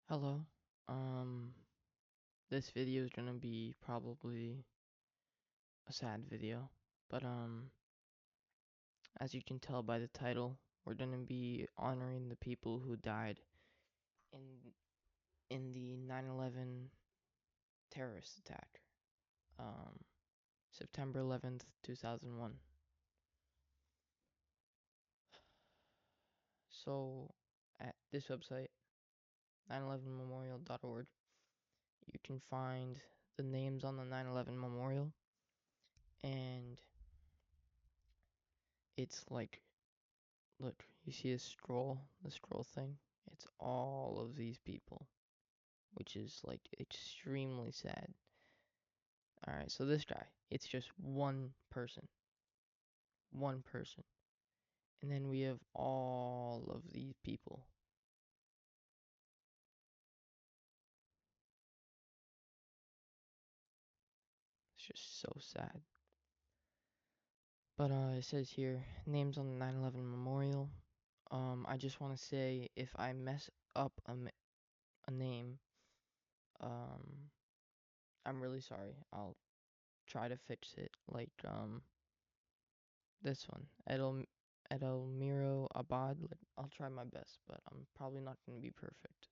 Hello. Um, this video is gonna be probably a sad video, but as you can tell by the title, we're gonna be honoring the people who died in the 9/11 terrorist attack, um, September 11th, 2001. So, at this website, 9/11memorial.org, you can find the names on the 9/11 memorial, and it's like, look, you see the scroll thing? It's all of these people, which is like extremely sad. Alright, so this guy, it's just one person. One person. And then we have all of these people. It's just so sad. But it says here, names on the 9/11 memorial. I just want to say if I mess up a name, um, I'm really sorry. I'll try to fix it. Like, this one, Edelmiro Abad. Like, I'll try my best, but I'm probably not going to be perfect.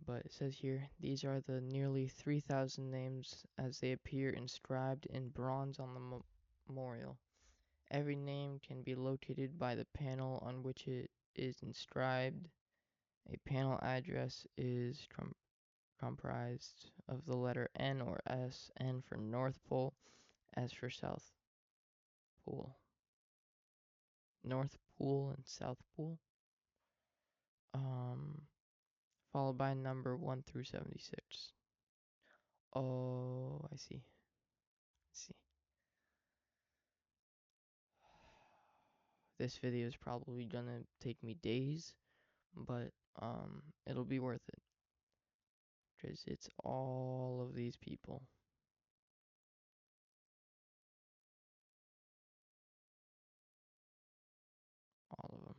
But it says here, these are the nearly 3,000 names as they appear inscribed in bronze on the memorial. Every name can be located by the panel on which it is inscribed. A panel address is comprised of the letter N or S, N for North Pole, S for South Pole. North Pole and South Pole. Um, Followed by number 1 through 76. Oh, I see. See. This video is probably gonna take me days, but it'll be worth it. Because it's all of these people. All of them.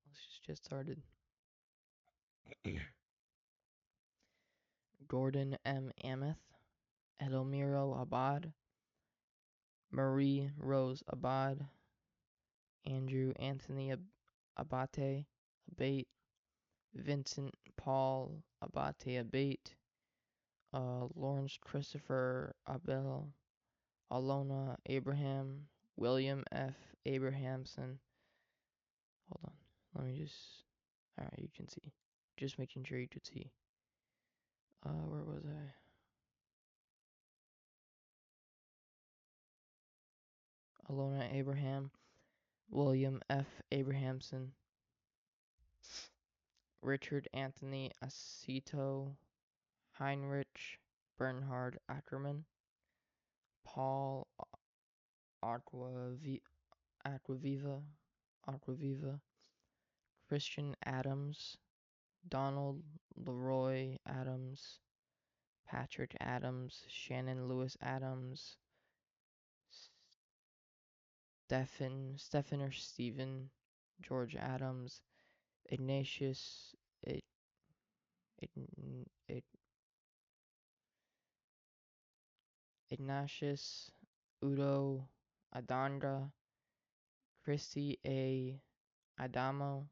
Let's just get started. Gordon M. Ameth, Edelmiro Abad, Marie Rose Abad, Andrew Anthony Abate, Abate, Vincent Paul Abate Abate, Lawrence Christopher Abel, Alona Abraham, William F. Abrahamson. Hold on, let me just. Alright, you can see. Just making sure you could see. Where was I? Alona Abraham, William F. Abrahamson, Richard Anthony Aceto, Heinrich Bernhard Ackerman, Paul Aquaviva, Aquaviva, Christian Adams, Donald Leroy Adams, Patrick Adams, Shannon Lewis Adams, Stephen or Stephen, George Adams, Ignatius, Ignatius, Udo, Adandra, Christy A. Adamo,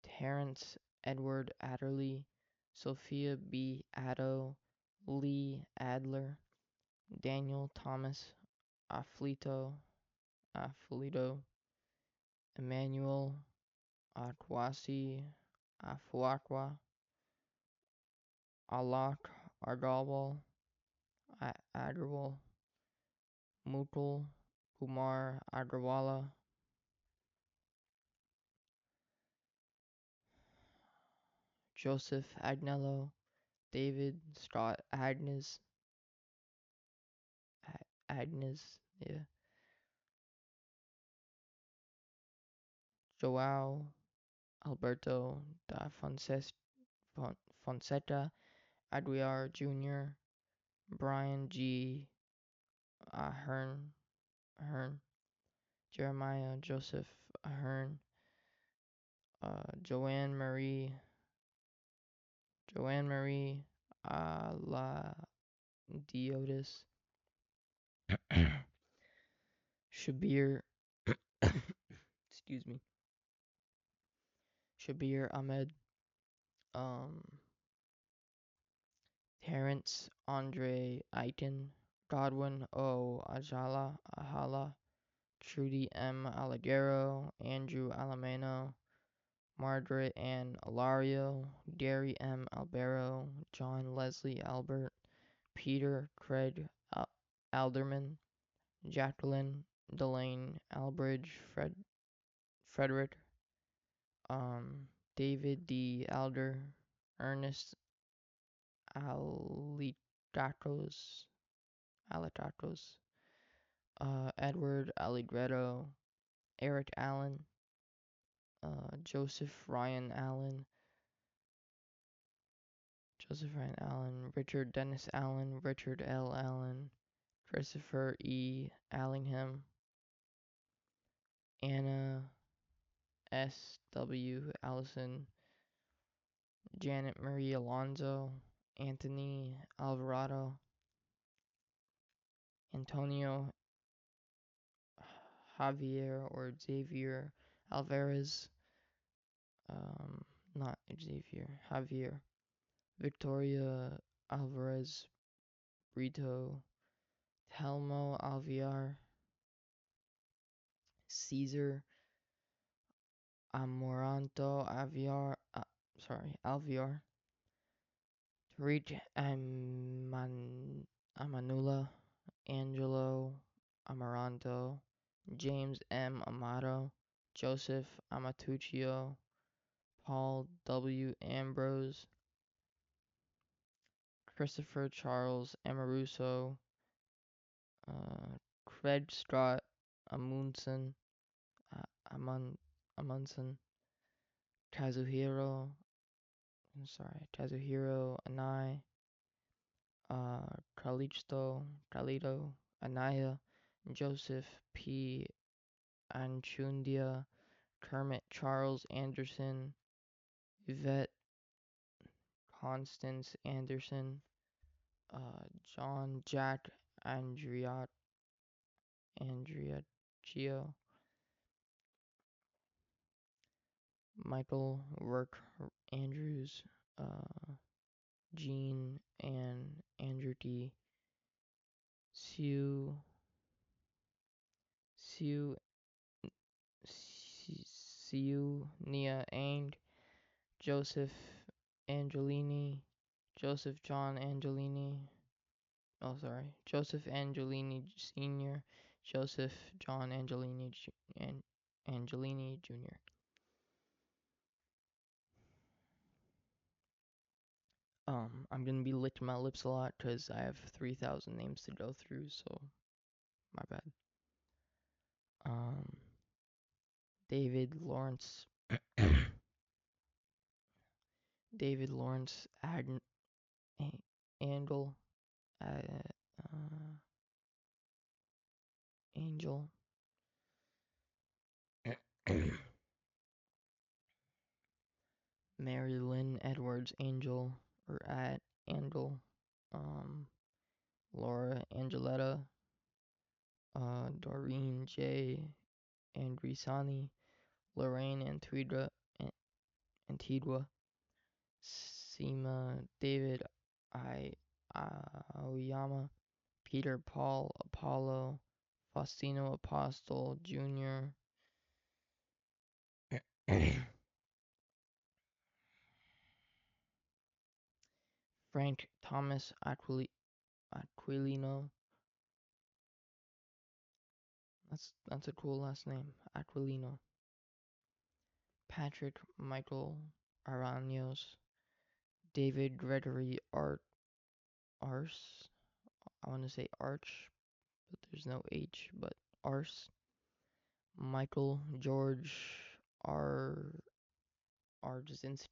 Terrence Edward Adderley, Sophia B. Addo, Lee Adler, Daniel Thomas Aflito, Emmanuel Afuaqua, Alak Argalwal, Agarwal, Mukul Kumar Agrawala, Joseph Agnello, David Scott Agnes, yeah, Joao Alberto da Fonseca, Aguiar Jr., Brian G. Ahern, Ahern, Jeremiah Joseph Ahern, Joanne Marie La Diotis, Shabir excuse me, Shabir Ahmed, um, Terrence Andre Aiken, Godwin O. Ahala, Trudy M. Alagero, Andrew Alamano, Margaret Ann Alario, Gary M. Albero, John Leslie Albert, Peter Craig Alderman, Jacqueline Delane Albridge, Frederick, David D. Alder, Ernest Alitakos, Alitakos, Edward Allegretto, Eric Allen, Joseph Ryan Allen, Richard Dennis Allen, Richard L. Allen, Christopher E. Allingham, Anna S. W. Allison, Janet Marie Alonzo, Anthony Alvarado, Antonio Javier or Xavier Alvarez, not Xavier, Javier, Victoria Alvarez Brito, Telmo Alviar, Caesar Amoranto Alviar, Tariq Amanula, Angelo Amaranto, James M. Amato, Joseph Amatuccio, Paul W. Ambrose, Christopher Charles Amaruso, Craig Scott Amundsen, Amundsen, Kazuhiro Anai, Carlito Anaya, Joseph P. Anchundia, Kermit Charles Anderson, Yvette Constance Anderson, John Jack Andriaccio, Michael Work Andrews, Jean and Andrew D. Sue Nia Ang, Joseph Angelini, Joseph Angelini Sr., Joseph John Angelini Jr. I'm gonna be licking my lips a lot because I have 3,000 names to go through, so my bad. David Lawrence Angel, Angel, Mary Lynn Edwards Angel, or at Angel, Laura Angeletta, Doreen J. Andrisani, Lorraine Antigua, Seema David Aoyama, Peter Paul Apollo, Faustino Apostle Jr., Frank Thomas Aquilino. That's a cool last name, Aquilino. Patrick Michael Araños, David Gregory Ars. I want to say Arch, but there's no H, but Ars. Michael George R. Argentici,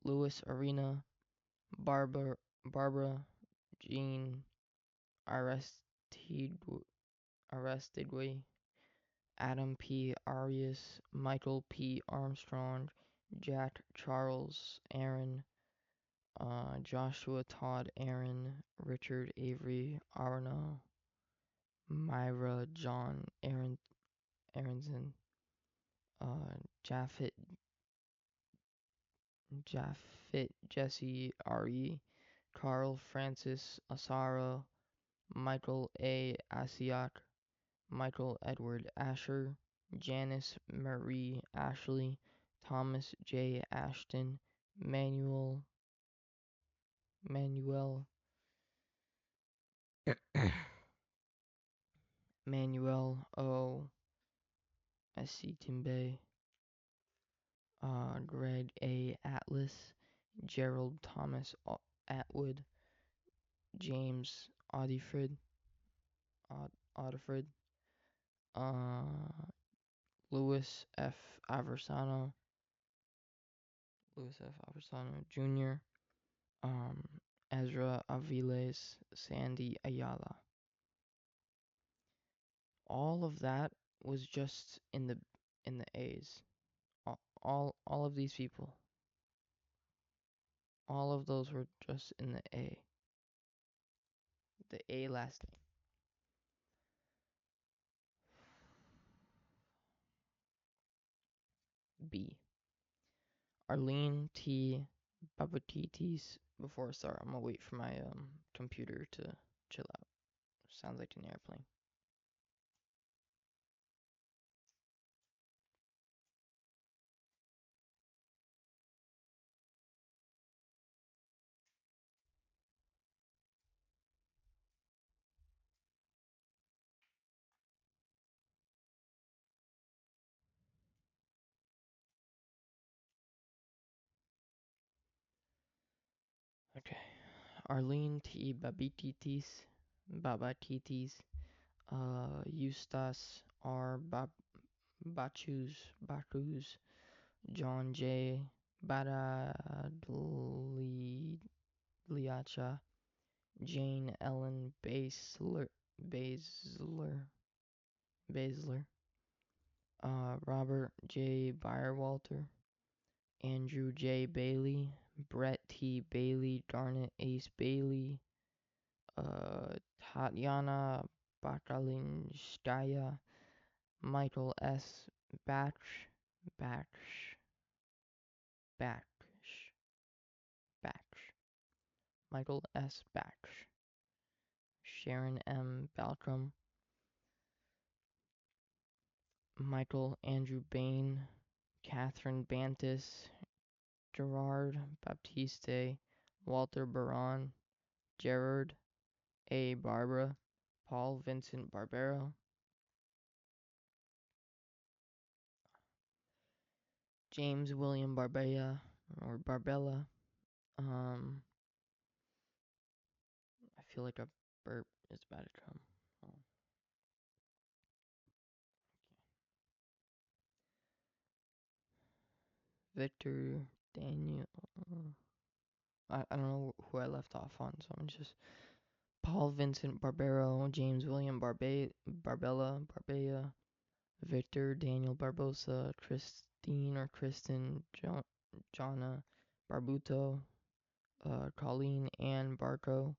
Louis Arena, Barbara Jean Aristide Aristidwe, Adam P. Arias, Michael P. Armstrong, Jack Charles Aaron, Joshua Todd Aaron, Richard Avery Arno, Myra John Aronson, Japheth Jesse R.E., Carl Francis Asaro, Michael A. Asiak, Michael Edward Asher, Janice Marie Ashley, Thomas J. Ashton, Manuel Manuel O. Timbe, Greg A. Atlas, Gerald Thomas Atwood, James Audifrid, uh, Louis F. Aversano, Jr., um, Ezra Aviles, Sandy Ayala. All of that was just in the A's. All of these people. All of those were just in the A. The A last name. B. Arlene T. Babatitis. Before I start, I'm gonna wait for my computer to chill out. Sounds like an airplane. Okay. Arlene T. Babatitis. Eustace R. Bacchus. John J. Badagliacha. Jane Ellen Basler, Robert J. Byerwalter, Andrew J. Bailey, Brett T. Bailey, Garnet Ace Bailey, Tatiana Bakalinskaya, Michael S. Batch, Michael S. Batch, Sharon M. Balcom, Michael Andrew Bain, Catherine Bantis, Gerard Baptiste, Walter Baron, Gerard A. Barbara, Paul Vincent Barbero, James William Barbella, I feel like a burp is about to come. Oh. Victor Daniel. I don't know who I left off on, so I'm just Paul Vincent Barbero, James William Barbella, Victor Daniel Barbosa, Kristen Jonna Barbuto, Colleen Ann Barco,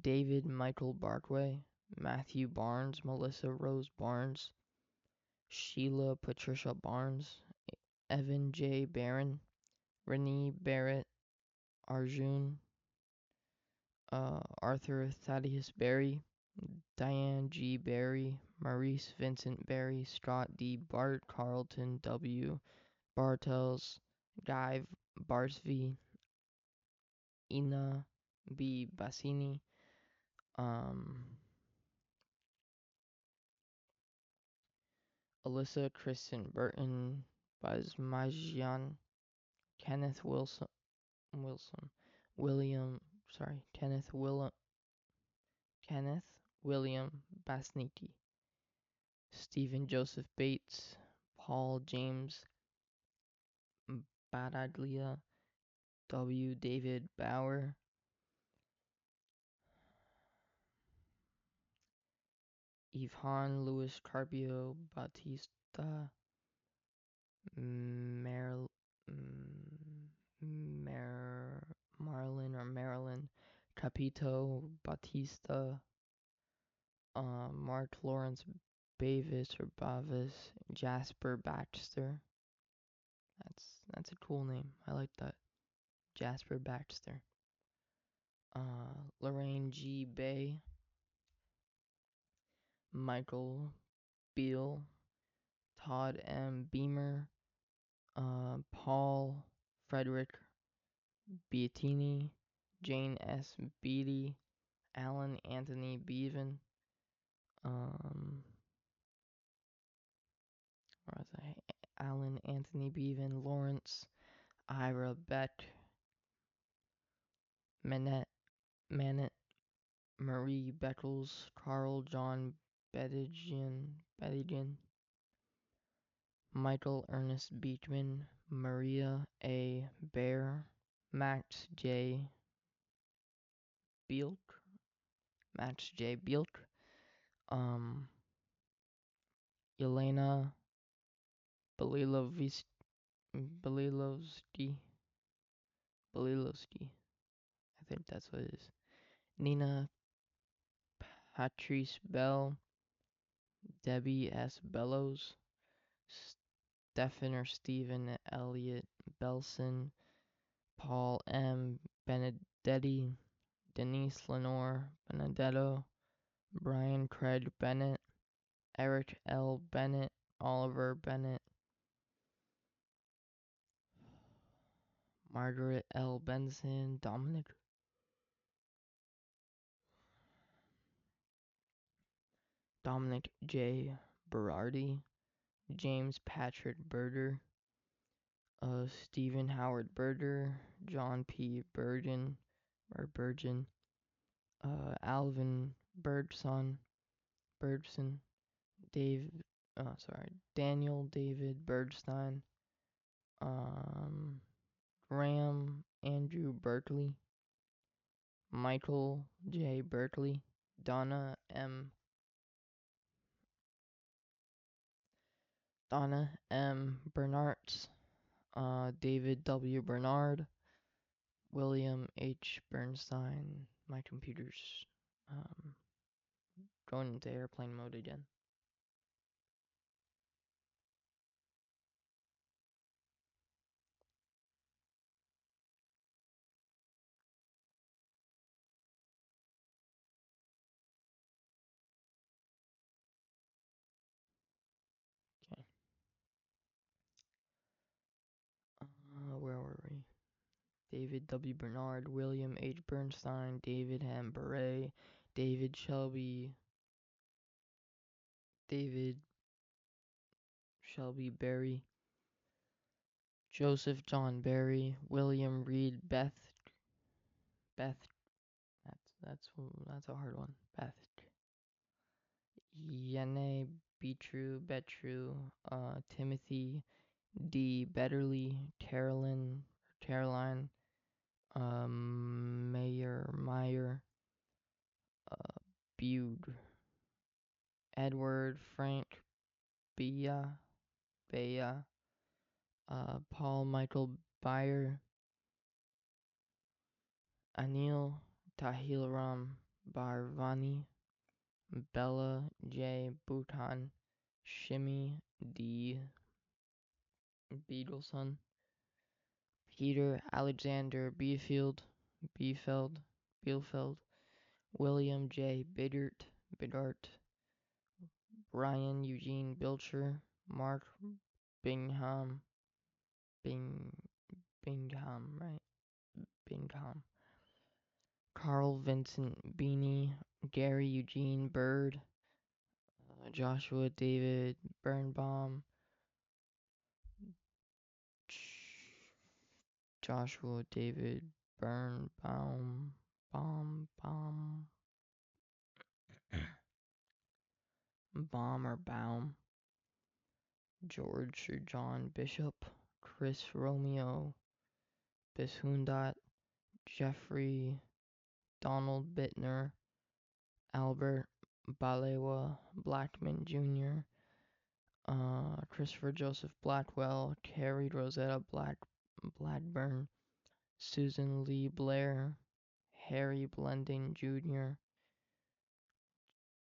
David Michael Barkway, Matthew Barnes, Melissa Rose Barnes, Sheila Patricia Barnes, Evan J. Barron, Renee Barrett, Arjun, Arthur Thaddeus Berry, Diane G. Berry, Maurice Vincent Berry, Scott D. Bart, Carlton W. Bartels, Guy Barsby, Ina B. Bassini, Alyssa Kristen Burton, Bazmajian, Kenneth William Basniki, Stephen Joseph Bates, Paul James Badaglia, W. David Bauer, Yvonne Louis Carpio Bautista, Mar- Marlon or Marilyn Capito Bautista, Mark Lawrence Bavis or Bavis, Jasper Baxter. That's a cool name. I like that. Jasper Baxter. Lorraine G. Bay, Michael Beal, Todd M. Beamer, Paul Frederick Beattini, Jane S. Beatty, Alan Anthony Bevan, where was I? Alan Anthony Bevan, Lawrence, Ira Beck, Manet, Marie Beckles, Carl John Bedigian, Michael Ernest Beachman, Maria A. Bear, Max J. Bielk, Elena Belilovsky, I think that's what it is. Nina Patrice Bell, Debbie S. Bellows, Stephen or Stephen Elliott Belson, Paul M. Benedetti, Denise Lenore Benedetto, Brian Craig Bennett, Eric L. Bennett, Oliver Bennett, Margaret L. Benson, Dominic J. Berardi, James Patrick Berger, Stephen Howard Berger, John P. Bergen, Alvin Bergson, Daniel David Bergstein, Graham Andrew Berkeley, Michael J. Berkeley, Donna M. Bernards, David W. Bernard, William H. Bernstein. My computer's going into airplane mode again. Okay. Where were we? David W. Bernard, William H. Bernstein, David M. Beret, David Shelby Berry, Joseph John Berry, William Reed Beth. That's a hard one. Beth. Yene Betru, Timothy D. Betterly, Caroline, Meyer, Bude, Edward Frank Bea, Paul Michael Beyer, Anil Tahilram Barvani, Bella J. Bhutan, Shimmy D. Beetleson, Peter Alexander Bielfeld, William J. Bidart, Brian Eugene Bilcher, Mark Bingham, Carl Vincent Beanie, Gary Eugene Bird, Joshua David Birnbaum, Baum, George or John Bishop, Chris Romeo, Bishundat, Jeffrey, Donald Bittner, Albert Balewa, Blackman Jr., Christopher Joseph Blackwell, Carrie Rosetta Bladburn, Susan Lee Blair, Harry Blending Jr.,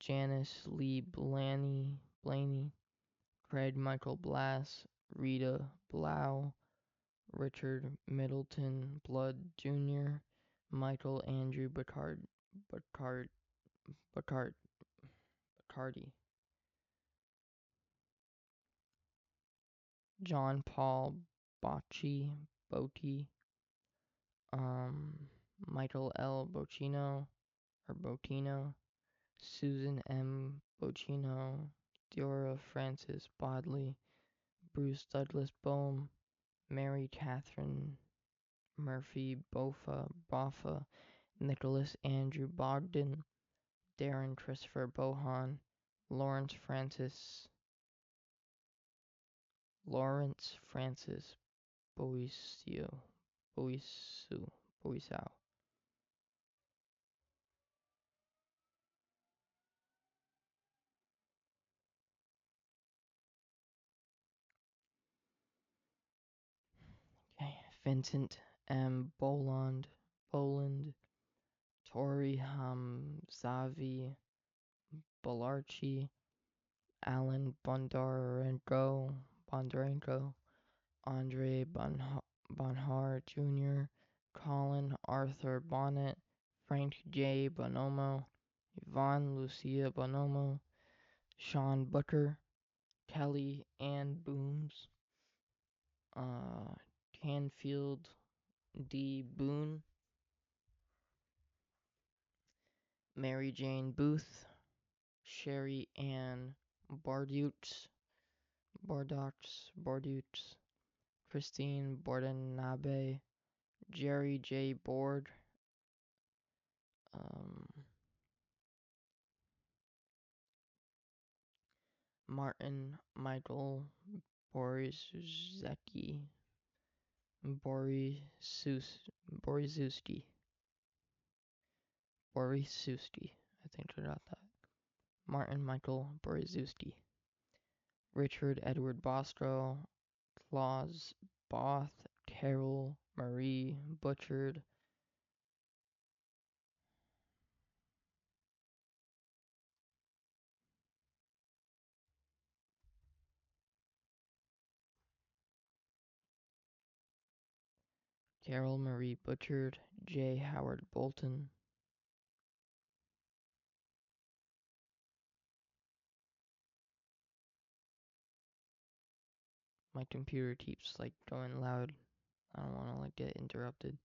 Janice Lee Blaney, Craig Michael Blass, Rita Blau, Richard Middleton Blood Jr., Michael Andrew Bacardi, John Paul Boti, Michael L. Bocino, Susan M. Bocino, Deora Frances Bodley, Bruce Douglas Boehm, Mary Catherine Murphy Boffa, Nicholas Andrew Bogdan, Darren Christopher Bohan, Lawrence Francis Boisau. Okay, Vincent M. Boland, Tori Hamzavi Balarchi, Alan Bondarenko, Andre Bonhar Jr., Colin Arthur Bonnet, Frank J. Bonomo, Yvonne Lucia Bonomo, Sean Booker, Kelly Ann Booms, Canfield D. Boone, Mary Jane Booth, Sherry Ann Bardutes, Christine Bordenabe, Jerry J. Board, Martin Michael Borizewski, Borizewski, I think I got that. Martin Michael Borizewski, Richard Edward Bostro, Claus Both, Carol Marie Butchard, Carol Marie Butchard, J. Howard Bolton. My computer keeps going loud. I don't want to get interrupted.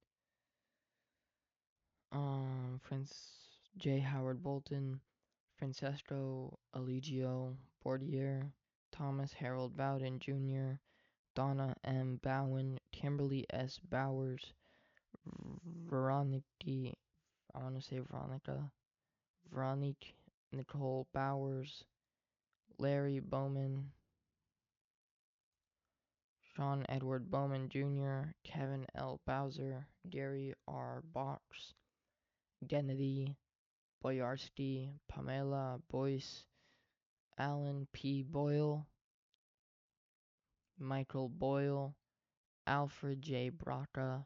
J. Howard Bolton, Francesco Eligio Bordier, Thomas Harold Bowden Jr., Donna M. Bowen, Kimberly S. Bowers, Veronique Nicole Bowers, Larry Bowman, Sean Edward Bowman Jr., Kevin L. Bowser, Gary R. Box, Gennady Boyarsky, Pamela Boyce, Alan P. Boyle, Michael Boyle, Alfred J. Braca.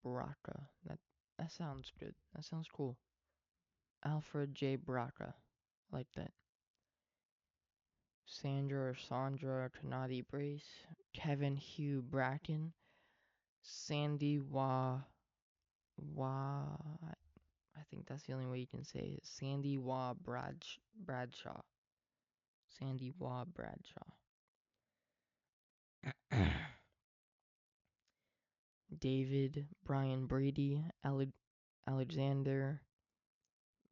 That sounds good. That sounds cool. Alfred J. Braca. I like that. Sandra Kanadi Brace, Kevin Hugh Bracken, Sandy I think that's the only way you can say it. Sandy Bradshaw. Sandy Bradshaw. David Brian Brady, Alexander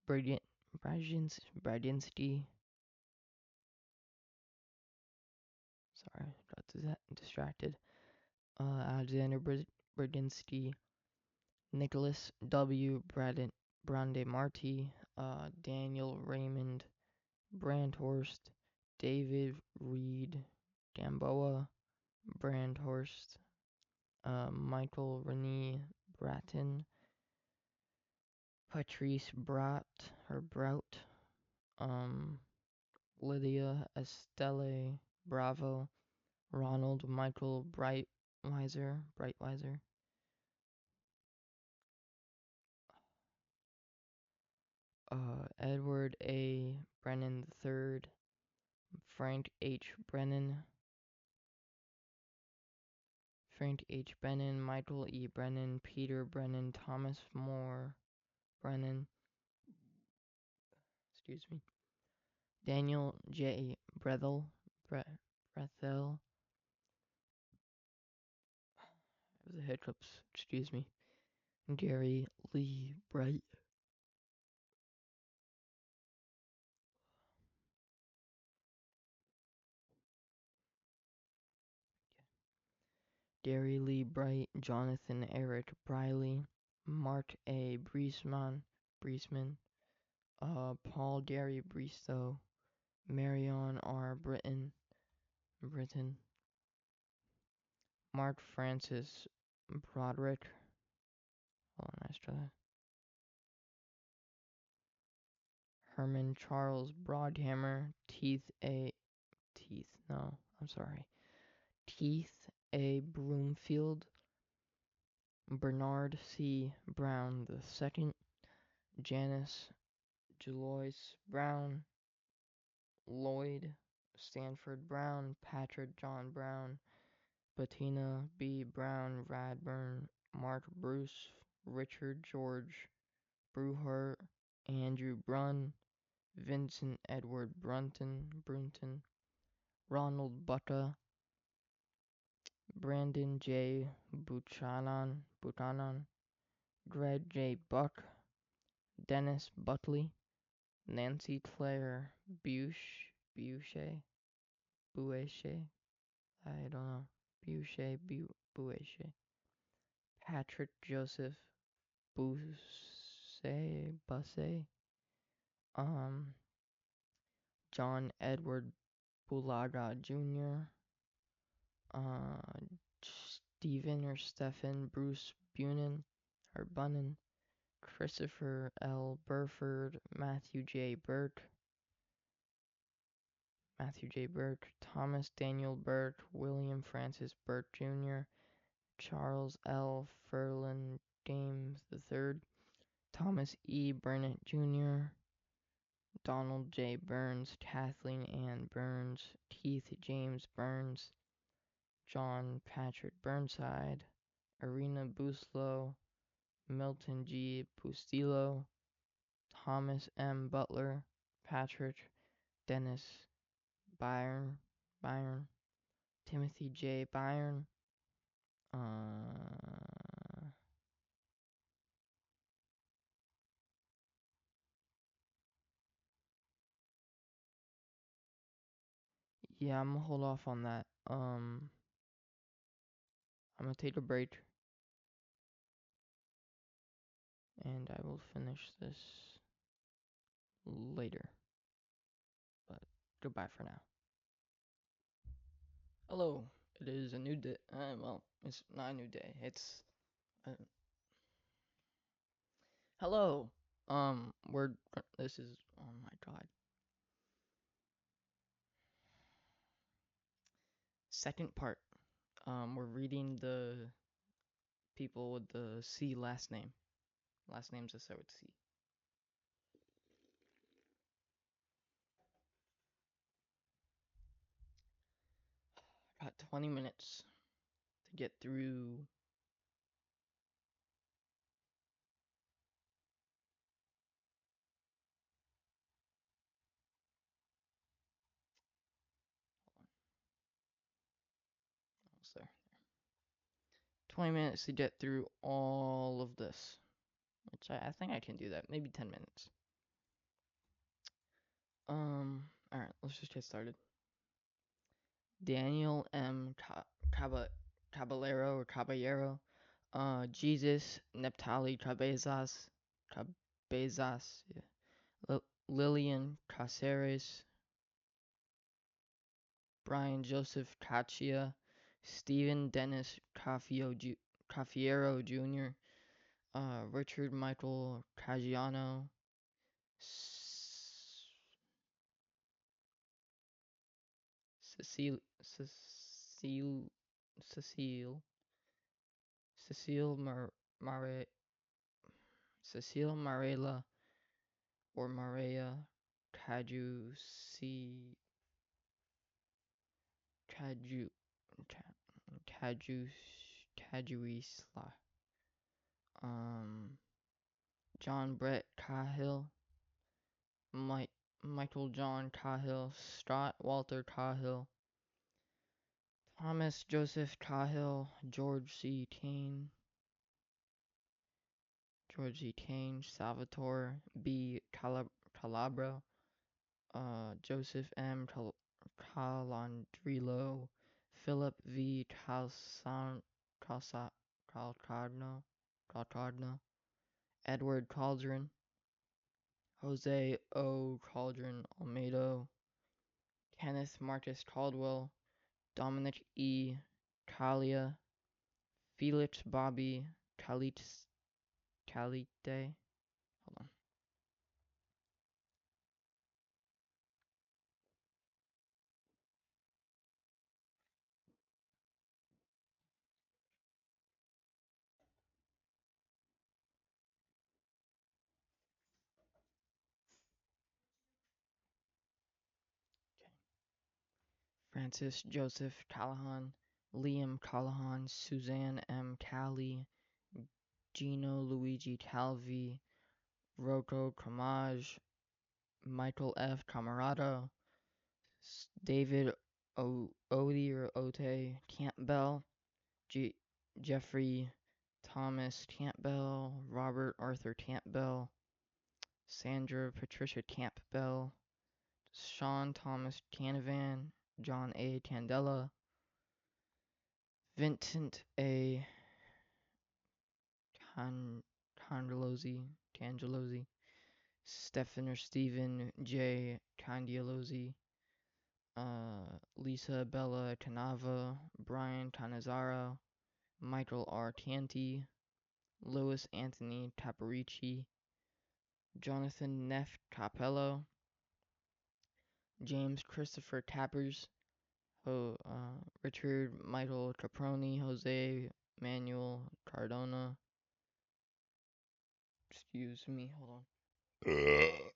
Bradinsky. Sorry, got distracted. Alexander Bradinsky, Nicholas W. Brandemarty, Daniel Raymond Brandhorst, David Reed Gamboa Brandhorst, Michael Renee Bratton, Patrice Brout, Lydia Estelle Bravo, Ronald Michael Brightweiser, Edward A. Brennan III, Frank H. Brennan, Michael E. Brennan, Peter Brennan, Thomas Moore Brennan, excuse me, Daniel J. Brethel, Brethel, the hiccups, excuse me, Gary Lee Bright, Gary Lee Bright, Jonathan Eric Briley, Mark A. Briesman, Paul Gary Bristow, Marion R. Britton, Mark Francis Broderick, hold on, nice try that. Herman Charles Broadhammer, Teeth A. Broomfield, Bernard C. Brown II, Janice Julois Brown, Lloyd Stanford Brown, Patrick John Brown, Bettina B. Brown Radburn, Mark Bruce, Richard George Bruhart, Andrew Brunn, Vincent Edward Brunton, Ronald Bucca, Brandon J. Buchanan, Greg J. Buck, Dennis Buckley, Nancy Claire Boucher, I don't know, Boucher, Patrick Joseph Busse, John Edward Bulaga Jr., Stephen Bruce Bunnan, Christopher L. Burford, Matthew J. Burke, Thomas Daniel Burke, William Francis Burke Jr., Charles L. Ferland James III, Thomas E. Burnett Jr., Donald J. Burns, Kathleen Ann Burns, Keith James Burns, John Patrick Burnside, Irina Buslow, Milton G. Bustillo, Thomas M. Butler, Patrick Dennis Byron, Timothy J. Byron, yeah, I'm gonna hold off on that. I'm gonna take a break and I will finish this later. But goodbye for now. Hello, it is a new day. Well, it's not a new day. It's hello. This is, oh my god. Second part. We're reading the people with the C last name. Last names that start with C. Got 20 minutes to get through. Almost there. 20 minutes to get through all of this. Which I think I can do that. Maybe 10 minutes. Alright, let's just get started. Daniel M. Caballero, Jesus Neptali Cabezas, yeah. Lillian Caceres, Brian Joseph Caccia, Stephen Dennis Cafiero Jr., Richard Michael Caggiano, Cecile, Cecile, Cecile, Cecile Mare, Cecile Marella or Maria Tajusi, Taju, Tajus, Tajuisla, um, John Brett Cahill, Michael John Cahill, Stott Walter Cahill, Thomas Joseph Cahill, George C. Tane, Salvatore B. Calabro, Joseph M. Calandrilo, Philip V. Calcadno, Edward Caldron, Jose O. Caldron Almedo, Kenneth Marcus Caldwell, Dominic E. Talia, Felix Bobby Talite. Hold on. Francis Joseph Callahan, Liam Callahan, Suzanne M. Talley, Gino Luigi Talvi, Rocco Camage, Michael F. Camarado, David Odie or Ote Campbell, Jeffrey Thomas Campbell, Robert Arthur Campbell, Sandra Patricia Campbell, Sean Thomas Canavan, John A. Candela, Vincent A. Cangelosi, Stephen or Stephen J. Cangelosi, Lisa Bella Tanava, Brian Tanazaro, Michael R. Tanti, Louis Anthony Taparici, Jonathan Neff Capello, James Christopher Tappers, Richard Michael Caproni, Jose Manuel Cardona. Excuse me, hold on. Okay,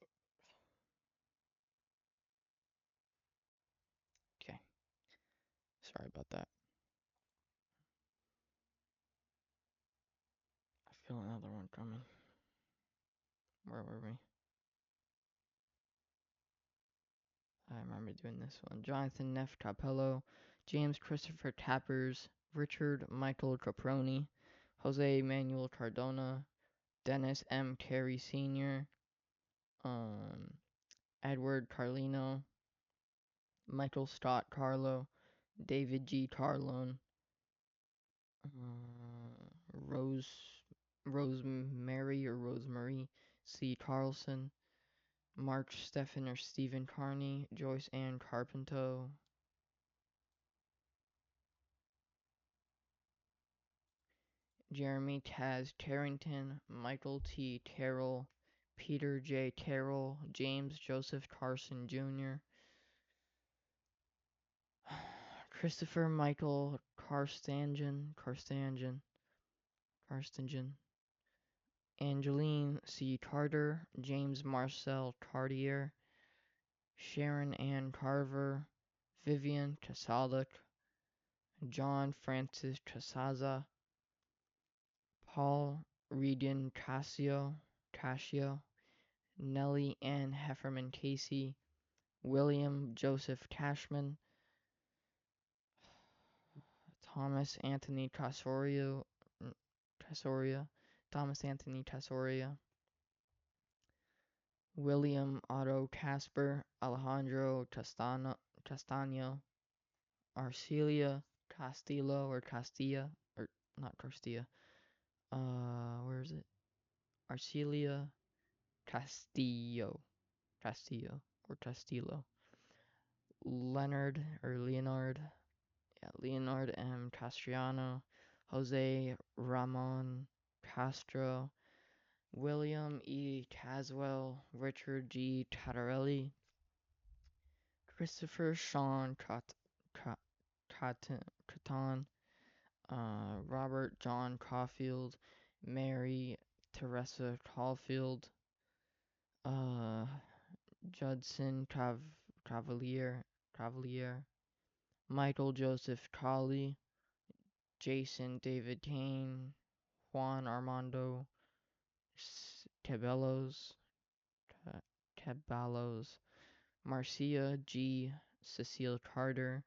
sorry about that. I feel another one coming. Where were we? I remember doing this one. Jonathan Neff Capello, James Christopher Tappers, Richard Michael Caproni, Jose Manuel Cardona, Dennis M. Terry Sr., Edward Carlino, Michael Stott Carlo, David G. Carlone, Rosemary C. Carlson, Mark Stephen or Stephen Carney, Joyce Ann Carpento, Jeremy Taz Tarrington, Michael T. Terrell, Peter J. Terrell, James Joseph Carson Jr., Christopher Michael Karstangen, Angeline C. Tarter, James Marcel Tardier, Sharon Ann Carver, Vivian Tasalik, John Francis Tasaza, Paul Regan Cascio, Nellie Ann Hefferman Casey, William Joseph Cashman, Thomas Anthony Tasoria, Thomas Anthony Tasoria, William Otto Casper, Alejandro Castaño, Arcelia Castillo or Castilla, or not Castilla, where is it? Arcelia Castillo or Castillo. Leonard M. Castriano, Jose Ramon Castro, William E. Caswell, Richard G. Tattarelli, Christopher Sean Ca- Catan, Robert John Caulfield, Mary Teresa Caulfield, uh, Judson Cavalier, Michael Joseph Colley, Jason David Kane, Juan Armando Cabellos, Caballos, Marcia G. Cecile Carter,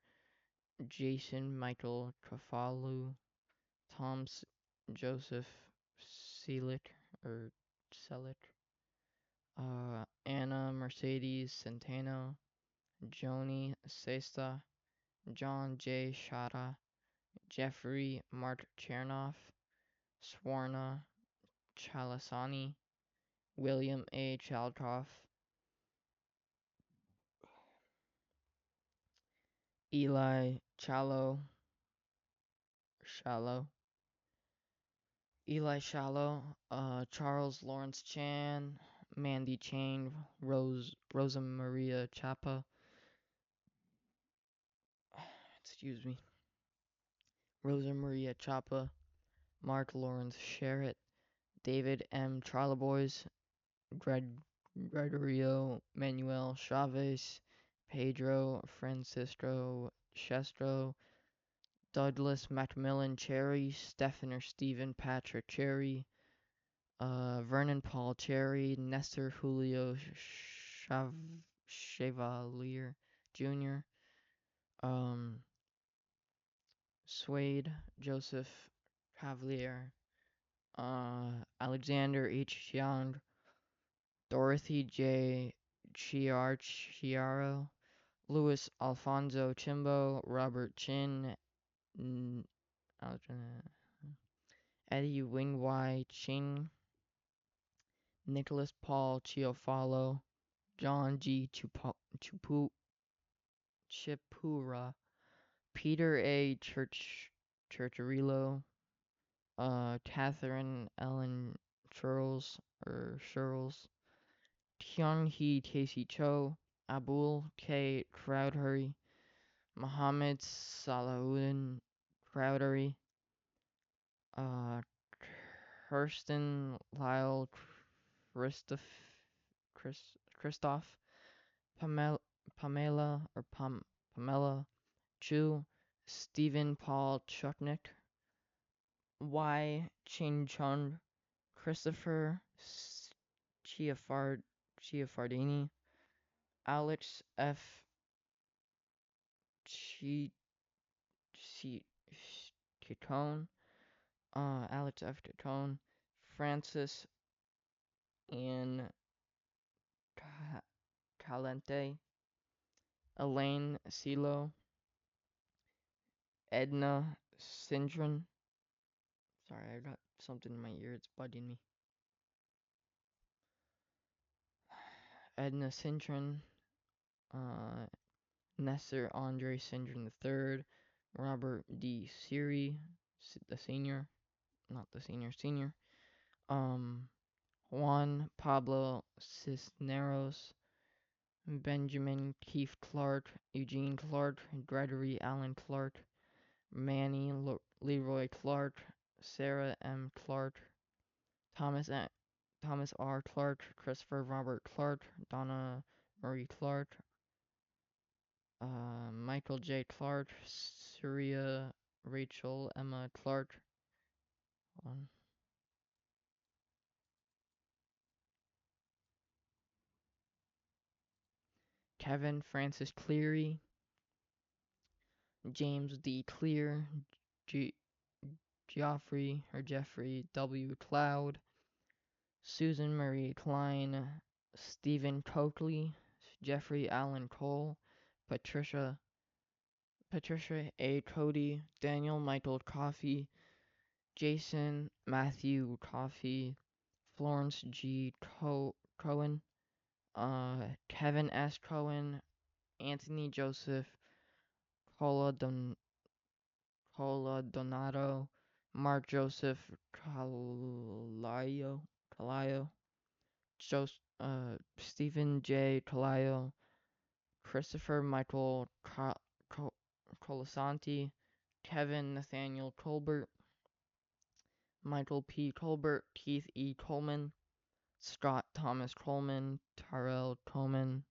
Jason Michael Cafalu, Thomas Joseph Selick or Selick, Anna Mercedes Centeno, Joni Sesta, John J. Shada, Jeffrey Mart Chernoff, Swarna Chalasani, William A. Chalkoff, Eli Shallow, Eli Shallow, Charles Lawrence Chan, Mandy Chain, Rosa Maria Chapa, excuse me, Rosa Maria Chapa, Mark Lawrence Sherritt, David M. Charlebois, Gregorio Manuel Chavez, Pedro Francisco Chestro, Douglas Macmillan Cherry, Stephen Patrick Cherry, Vernon Paul Cherry, Nestor Julio Chevalier Jr., um, Swade Joseph Cavalier, Alexander H. Young, Dorothy J. Chiaro, Louis Alfonso Chimbo, Robert Chin, Eddie Wing Wai Ching, Nicholas Paul Chiofalo, John G. Chipura, Peter A. Churchirillo, Catherine Ellen Shirls, Hyun-hee Casey Cho, Abul K. Crowdhurry, Mohammed Salahuddin Crowdery, uh, Kirsten Lyle Christoph, Pamela Chu, Stephen Paul Chutnick, Y. Chin Chun, Christopher Chiafardini, Alex F. Titone, Alex F. Titone, Francis Ian Calente, Elaine Silo, Edna Sindron. Sorry, I got something in my ear, it's bugging me. Edna Sindron, Nestor Andre Sindron III, Robert D. Siri, the senior, not the senior, Juan Pablo Cisneros, Benjamin Keith Clark, Eugene Clark, Gregory Allen Clark, Manny Leroy Clark, Sarah M. Clark, Thomas R. Clark, Christopher Robert Clark, Donna Marie Clark, Michael J. Clark, Surya Rachel Emma Clark, Kevin Francis Cleary, James D. Clear, Jeffrey W. Cloud, Susan Marie Klein, Stephen Coakley, Jeffrey Allen Cole, Patricia A. Cody, Daniel Michael Coffey, Jason Matthew Coffey, Florence G. Cohen, Kevin S. Cohen, Anthony Joseph Donato, Mark Joseph Calayo, Stephen J. Calayo, Christopher Michael Colasanti, Kevin Nathaniel Colbert, Michael P. Colbert, Keith E. Coleman, Scott Thomas Coleman, Tyrell Coleman,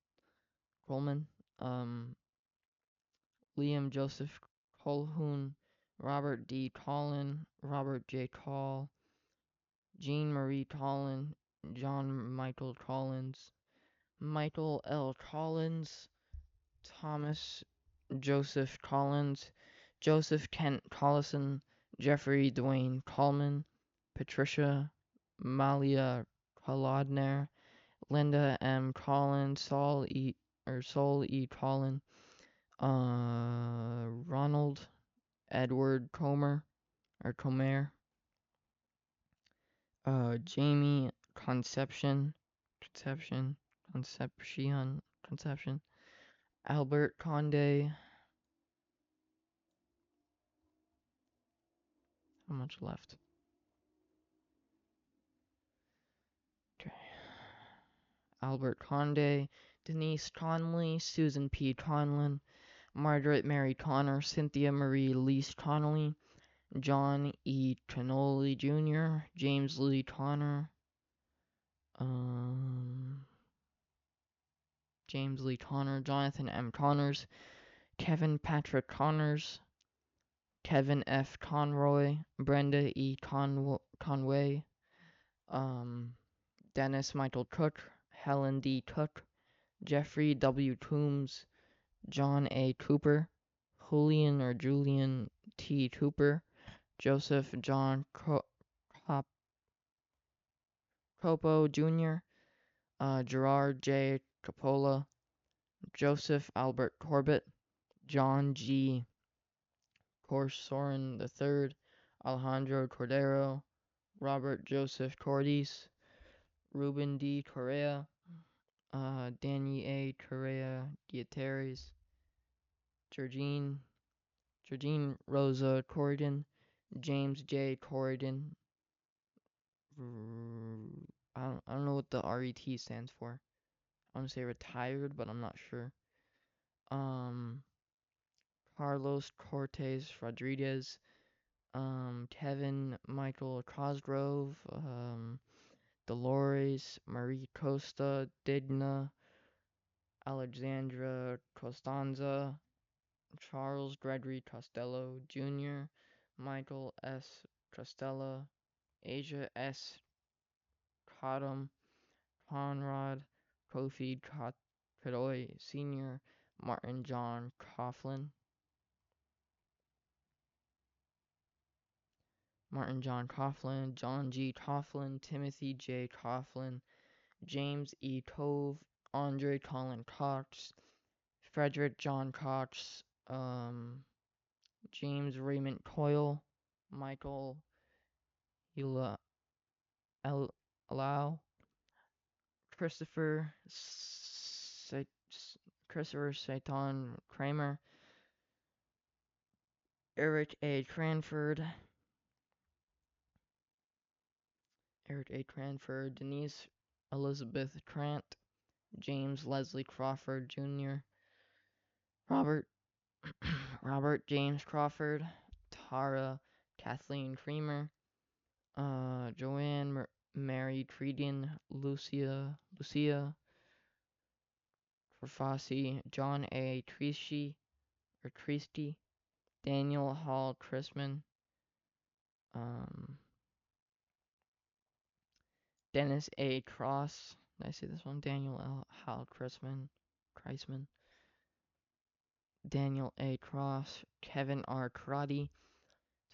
Liam Joseph Colhoun, Robert D. Collin, Robert J. Call, Jean Marie Collin, John Michael Collins, Michael L. Collins, Thomas Joseph Collins, Joseph Kent Collison, Jeffrey Dwayne Coleman, Patricia Malia Kolodner, Linda M. Collins, Saul E. Collin, Ronald Edward Comer, Jamie Conception, Albert Conde. How much left? Okay. Albert Conde, Denise Conley, Susan P. Conlon, Margaret Mary Connor, Cynthia Marie Lease Connolly, John E. Cannoli Jr., James Lee Connor, Jonathan M. Connors, Kevin Patrick Connors, Kevin F. Conroy, Brenda E. Conway, Dennis Michael Cook, Helen D. Cook, Jeffrey W. Toombs, John A. Cooper, Julian T. Cooper, Joseph John Copo Jr., Gerard J. Capola, Joseph Albert Corbett, John G. Corsorin III, Alejandro Cordero, Robert Joseph Cordis, Ruben D. Correa, Danny A. Correa Dieteres, Georgine Rosa Corrigan, James J. Corrigan. I don't know what the RET stands for. I want to say retired, but I'm not sure. Carlos Cortez Rodriguez, Kevin Michael Cosgrove, Dolores Marie Costa Digna, Alexandra Costanza, Charles Gregory Costello Jr., Michael S. Costella, Asia S. Cottom, Conrad Kofi Kadoy Sr., Martin John Coughlin, John G. Coughlin, Timothy J. Coughlin, James E. Tove, Andre Colin Cox, Frederick John Cox, James Raymond Coyle, Michael Allow, Christopher Saiton Kramer, Eric A. Cranford, Denise Elizabeth Trant, James Leslie Crawford Jr., Robert James Crawford, Tara Kathleen Creamer, Joanne Mary Tredian, Lucia Trefasi, John A. Triesty, Daniel Hall Chrisman, Dennis A. Cross. Did I say this one? Daniel Hall Chrisman, Daniel A. Cross, Kevin R. Karate,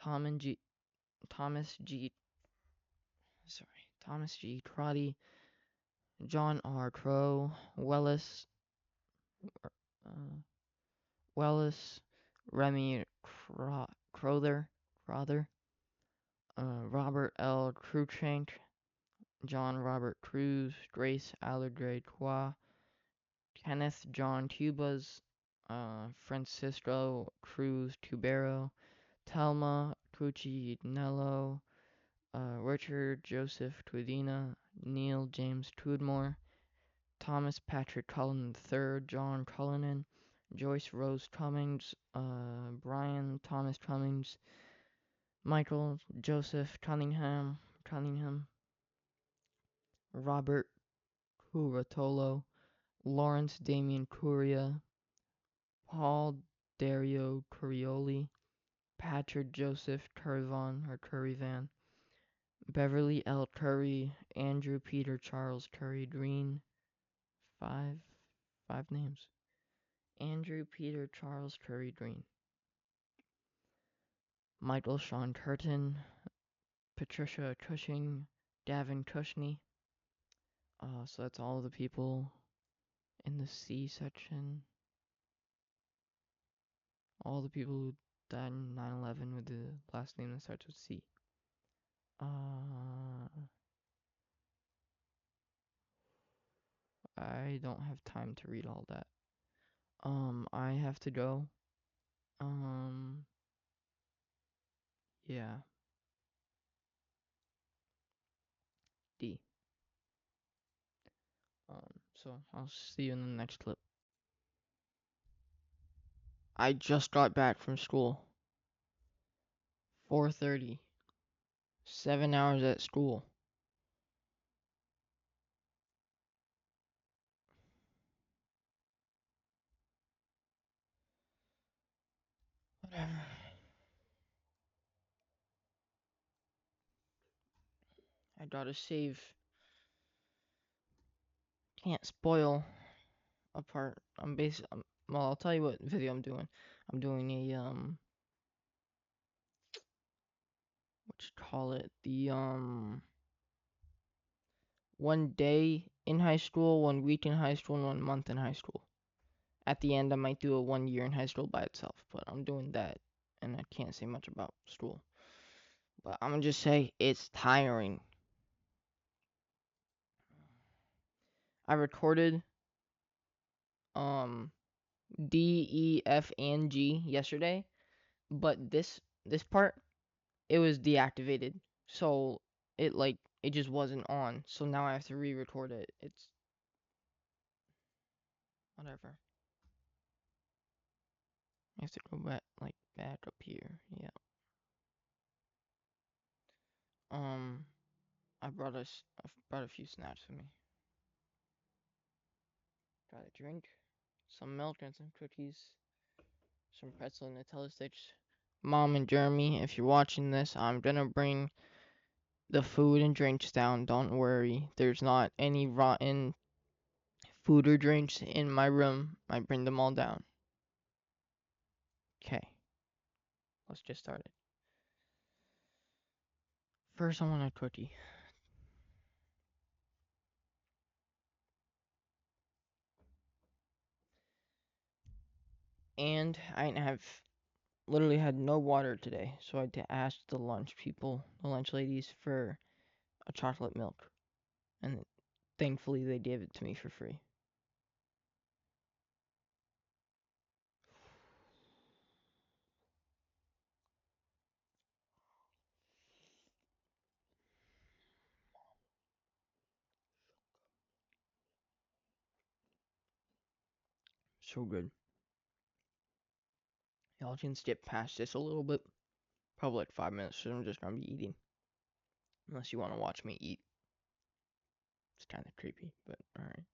Thomas G. Karate, John R. Crow, Wellis, Remy Crowther, Robert L. Cruikshank, John Robert Cruz, Grace Allardre Qua, Kenneth John Cubas, Francisco Cruz Tubero, Telma Cuccinello, Richard Joseph Twidina, Neil James Tudmore, Thomas Patrick Cullen III, John Cullinan, Joyce Rose Cummings, Brian Thomas Cummings, Michael Joseph Cunningham, Robert Curatolo, Lawrence Damian Curia, Paul Dario Curioli, Patrick Joseph Curryvan, Beverly L. Curry, Andrew Peter Charles Curry Green. Five names. Andrew Peter Charles Curry Green. Michael Sean Curtin, Patricia Cushing, Gavin Cushney. So that's all the people in the C section. All the people who died in 9/11 with the last name that starts with C. I don't have time to read all that. I have to go. Yeah. D. So I'll see you in the next clip. I just got back from school. 4:30. 7 hours at school. Whatever. I gotta save. Can't spoil a part. Well, I'll tell you what video I'm doing. I'm doing a what you call it? The 1 day in high school, 1 week in high school, and 1 month in high school. At the end, I might do a 1 year in high school by itself, but I'm doing that, and I can't say much about school. But I'm gonna just say it's tiring. I recorded D, E, F, and G yesterday, but this part it was deactivated, so it just wasn't on. So now I have to re-record it. It's whatever. I have to go back up here. Yeah. I brought a few snacks with me. Got a drink, some milk, and some cookies, some pretzel and Nutella sticks. Mom and Jeremy, if you're watching this, I'm gonna bring the food and drinks down. Don't worry. There's not any rotten food or drinks in my room. I bring them all down. Okay. Let's get started. First, I want a cookie. And I have literally had no water today, so I had to ask the lunch ladies, for a chocolate milk. And thankfully, they gave it to me for free. So good. Y'all can skip past this a little bit. Probably like 5 minutes, so I'm just gonna be eating. Unless you want to watch me eat. It's kind of creepy, but alright.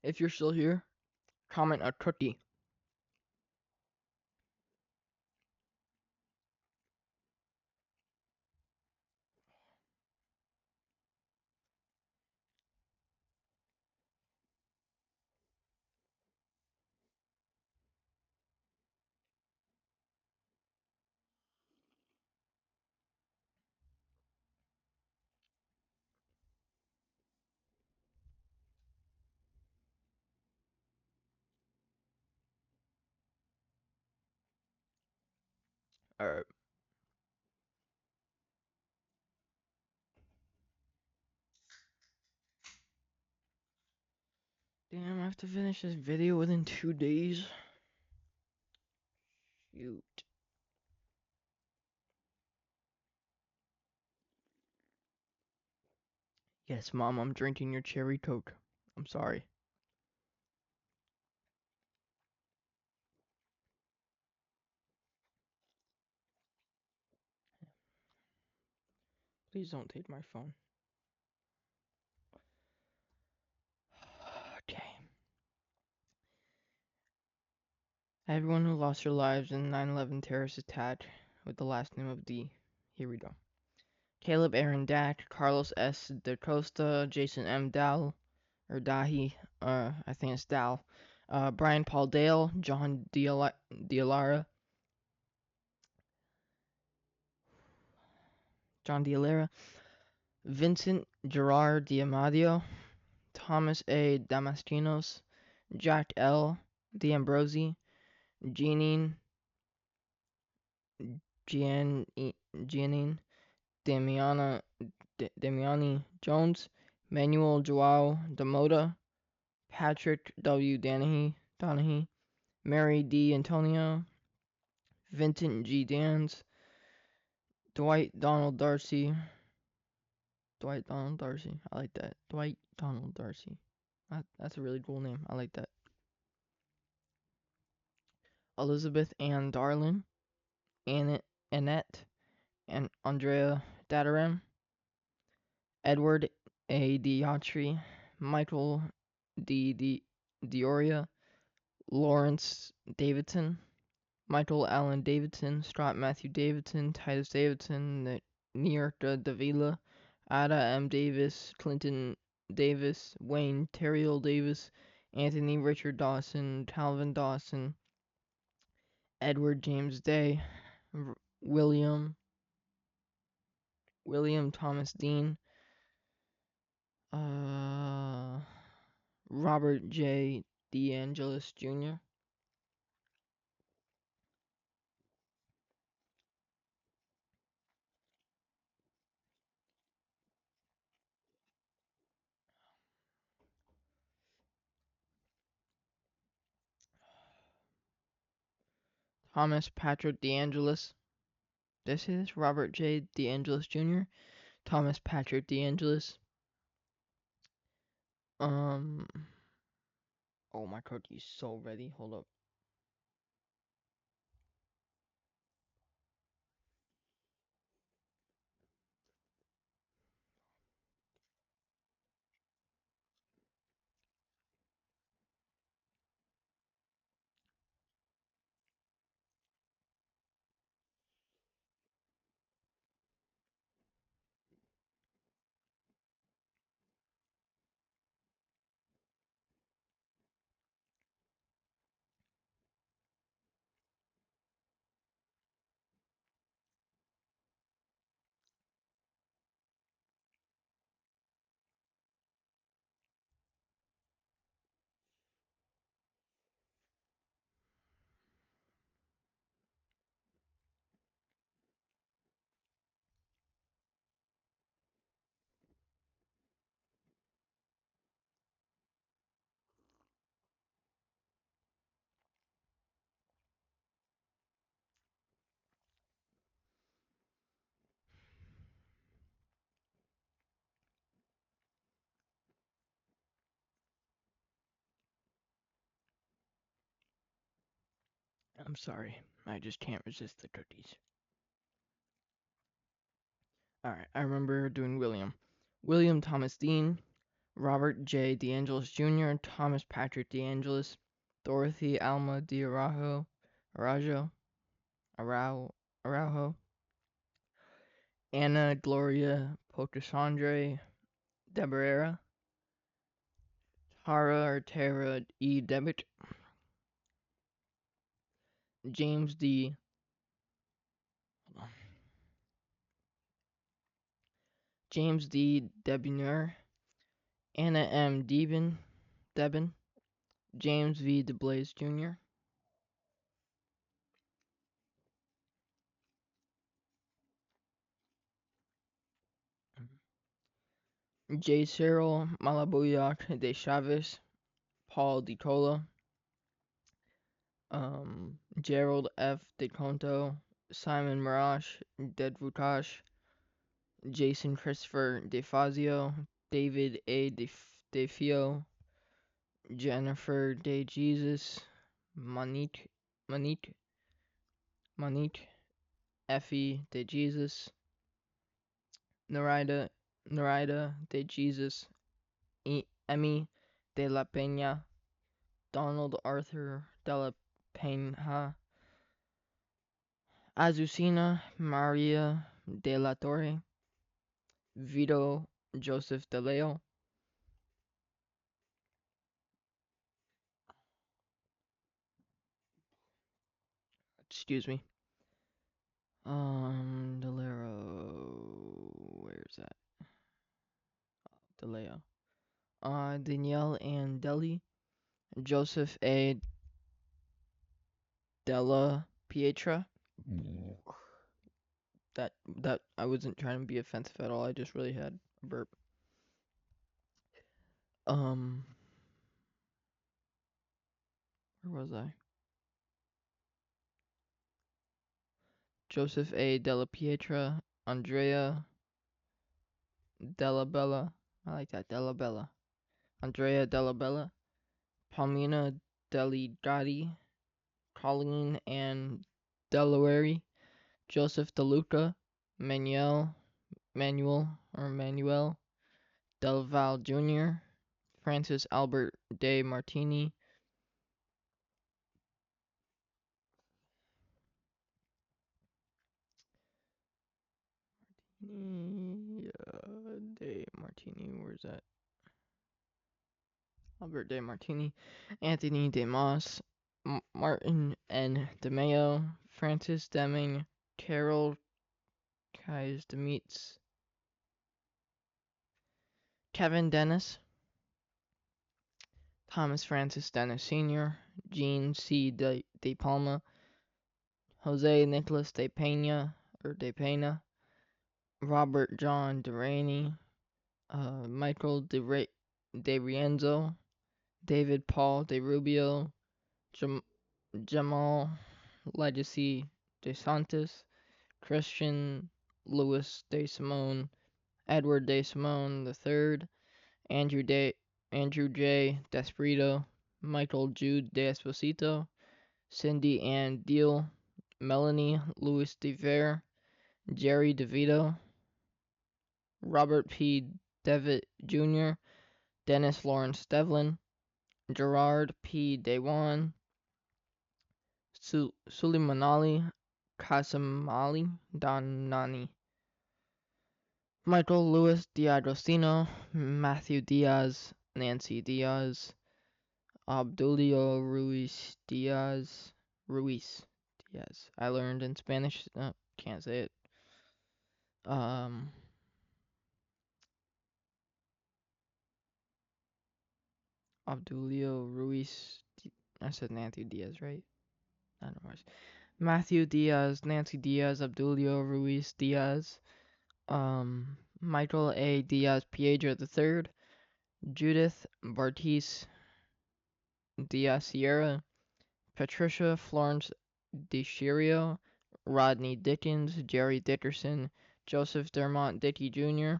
If you're still here, comment a cookie. Alright. Damn, I have to finish this video within 2 days. Shoot. Yes, Mom, I'm drinking your cherry Coke. I'm sorry. Please don't take my phone. Okay. Everyone who lost their lives in 9/11 terrorist attack with the last name of D. Here we go. Caleb Aaron Dack, Carlos S. DaCosta, Jason M. Dow, or Dahi, I think it's Dow, Brian Paul Dale, John D'Alara, Vincent Gerard D'Amadio, Thomas A. Damastinos, Jack L. D'Ambrosi, Jeanine Damiani Jones, Manuel Joao Damota, Patrick W. Donahue, Mary D. Antonio, Vincent G. Dans, Dwight Donald Darcy. I like that. Dwight Donald Darcy. That's a really cool name. I like that. Elizabeth Ann Darlin, Annette and Andrea Dataram, Edward A. Diatri, Michael D. Dioria, Lawrence Davidson, Michael Allen Davidson, Scott Matthew Davidson, Titus Davidson, Nierka Davila, Ada M. Davis, Clinton Davis, Wayne Terriel Davis, Anthony Richard Dawson, Calvin Dawson, Edward James Day, William Thomas Dean, Robert J. DeAngelis Jr., Thomas Patrick DeAngelis. This is Robert J. DeAngelis Jr., Thomas Patrick DeAngelis. Oh, my cookie's so ready. Hold up. I'm sorry. I just can't resist the cookies. Alright, I remember doing William. William Thomas Dean, Robert J. DeAngelis Jr., Thomas Patrick DeAngelis, Dorothy Alma Araujo, Anna Gloria Pocasandre Debarera, Tara E. Devitt, James D. Debonnier, Anna M. Debin, James V. DeBlaze Jr., J. Cyril Malabuyak de Chaves, Paul de Cola, Gerald F. de Conto, Simon Marash de Vutash, Jason Christopher de Fazio, David A. de Fio, Jennifer de Jesus, Monique, Monique, Monique, Effie de Jesus, Narida de Jesus, Emmy de la Peña, Donald Arthur de la Peña, Azucena Maria de la Torre, Vito Joseph de Leo, excuse me, Delero, where's that? DeLeo. Danielle Ann Deli, Joseph A. Della Pietra. That I wasn't trying to be offensive at all. I just really had a burp. Where was I? Joseph A. Della Pietra, Andrea Della Bella. I like that, Della Bella. Andrea Della Bella, Palmina Deli Gotti, Colleen Ann Delaware, Joseph DeLuca, Manuel Del Val Jr., Francis Albert de Martini, de Martini, where's that? Albert de Martini, Anthony de Moss, Martin N. DeMeo, Francis Deming, Carol Kais Demeets, Kevin Dennis, Thomas Francis Dennis Sr., Jean C. de Palma, Jose Nicholas de Pena, Robert John Deraney, Michael de Rienzo, David Paul de Rubio, Jamal Legacy de Santos, Christian Louis de Simone, Edward de Simone III, Andrew J. Desperito, Michael Jude de Esposito, Cindy Ann Deal, Melanie Louis de Vere, Jerry DeVito, Robert P. Devitt Jr., Dennis Lawrence Devlin, Gerard P. Dewan, Suleimanali Kasamali Donani, Michael Louis D'Agostino, Matthew Diaz, Nancy Diaz, Abdulio Ruiz Diaz. I learned in Spanish. Can't say it. Abdulio Ruiz. I said Nancy Diaz, right? I don't know. Matthew Diaz, Nancy Diaz, Abdulio Ruiz Diaz, Michael A. Diaz Piedra III, Judith Bartiz Diaz Sierra, Patricia Florence DeShirio, Rodney Dickens, Jerry Dickerson, Joseph Dermont Dickey Jr.,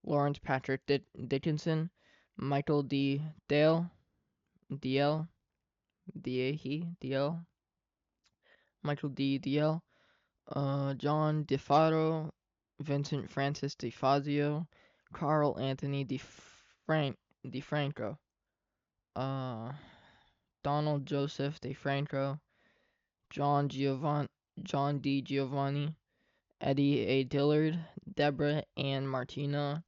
Lawrence Patrick Dickinson, Michael D. Dale, DL, DL, Michael D. DL, John DeFaro, Vincent Francis DeFazio, Carl Anthony DeFranco, Donald Joseph DeFranco, John D. Giovanni, Eddie A. Dillard, Deborah Ann Martina.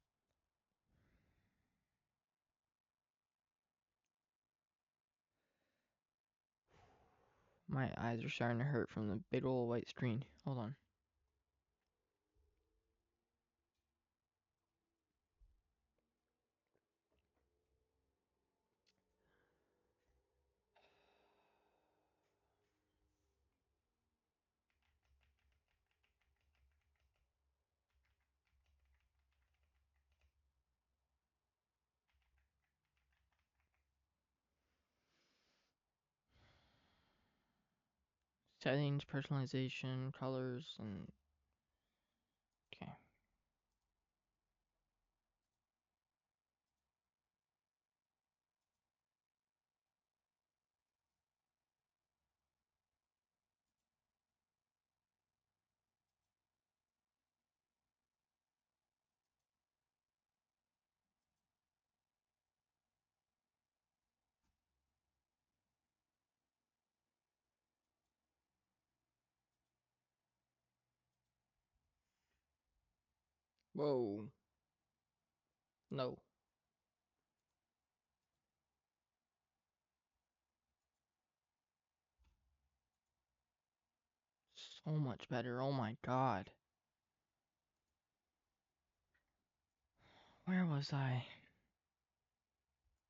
My eyes are starting to hurt from the big old white screen. Hold on. Settings, personalization, colors, and okay. Whoa. No. So much better. Oh my god. Where was I?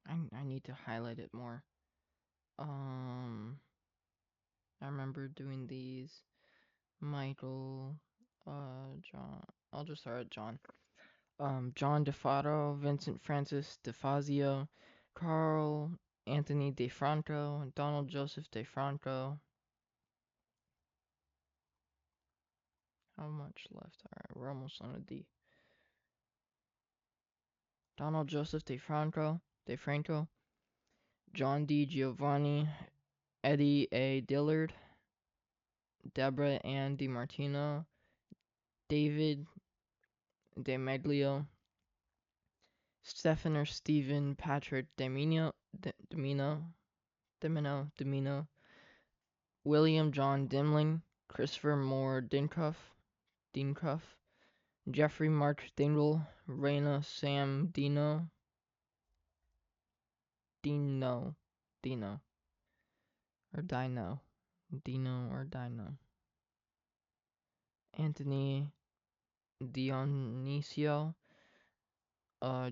I need to highlight it more. I remember doing these. Michael, John. I'll just start at John. John DeFato, Vincent Francis DeFazio, Carl Anthony DeFranco, Donald Joseph DeFranco. How much left? Alright, we're almost on a D. Donald Joseph DeFranco, John D. Giovanni, Eddie A. Dillard, Deborah Ann DiMartino, David DeMeglio, Stephen or Stephen Patrick Dimino, William John Dimling, Christopher Moore Dincuff, Jeffrey Mark Dingle, Raina Sam Dino, Dino, or Dino, Anthony Dionisio,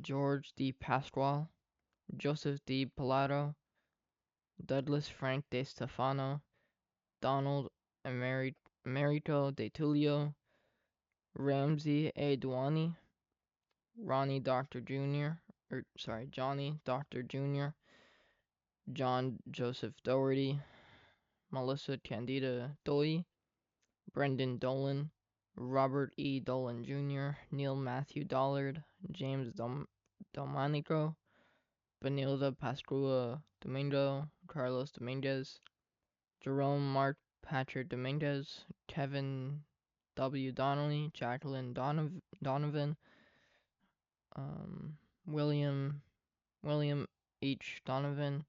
George D. Pasquale, Joseph D. Pilato, Douglas Frank De Stefano, Donald Emerito De Tullio, Ramsey A. Duani, Johnny Dr. Jr., John Joseph Doherty, Melissa Candida Doi, Brendan Dolan, Robert E. Dolan Jr., Neil Matthew Dollard, James Domanico, Benilda Pascua Domingo, Carlos Dominguez, Jerome Mark Patrick Dominguez, Kevin W. Donnelly, Jacqueline Donovan, William H. Donovan,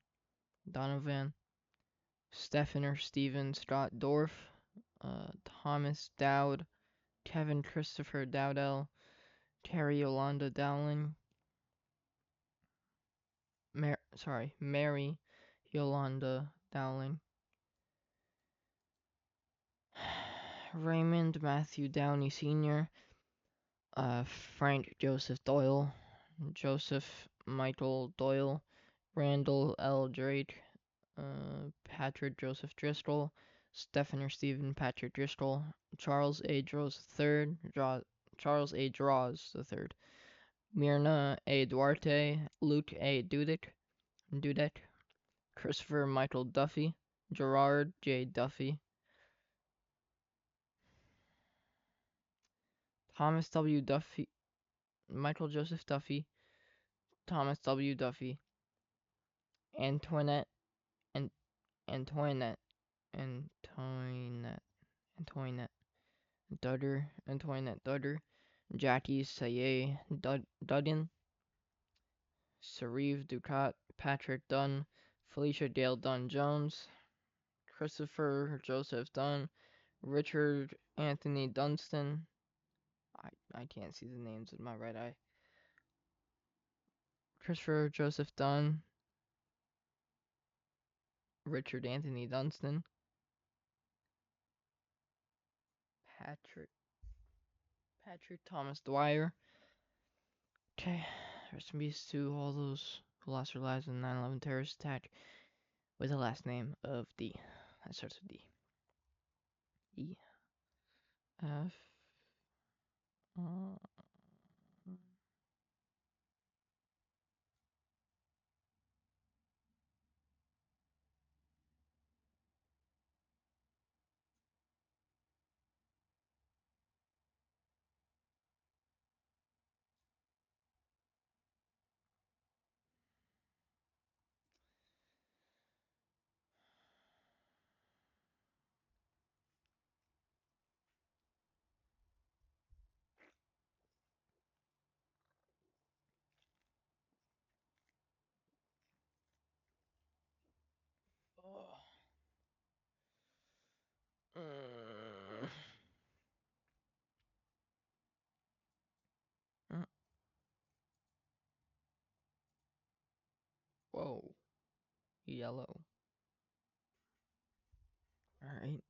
Stephen or Stephen Scott Dorff, Thomas Dowd, Kevin Christopher Dowdell, Terry Yolanda Dowling, Mary Yolanda Dowling, Raymond Matthew Downey Sr., Frank Joseph Doyle, Joseph Michael Doyle, Randall L. Drake, Patrick Joseph Driscoll, Stephen or Stephen Patrick Driscoll, Charles A. Draws III, Myrna A. Duarte, Luke A. Dudek, Christopher Michael Duffy, Gerard J. Duffy, Thomas W. Duffy, Michael Joseph Duffy, Thomas W. Duffy, Antoinette, and Antoinette, Antoinette Dudder, Jackie Saye Dudden, Sariv Ducat, Patrick Dunn, Felicia Dale Dunn Jones, Christopher Joseph Dunn, Richard Anthony Dunstan. I can't see the names with my right eye. Christopher Joseph Dunn, Richard Anthony Dunstan, Patrick Thomas Dwyer. Okay, rest in peace to all those who lost their lives in the 9/11 terrorist attack with the last name of D. That starts with D. E. F. Yellow. Alright.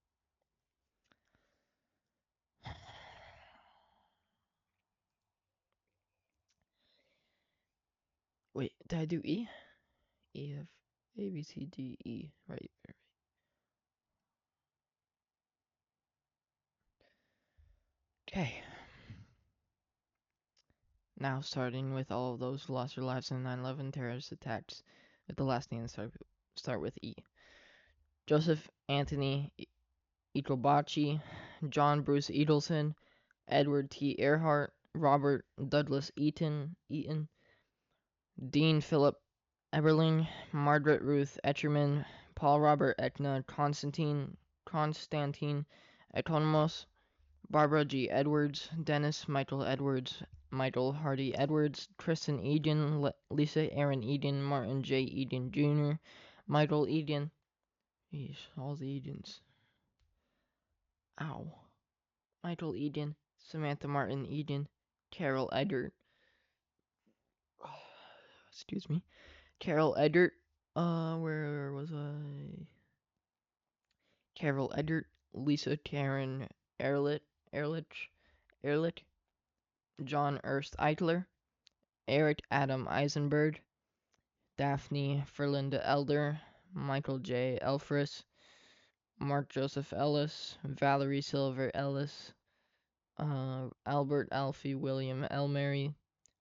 Wait, did I do E? E, F, A, B, C, D, E. Right. Okay. Now starting with all of those who lost their lives in 9/11 terrorist attacks, with the last name start with E. Joseph Anthony Itobachi, John Bruce Edelson, Edward T. Earhart, Robert Douglas Eaton, Dean Philip Eberling, Margaret Ruth Etcherman, Paul Robert Etna, Constantine Economos, Barbara G. Edwards, Dennis Michael Edwards, Michael Hardy Edwards, Tristan Eden, Lisa Aaron Eden, Martin J. Eden Jr., Michael Eden. Yeesh, all the Edens. Ow. Michael Eden, Samantha Martin Eden, Carol Eddert. Excuse me. Carol Eddert. Where was I? Carol Eddert, Lisa Karen Ehrlich, John Ernst Eichler, Eric Adam Eisenberg, Daphne Ferlinda Elder, Michael J. Elfris, Mark Joseph Ellis, Valerie Silver Ellis, Albert Alfie William Elmary,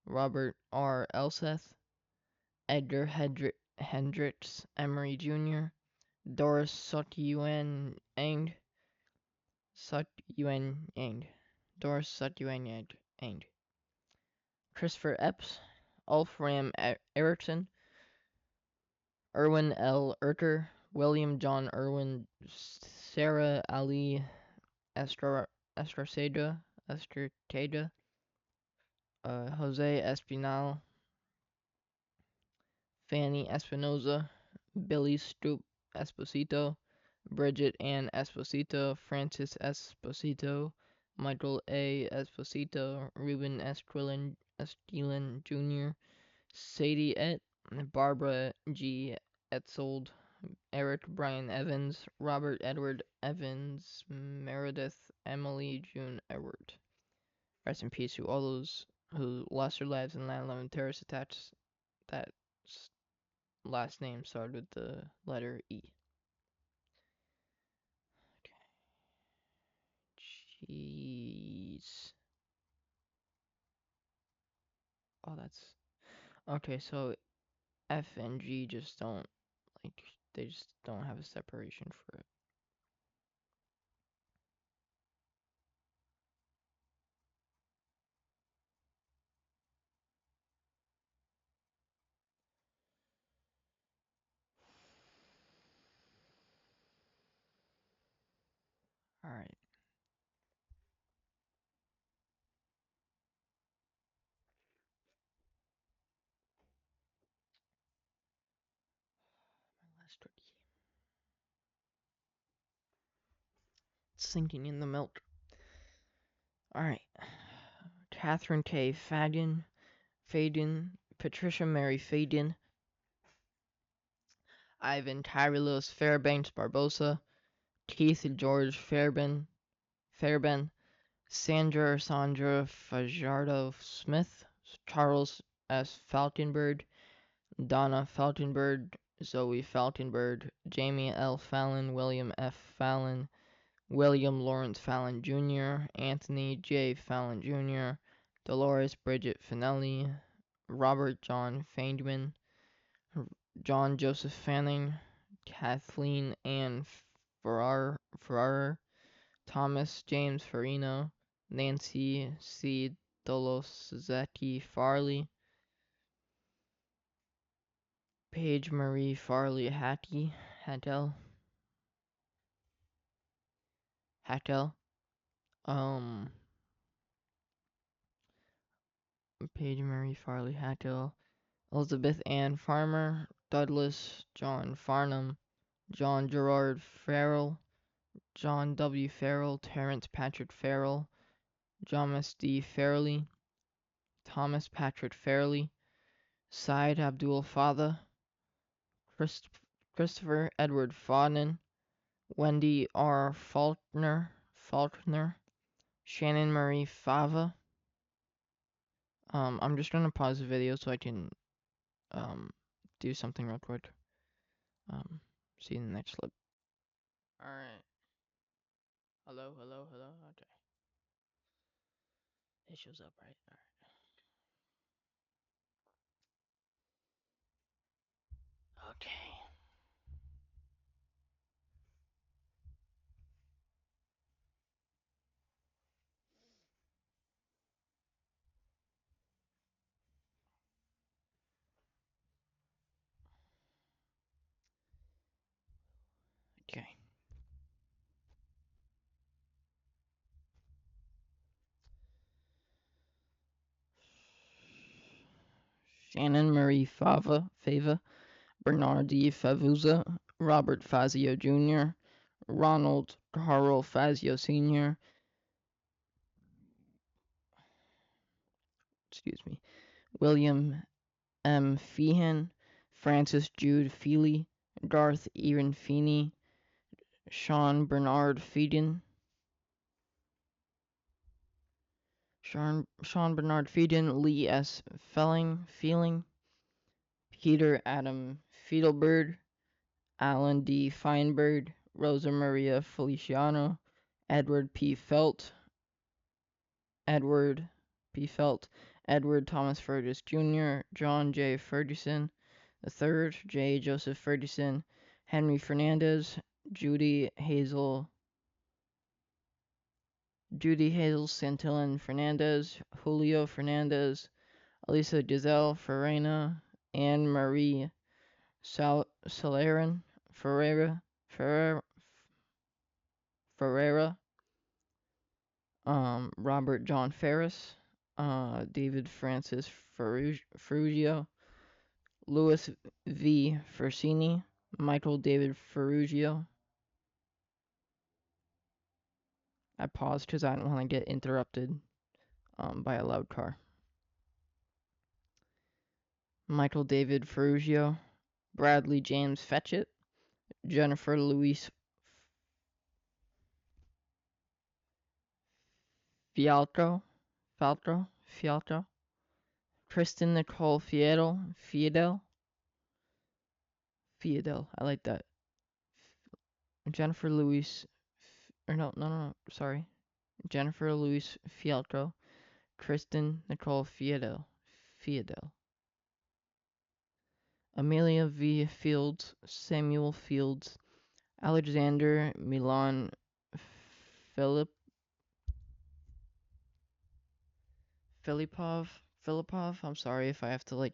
Robert R. Elseth, Edgar Hendricks Emery Jr., Doris Sut-Yuen Ang, Doris Sut-Yuen Ang, Christopher Epps, Ulf Ram Erickson, Erwin L. Erker, William John Irwin, Sarah Ali Estraceda, Jose Espinal, Fanny Espinoza, Billy Stoop Esposito, Bridget Ann Esposito, Francis Esposito, Michael A. Esposito, Ruben Esquilin Jr., Sadie Et, Barbara G. Etzold, Eric Brian Evans, Robert Edward Evans, Meredith Emily June Edward. Rest in peace to all those who lost their lives in 9/11 terrorist attacks. That last name started with the letter E. Okay. Jeez. Oh, that's okay. So F and G just don't they just don't have a separation for it. All right. My last turkey. It's sinking in the milk. All right. Catherine K. Faden, Patricia Mary Faden, Ivan Kyrilos Fairbanks Barbosa, Keith George Fairben, Sandra Fajardo Smith, Charles S. Falkenberg, Donna Falkenberg, Zoe Falkenberg, Jamie L. Fallon, William F. Fallon, William Lawrence Fallon Jr., Anthony J. Fallon Jr., Dolores Bridget Finelli, Robert John Feindman, John Joseph Fanning, Kathleen Ann Ferrer, Thomas James Farino, Nancy C. Dolosecki Farley, Paige Marie Farley Hattel, Paige Marie Farley Hattel, Elizabeth Ann Farmer, Douglas John Farnham, John Gerard Farrell, John W. Farrell, Terrence Patrick Farrell, Thomas D. Fairley, Thomas Patrick Fairley, Syed Abdul Fatah, Christopher Edward Fodden, Wendy R. Faulkner, Shannon Marie Fava. I'm just gonna pause the video so I can do something real quick. See you in the next clip. Alright. Hello. Okay. It shows up, right? Alright. Okay. Okay. Shannon Marie Fava, Bernard D. Favuza, Robert Fazio Jr., Ronald Carl Fazio Sr., William M. Feehan, Francis Jude Feely, Garth Ian Feeney, Sean Bernard Feeden, Lee S. Feeling, Peter Adam Fiedelberg, Alan D. Feinberg, Rosa Maria Feliciano, Edward Thomas Fergus Jr., John J. Ferguson III, J. Joseph Ferguson, Henry Fernandez, Judy Hazel Santillan Fernandez, Julio Fernandez, Elisa Giselle Ferreira, Anne Marie Saleran Ferreira, Robert John Ferris, David Francis Ferrugio, Louis V. Fersini, Michael David Ferrugio. I paused because I didn't want to get interrupted by a loud car. Michael David Ferrugio, Bradley James Fetchit, Jennifer Louise Fialco, Kristen Nicole Fiedel, I like that. Jennifer Louise, Jennifer Louise Fialco, Kristen Nicole Fiedel. Amelia V. Fields, Samuel Fields, Alexander Milan Filipov. I'm sorry if I have to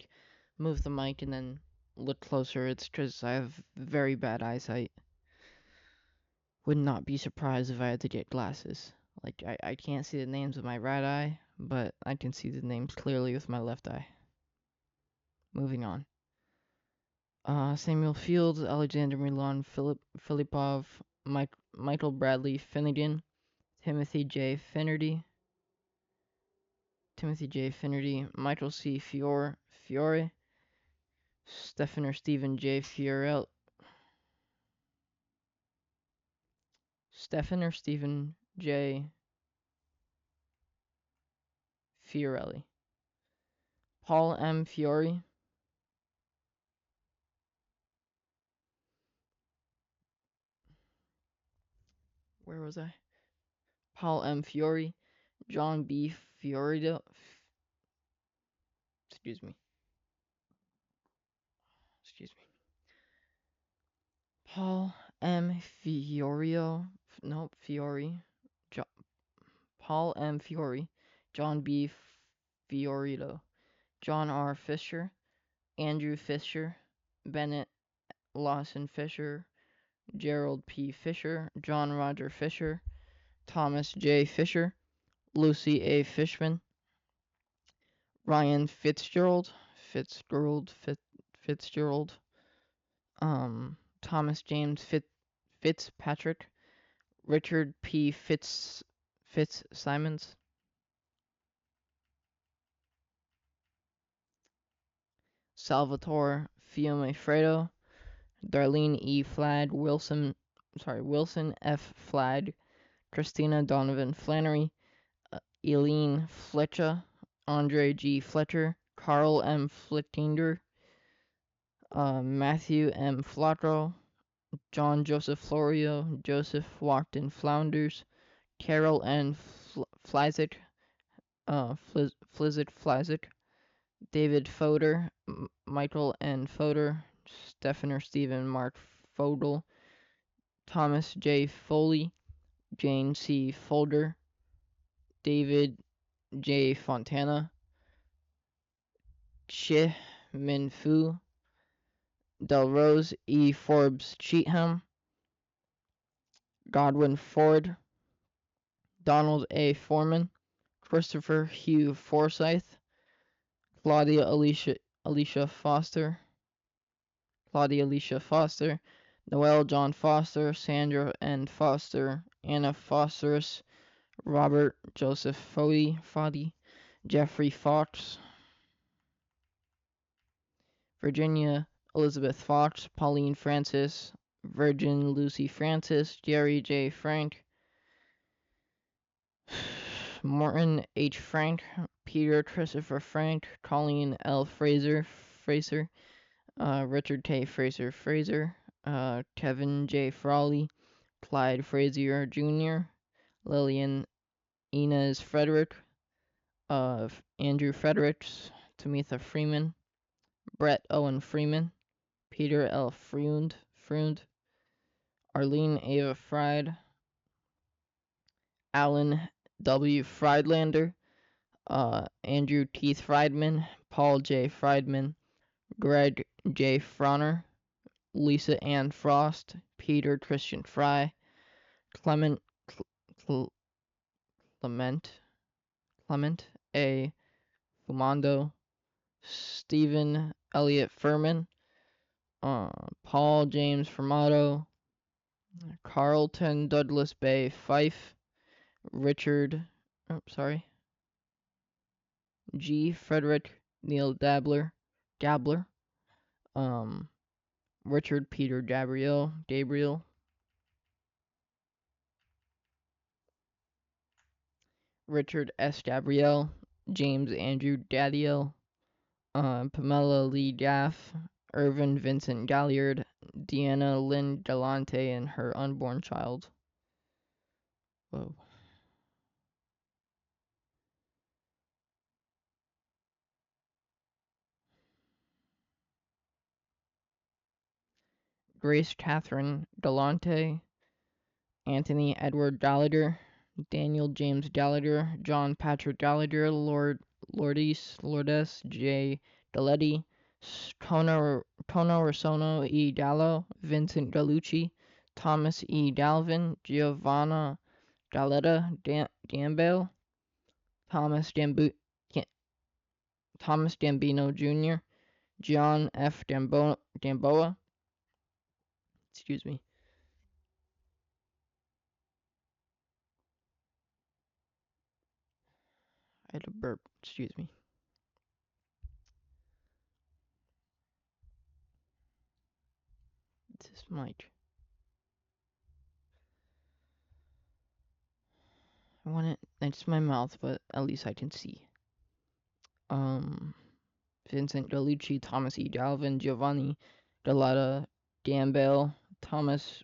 move the mic and then look closer. It's because I have very bad eyesight. Would not be surprised if I had to get glasses. I can't see the names with my right eye, but I can see the names clearly with my left eye. Moving on. Samuel Fields, Alexander Milan Filipov, Michael Bradley Finnegan, Timothy J. Finnerty, Michael C. Fiore, Stephen J. Fiorelli, Paul M. Fiore, where was I? Paul M. Fiore, John B. Fiorio, Paul M. Paul M. Fiore, John B. Fiorito, John R. Fisher, Andrew Fisher, Bennett Lawson Fisher, Gerald P. Fisher, John Roger Fisher, Thomas J. Fisher, Lucy A. Fishman, Ryan Fitzgerald, Thomas James Fitzpatrick, Richard P. Fitzsimons, Salvatore Fiumefredo, Darlene E. Flagg, Wilson F. Flagg, Christina Donovan Flannery, Eileen Fletcher, Andre G. Fletcher, Carl M. Flittinger, Matthew M. Flotro, John Joseph Florio, Joseph Walkden Flounders, Carol N. Flizik, Flizik, David Fodor, Michael N. Fodor, Stephen Mark Fodel, Thomas J. Foley, Jane C. Folder, David J. Fontana, Chi Min Fu, Delrose E. Forbes Cheatham, Godwin Ford, Donald A. Foreman, Christopher Hugh Forsyth, Claudia Alicia Foster, Noel John Foster, Sandra N. Foster, Anna Fosterus, Robert Joseph Foddy, Jeffrey Fox, Virginia Elizabeth Fox, Pauline Francis, Virgin Lucy Francis, Jerry J. Frank, Morton H. Frank, Peter Christopher Frank, Colleen L. Fraser, Richard K. Fraser, Kevin J. Frawley, Clyde Frazier Jr., Lillian Inez Frederick, Andrew Fredericks, Tamitha Freeman, Brett Owen Freeman, Peter L. Freund, Arlene Ava Fried, Alan W. Friedlander, Andrew Keith Friedman, Paul J. Friedman, Greg J. Fronner, Lisa Ann Frost, Peter Christian Fry, Clement A. Fumando, Stephen Elliott Furman, Paul James Formato, Carlton Douglas Bay Fife, G. Frederick Neil Dabler, Richard Peter Gabriel, Richard S. Gabriel, James Andrew Dadiel, Pamela Lee Daff, Irvin Vincent Galliard, Deanna Lynn Galante, and her unborn child. Whoa. Grace Catherine Galante, Anthony Edward Gallagher, Daniel James Gallagher, John Patrick Gallagher, Lourdes J. Galletti, Tono Rosono E. Gallo, Vincent Gallucci, Thomas E. Galvin, Giovanna Galletta Gambale, Thomas Gambino Jr., John F. Gamboa, excuse me. I had a burp, excuse me. This mic. I want it next to my mouth, but at least I can see. Vincent Gallucci, Thomas E. Galvin, Giovanni Galata Gambale, Thomas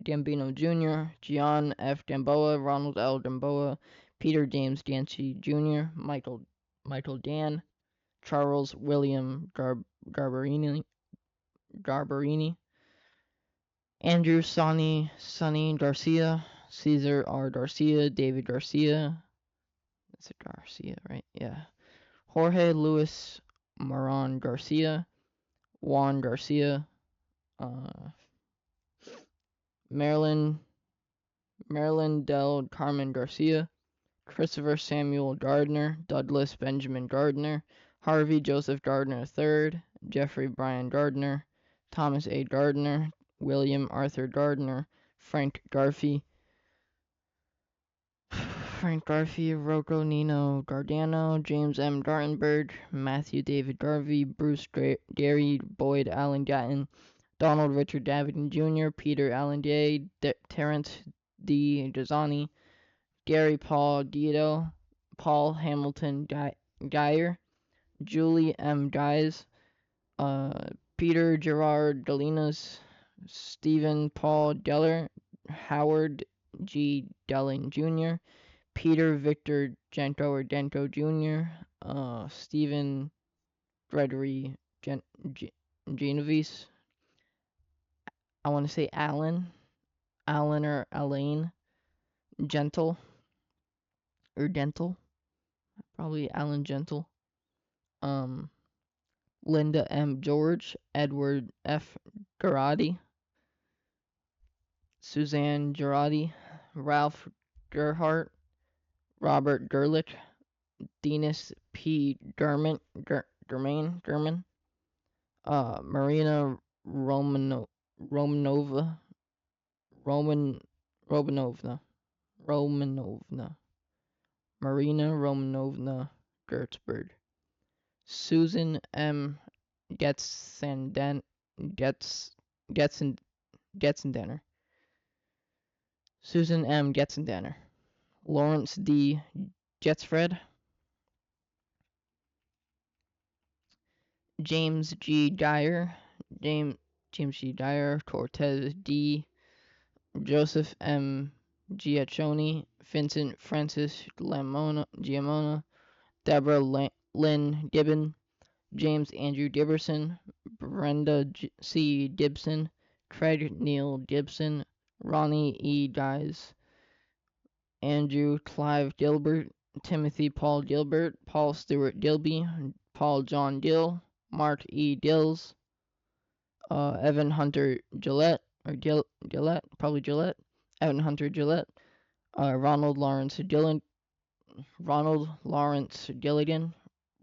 Gambino Jr., Gian F. Gamboa, Ronald L. Gamboa, Peter James Dancy Jr., Michael Dan, Charles William Garbarini, Andrew Sonny Garcia, Caesar R. Garcia, David Garcia. That's a Garcia, right? Yeah. Jorge Luis Moran Garcia, Juan Garcia, Marilyn Del Carmen Garcia, Christopher Samuel Gardner, Douglas Benjamin Gardner, Harvey Joseph Gardner III, Jeffrey Brian Gardner, Thomas A. Gardner, William Arthur Gardner, Frank Garfey, Rocco Nino Gardano, James M. Gartenberg, Matthew David Garvey, Bruce Gary Boyd Allen Gatton, Donald Richard Davidan Jr., Peter Allen Day, Terrence D. Dazani, Gary Paul Dieto, Paul Hamilton Geyer, Julie M. Guys, Peter Gerard Delinas, Stephen Paul Deller, Howard G. Delling Jr., Peter Victor Gento or Dento Jr., Stephen Gregory Genovese, I want to say Alan or Elaine Gentle or Dental, probably Alan Gentle, Linda M. George, Edward F. Girardi, Suzanne Girardi, Ralph Gerhardt, Robert Gerlich, Denis P. German, Marina Romanova, Marina Romanovna Gertzberg, Susan M. Getzendenner, Susan M. Getzendenner, Lawrence D. Jetsfred, James G. Dyer, James G. Dyer, Cortez D. Joseph M. Giacchoni, Vincent Francis Giamona, Deborah Lynn Gibbon, James Andrew Dibberson, Brenda C. Gibson, Craig Neil Gibson, Ronnie E. Dies, Andrew Clive Gilbert, Timothy Paul Gilbert, Paul Stewart Dilby, Paul John Dill, Mark E. Dills, Evan Hunter Gillette, or Gillette, probably Gillette, Evan Hunter Gillette, Ronald Lawrence Gilligan,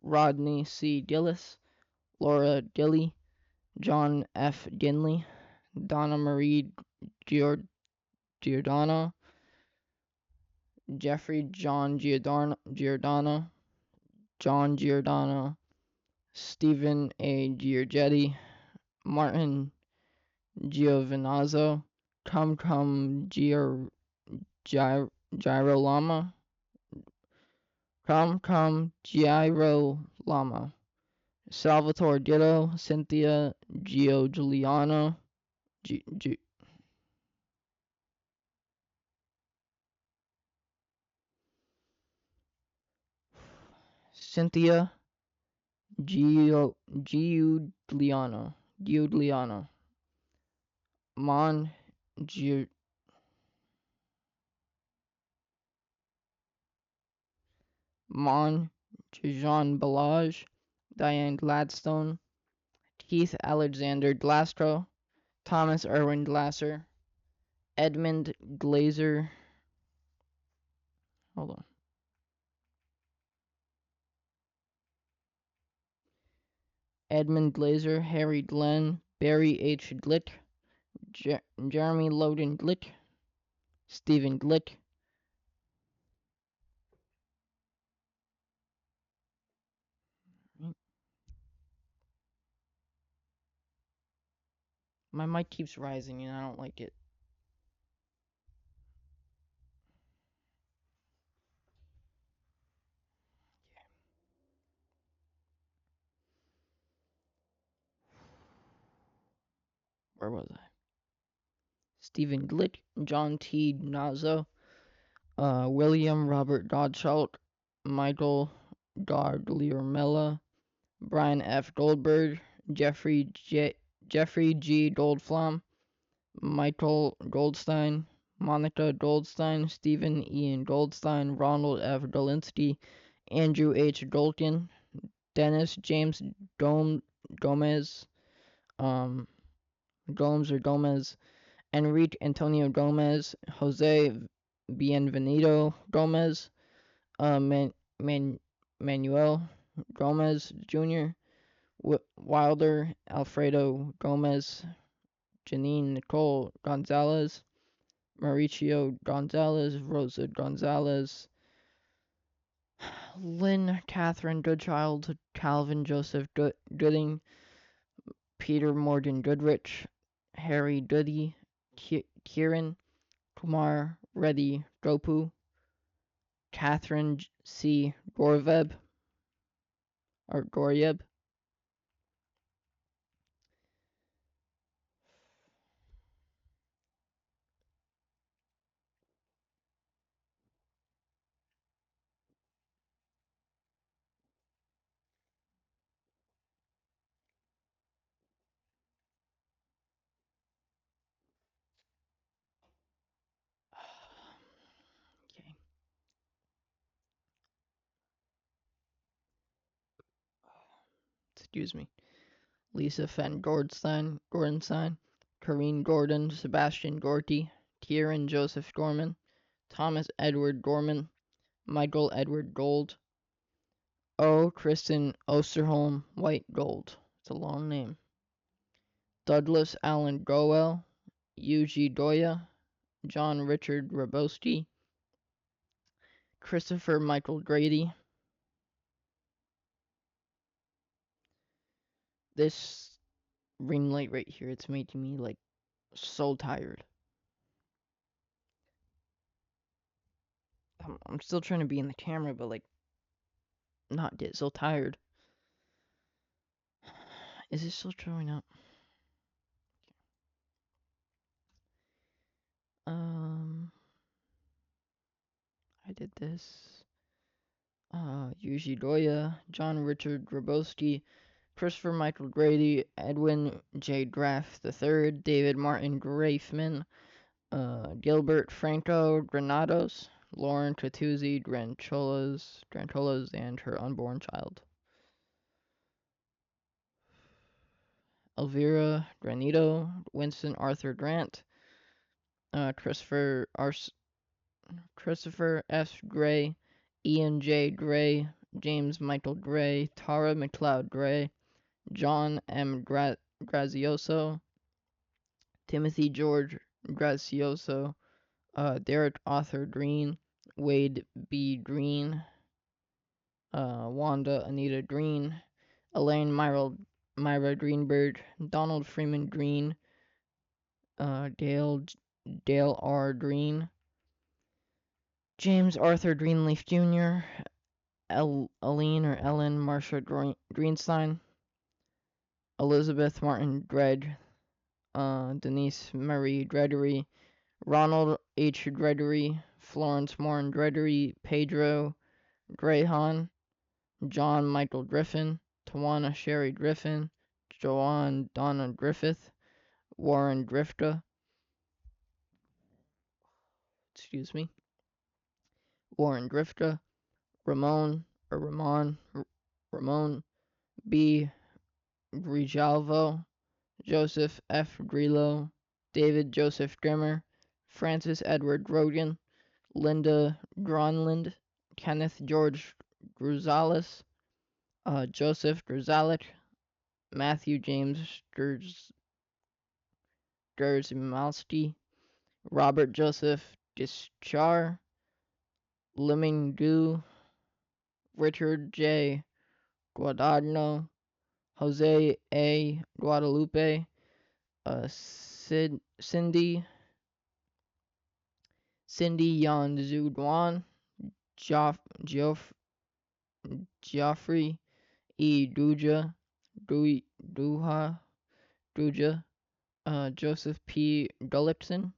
Rodney C. Gillis, Laura Dilly, John F. Ginley, Donna Marie Giordano, Jeffrey John Giordano, John Giordano, Stephen A. Giorgetti, Martin Giovinazzo, Girolamo, Girolamo, Salvatore Ditto, Cynthia Giuliano, Cynthia Giuliano, Mon Jean Balage, Diane Gladstone, Keith Alexander Glastro, Thomas Irwin Glasser, Edmund Glazer, Harry Glenn, Barry H. Glick, Jeremy Loden Glick, Stephen Glick, my mic keeps rising and I don't like it. Where was I? Stephen Glick, John T. Nazo, William Robert Godshalt, Michael Gardliermella, Brian F. Goldberg, Jeffrey G. Goldflam, Michael Goldstein, Monica Goldstein, Stephen Ian Goldstein, Ronald F. Dolinsky, Andrew H. Dolkin, Dennis James Gomez, Enrique Antonio Gomez, Jose Bienvenido Gomez, Manuel Gomez Jr., Wilder Alfredo Gomez, Janine Nicole Gonzalez, Mauricio Gonzalez, Rosa Gonzalez, Lynn Catherine Goodchild, Calvin Joseph Gooding, Peter Morgan Goodrich, Harry Duddy, Kiran Kumar Reddy Dropu, Catherine C. Gorveb or Goryeb. Okay. Excuse me. Lisa Fenn Gordstein, Corrine Gordon, Sebastian Gorty, Kieran Joseph Gorman, Thomas Edward Gorman, Michael Edward Gold, O. Kristen Osterholm White Gold. It's a long name. Douglas Allen Gowell, Yuji Doya, John Richard Rabosti, Christopher Michael Grady. This ring light right here, it's making me like so tired. I'm still trying to be in the camera, but like not get so tired. Is it still showing up? I did this. Yuji Doya, John Richard Grabowski, Christopher Michael Grady, Edwin J. Graff III, David Martin Grafman, Gilbert Franco Granados, Lauren Catuzzi Grancholas, and her unborn child. Elvira Granito, Winston Arthur Grant, Christopher S. Gray, Ian J. Gray, James Michael Gray, Tara McLeod Gray, John M. Grazioso, Timothy George Grazioso, Derek Arthur Green, Wade B. Green, Wanda Anita Green, Elaine Myra Greenberg, Donald Freeman Green, Dale R. Green, James Arthur Greenleaf Jr., Ellen Marsha Greenstein, Elizabeth Martin Dredge, Denise Marie Dredery, Ronald H. Dredery, Florence Morin Dredery, Pedro Grayhan, John Michael Griffin, Tawana Sherry Griffin, Joanne Donna Griffith, Warren Drifta, Warren Drifta, Ramon B. Grijalvo, Joseph F. Grillo, David Joseph Grimmer, Francis Edward Grogan, Linda Gronland, Kenneth George Gruzales, Joseph Gruzalik, Matthew James Gerzmalski, Robert Joseph Dischar, Liming Du, Richard J. Guadagno, Jose A. Guadalupe, Cindy Yan Duan, Geoffrey E. Duja, Joseph P. Gullickson,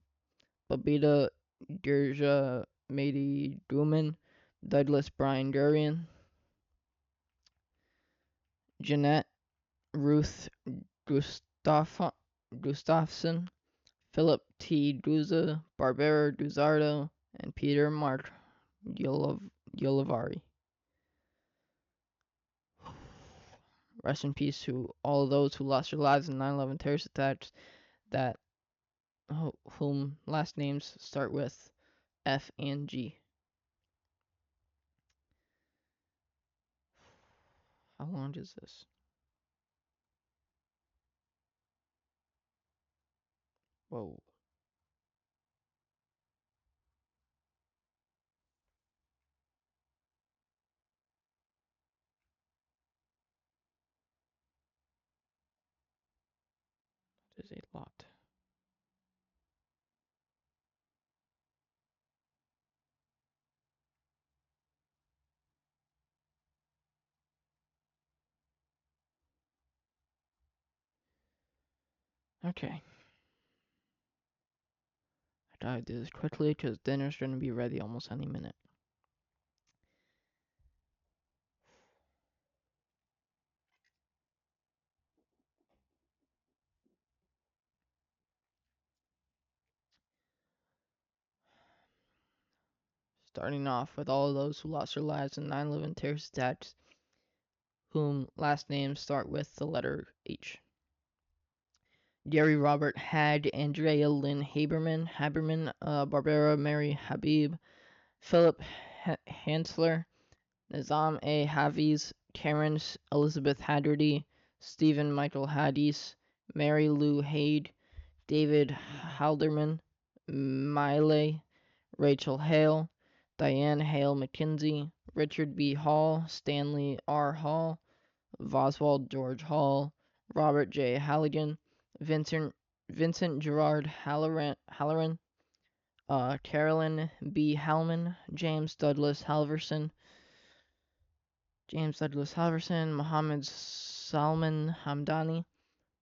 Babita Gerja Mady Duman, Douglas Brian Durian, Jeanette Ruth Gustafson, Philip T. Duza, Barbara Duzardo, and Peter Mark Yolavari. Rest in peace to all those who lost their lives in 9/11 terrorist attacks that whom last names start with F and G. How long is this? Whoa. That is a lot. Okay. I gotta do this quickly because dinner's gonna be ready almost any minute. Starting off with all of those who lost their lives in 9/11 terrorist attacks, whom last names start with the letter H. Gary Robert Hagg, Andrea Lynn Haberman, Barbara Mary Habib, Philip Hansler, Nizam A. Hafiz, Terrence Elizabeth Haggerty, Stephen Michael Haddies, Mary Lou Haid, David Halderman, Miley, Rachel Hale, Diane Hale McKenzie, Richard B. Hall, Stanley R. Hall, Voswald George Hall, Robert J. Halligan, Vincent Gerard Halloran, Carolyn B. Hallman, James Douglas Halverson, Mohammed Salman Hamdani,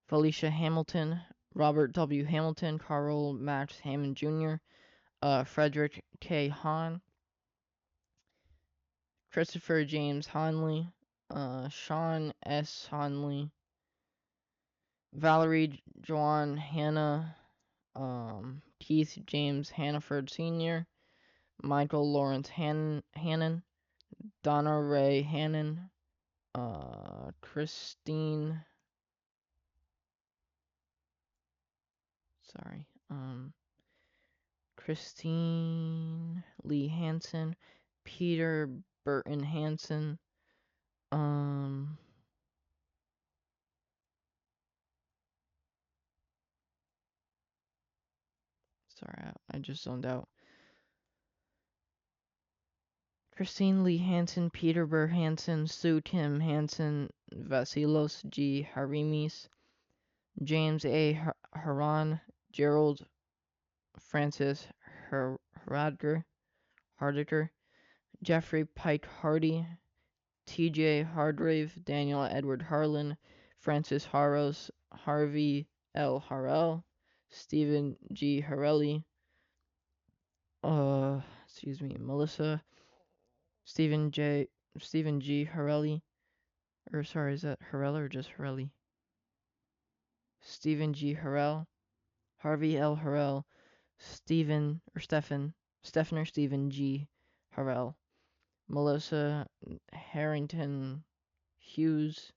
Felicia Hamilton, Robert W. Hamilton, Carl Max Hammond Jr., Frederick K. Hahn, Christopher James Hanley, Sean S. Hanley, Valerie Joan Hannah, Keith James Hannaford Sr., Michael Lawrence Hannon, Donna Ray Hannon, Christine, Christine Lee Hansen, Peter Burton Hansen, sorry, I just zoned out. Christine Lee Hansen, Peter Burr Hansen, Sue Tim Hansen, Vasilos G. Harimis, James A. Haran, Gerald Francis Hardiker, Jeffrey Pike Hardy, T.J. Hardrave, Daniel Edward Harlan, Francis Harros, Harvey L. Harrell, Stephen G. Harelli, Melissa, Stephen G. Harelli, or sorry, is that Harrell or just Harelli? Stephen G. Harrell, Harvey L. Harrell, Stephen or Stephen G. Harrell, Melissa Harrington Hughes,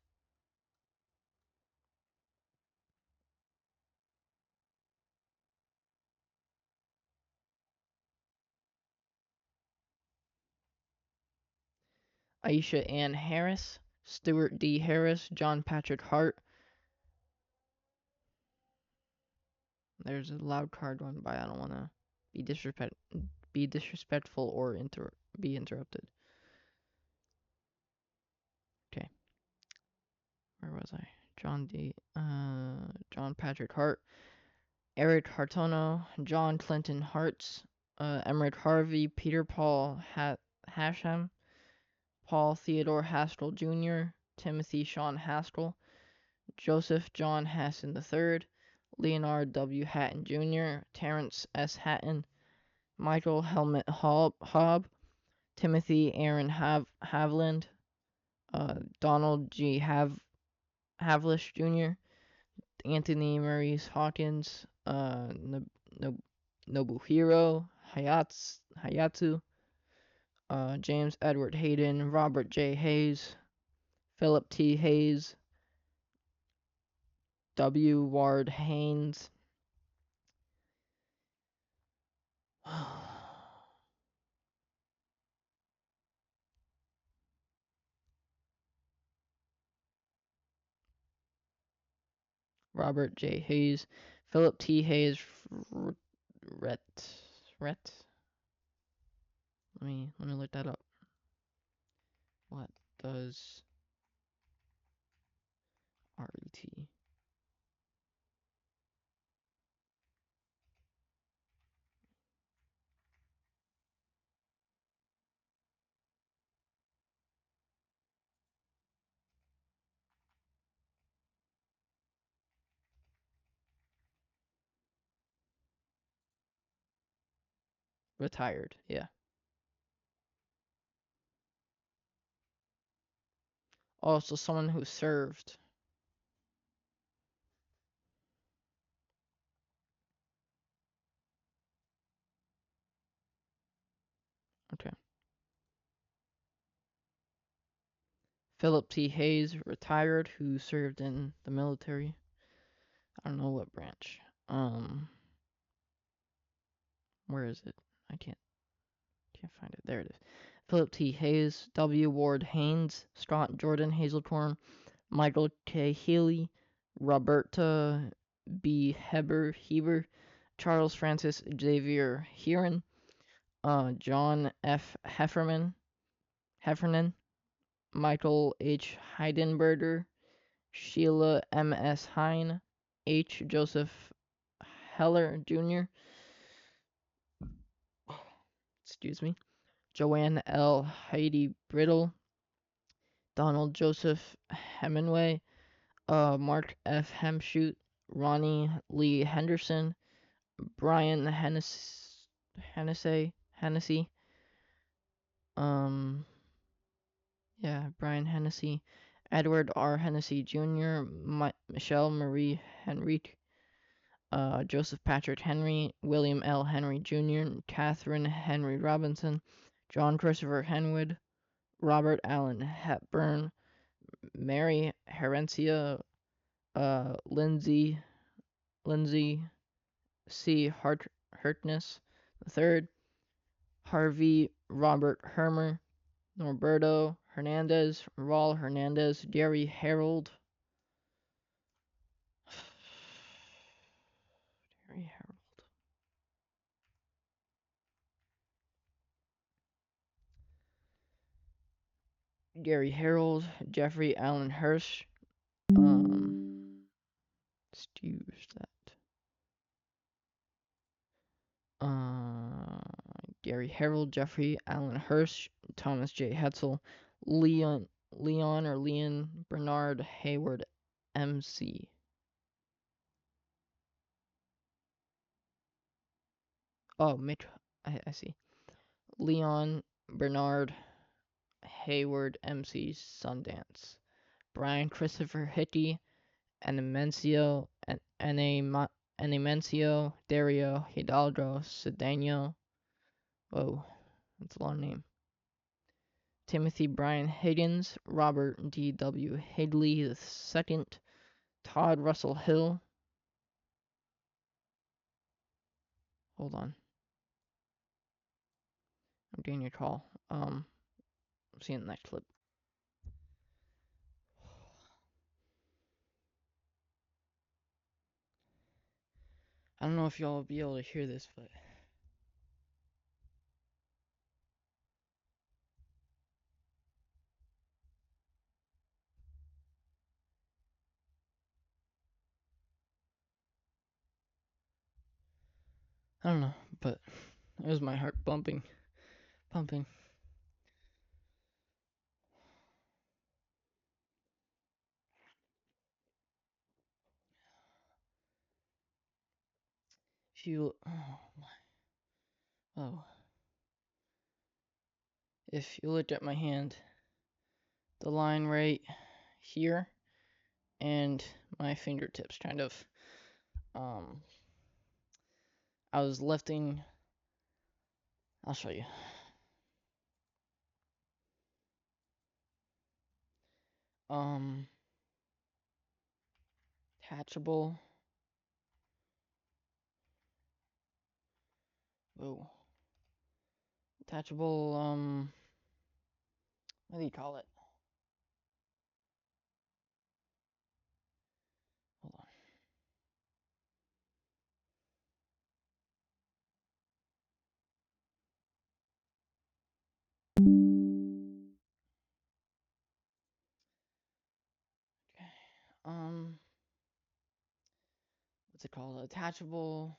Aisha Ann Harris, Stuart D. Harris, John Patrick Hart. There's a loud card going by. I don't want to be disrespectful or be interrupted. Okay. Where was I? John Patrick Hart, Eric Hartono, John Clinton Hartz, Emmerich Harvey, Peter Paul Hasham, Paul Theodore Haskell Jr., Timothy Sean Haskell, Joseph John Hassan III, Leonard W. Hatton Jr., Terrence S. Hatton, Michael Helmut Hobb, Timothy Aaron Havland, Donald G. Havlish Jr., Anthony Maurice Hawkins, Nobuhiro Hayatsu, James Edward Hayden, Robert J. Hayes, Philip T. Hayes, W. Ward Haynes, Robert J. Hayes, Philip T. Hayes, Rhett. Let me look that up. What does RET? Retired, yeah. Also, someone who served. Okay. Philip T. Hayes, retired, who served in the military. I don't know what branch. Where is it? I can't find it. There it is. Philip T. Hayes, W. Ward Haynes, Scott Jordan Hazeltorn, Michael K. Healy, Roberta B. Heber, Charles Francis Xavier Heron, John F. Heffernan, Michael H. Heidenberger, Sheila M. S. Hine, H. Joseph Heller Jr., excuse me, Joanne L. Heidi Brittle, Donald Joseph Hemingway, Mark F. Hemshoot, Ronnie Lee Henderson, Brian Hennessy, Brian Hennessy, Edward R. Hennessy Jr., Michelle Marie Henrique, Joseph Patrick Henry, William L. Henry Jr., Catherine Henry Robinson, John Christopher Henwood, Robert Allen Hepburn, Mary Herencia, Lindsay C. Hartness III, Harvey Robert Hermer, Norberto Hernandez, Raul Hernandez, Gary Harold, Jeffrey Allen Hirsch, excuse that. Gary Harold, Jeffrey Allen Hirsch, Thomas J. Hetzel, Leon Bernard Hayward, MC. Oh, Mitch, I see. Leon Bernard Hayward, MC, Sundance. Brian Christopher Hickey, Enemencio Dario Hidalgo Cedeno. Whoa, that's a long name. Timothy Brian Higgins, Robert D.W. Higley II, Todd Russell Hill. Hold on. I'm getting your call. See you in the next clip. I don't know if y'all will be able to hear this, but I don't know, but it was my heart pumping. If you, if you looked at my hand, the line right here, and my fingertips kind of, I was lifting, I'll show you. Attachable. Whoa. Attachable, what do you call it? Hold on. Okay. What's it called? Attachable,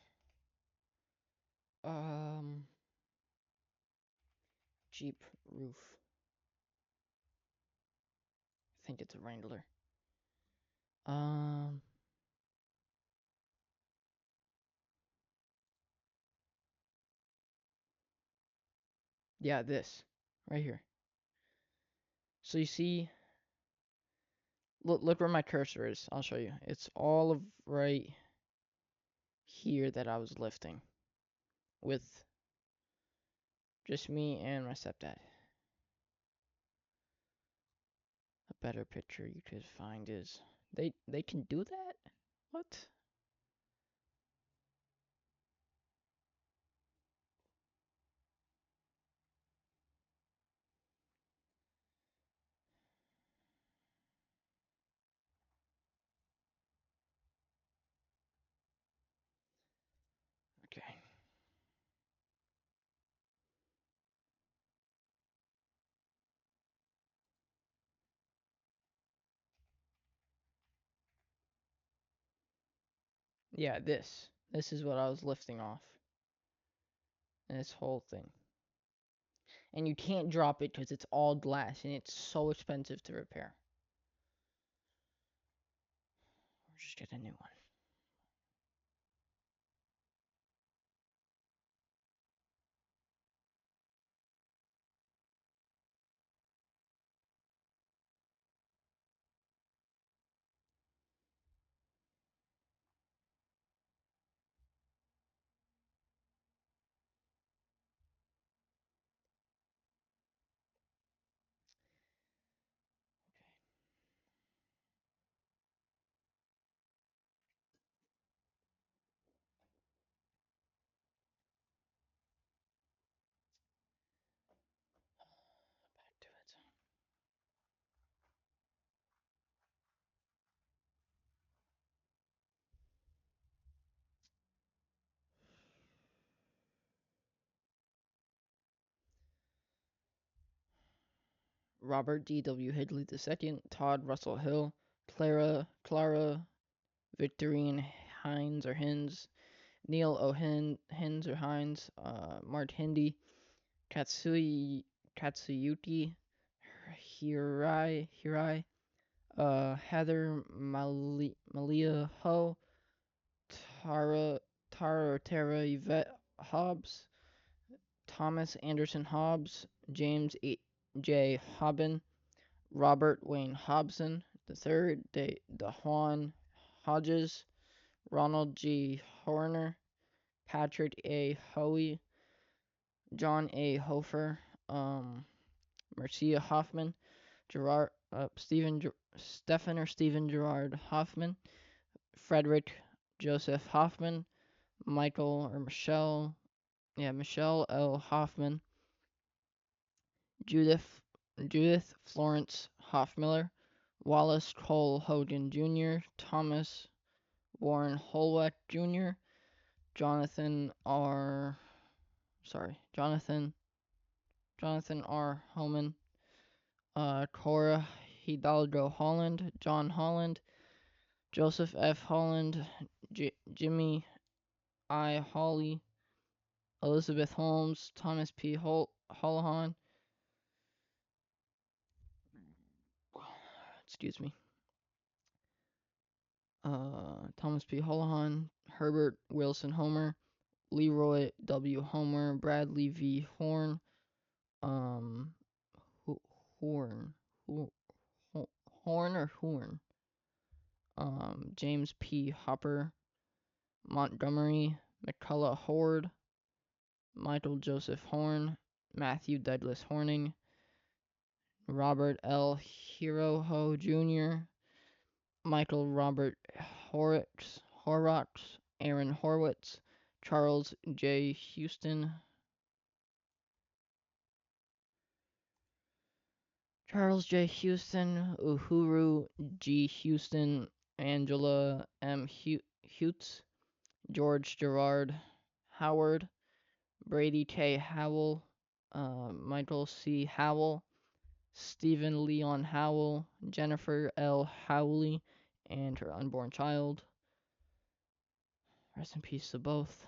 Jeep roof. I think it's a Wrangler. Yeah, this. Right here. So you see, look where my cursor is. I'll show you. It's all of right here that I was lifting with just me and my stepdad. A better picture you could find is they can do that? What? Okay. Yeah, this. This is what I was lifting off. And this whole thing. And you can't drop it because it's all glass and it's so expensive to repair. Or just get a new one. Back to it. Robert D.W. Higley II, Todd Russell Hill, Clara Victorine Hines or Hins, Neil Hins or Hines, Mart Hindi, Katsuyuki Hirai, Heather Malia Ho, Tara Yvette Hobbs, Thomas Anderson Hobbs, James J. Hobbin, Robert Wayne Hobson III, DeJuan Hodges, Ronald G. Horner, Patrick A. Hoey, John A. Hofer, Marcia Hoffman, Stephen Gerard Hoffman, Frederick Joseph Hoffman, Michelle L. Hoffman, Judith Florence Hoffmiller, Wallace Cole Hogan Jr., Thomas Warren Holweck Jr., Jonathan R. Jonathan R. Homan, Cora Hidalgo Holland, John Holland, Joseph F. Holland, Jimmy I. Hawley, Elizabeth Holmes, Thomas P. Holohan, excuse me, Thomas P. Holohan, Herbert Wilson Homer, Leroy W. Homer, Bradley V. Horn, um, Horn, Horn, James P. Hopper, Montgomery, McCullough Horde, Michael Joseph Horn, Matthew Douglas Horning, Robert L. Hiroho Jr., Michael Robert Horrocks, Aaron Horwitz, Charles J. Houston, Uhuru G. Houston, Angela M. Hutz, George Gerard Howard, Brady K. Howell, Michael C. Howell, Stephen Leon Howell, Jennifer L. Howley, and her unborn child. Rest in peace to both.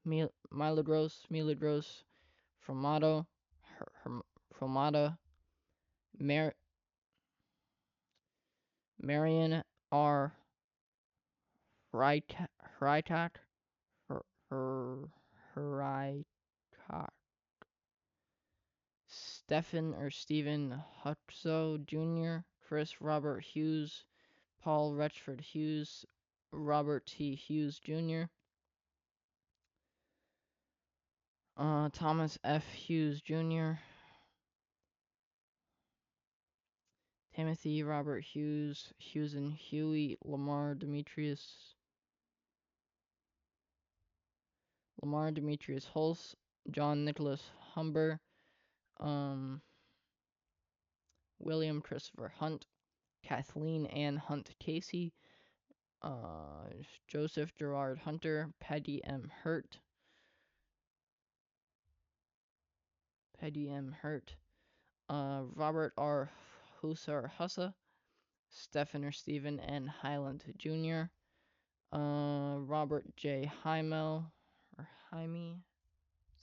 Milagros Fromado, Fromada, Marion R. Hrytak, Hrytak, Stephen or Stephen Hutzo Jr., Chris Robert Hughes, Paul Retchford Hughes, Robert T. Hughes Jr., Thomas F. Hughes Jr., Timothy Robert Hughes, Hughes and Huey, Lamar Demetrius Hulse, John Nicholas Humber, William Christopher Hunt, Kathleen Ann Hunt Casey, Joseph Gerard Hunter, Petty M. Hurt, Robert R. Husser Hussa, Stephen or Stephen N. Highland Jr., Robert J. Heimel, or Jaime,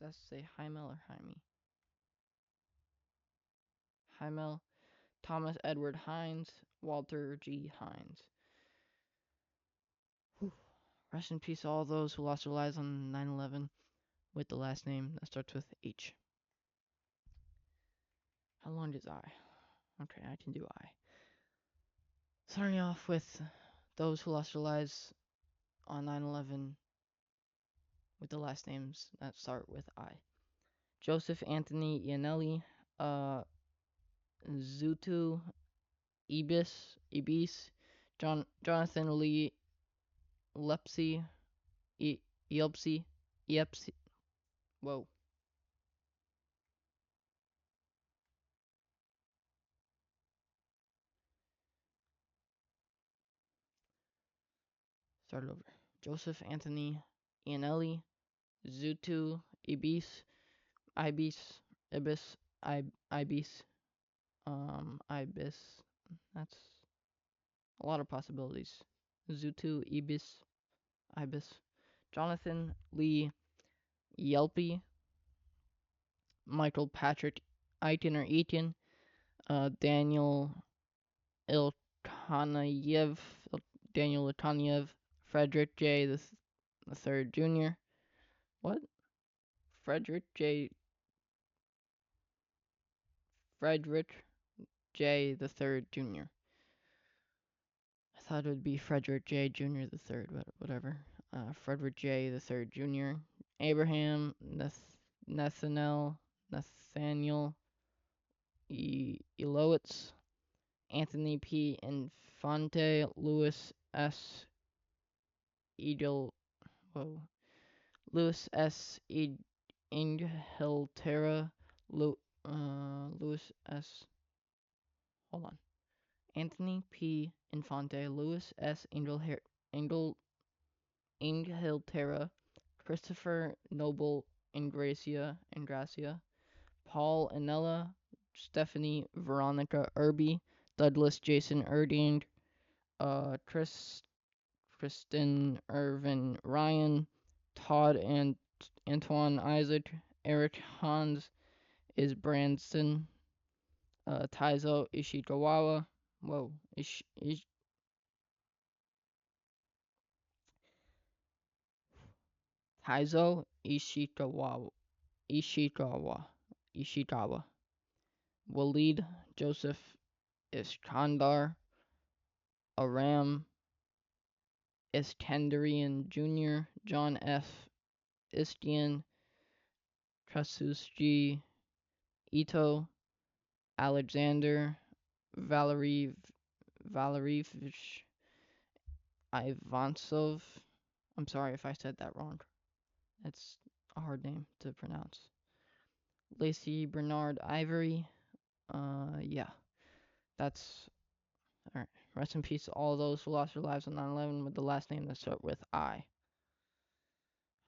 does that say Heimel or Jaime? Heimel, Thomas Edward Hines, Walter G. Hines. Whew. Rest in peace all those who lost their lives on 9/11 with the last name that starts with H. How long does I? Okay, I can do I. Starting off with those who lost their lives on 9/11 with the last names that start with I. Joseph Anthony Iannelli, Zutu Ibis, Jonathan Lee Lepsy, Iepsy, whoa. Start over. Joseph Anthony Iannelli, Zutu Ibis, Ibis, Ibis, Ibis. That's a lot of possibilities. Zutu Ibis, Jonathan Lee Yelpy, Michael Patrick Eitan or Eaton, Daniel Iltanayev, Frederick J. the Third Jr. What? Frederick J. the Third Jr. I thought it would be Frederick J. Jr. the Third, but whatever. Frederick J. the Third Jr. Abraham Nathaniel Elowitz, Anthony P. Infante, Louis S. Edel, Louis S. Inglaterra, Louis S. Hold on. Anthony P. Infante, Louis S. Inglaterra, Christopher Noble Ingracia, Paul Anella, Stephanie Veronica Irby, Douglas Jason Erding, Kristen Irvin Ryan, Todd and Antoine Isaac, Eric Hans is Branson, Taizo Ishikawa, Taizo Ishikawa, Walid Joseph Iskandar, Aram Iskandarian Jr., John F. Istian, Trasuski Ito, Alexander Valery Ivansov. I'm sorry if I said that wrong. It's a hard name to pronounce. Lacey Bernard Ivory. Yeah, that's alright. Rest in peace to all those who lost their lives on 9/11 with the last name that starts with I.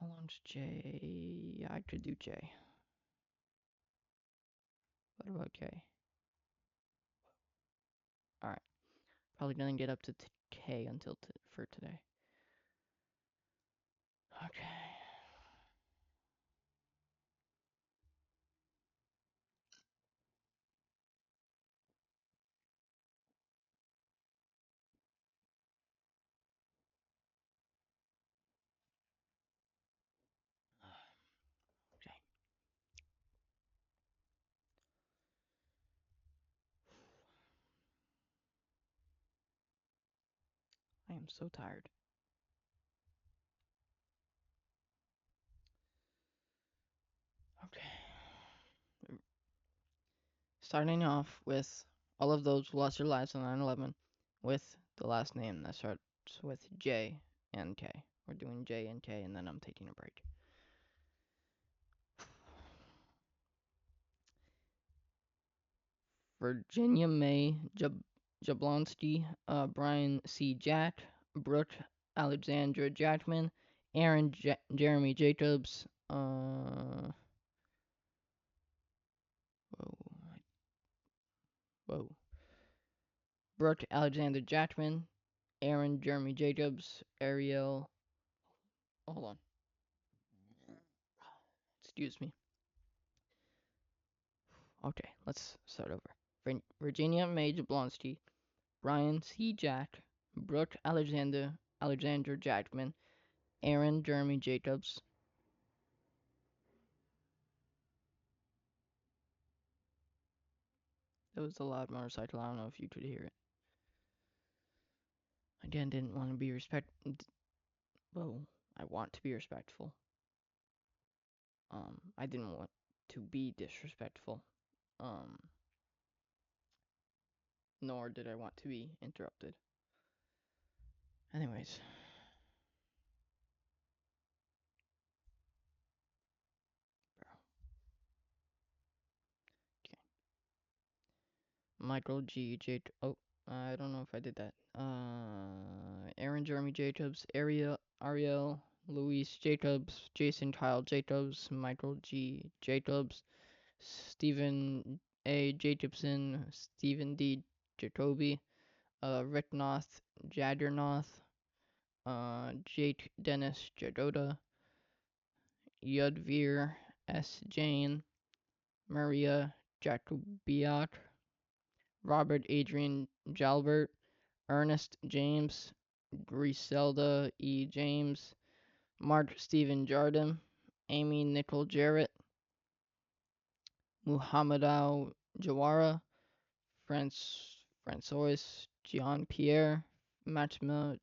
How long's J? I could do J. What about K? Alright. Probably gonna get up to K until for today. Okay. Okay. I am so tired. Okay. Starting off with all of those who lost their lives on 9/11 with the last name that starts with J and K. We're doing J and K, and then I'm taking a break. Virginia May Jablonski, Brian C. Jack, Brooke Alexandra Jackman, Aaron Jeremy Jacobs, whoa, whoa, Brooke Alexander Jackman, Aaron Jeremy Jacobs, Ariel, hold on, excuse me. Okay, let's start over. Virginia May Jablonski, Brian C. Jack, Brooke Alexander Jackman, Aaron Jeremy Jacobs. That was a loud motorcycle. I don't know if you could hear it. Again, didn't want to be Whoa, I want to be respectful. I didn't want to be disrespectful. Nor did I want to be interrupted. Anyways. Okay. Michael G. J. Oh, I don't know if I did that. Aaron Jeremy Jacobs, Ariel Luis Jacobs, Jason Kyle Jacobs, Michael G. Jacobs, Stephen A. Jacobson, Stephen D. Jacoby, Rick Noth, Jaggernoth, Jake Dennis Jagoda, Yudvir S. Jane, Maria Jakubiak, Robert Adrian Jalbert, Ernest James, Griselda E. James, Mark Stephen Jardim, Amy Nicole Jarrett, Muhammadou Jawara, François Jean Pierre, Maxima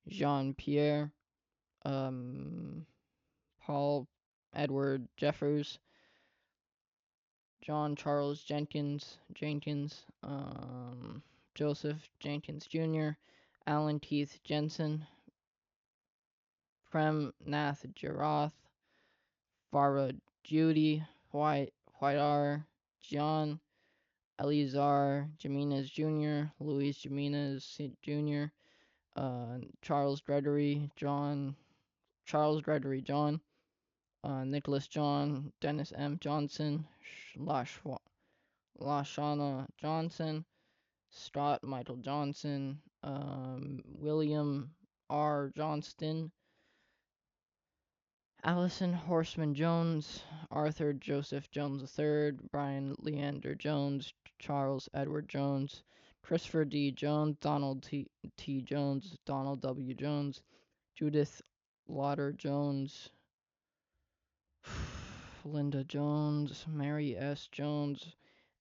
Jean Pierre, Paul Edward Jeffers, John Charles Jenkins, Joseph Jenkins Jr., Alan Keith Jensen, Prem Nath Jarath, Farah Judy, White R, John Eleazar Jimenez Jr., Luis Jimenez Jr., Charles Gregory John, Nicholas John, Dennis M. Johnson, Lashana Johnson, Scott Michael Johnson, William R. Johnston, Allison Horseman Jones, Arthur Joseph Jones III, Brian Leander Jones, Charles Edward Jones, Christopher D. Jones, Donald T. Jones, Donald W. Jones, Judith Lauder Jones, Linda Jones, Mary S. Jones,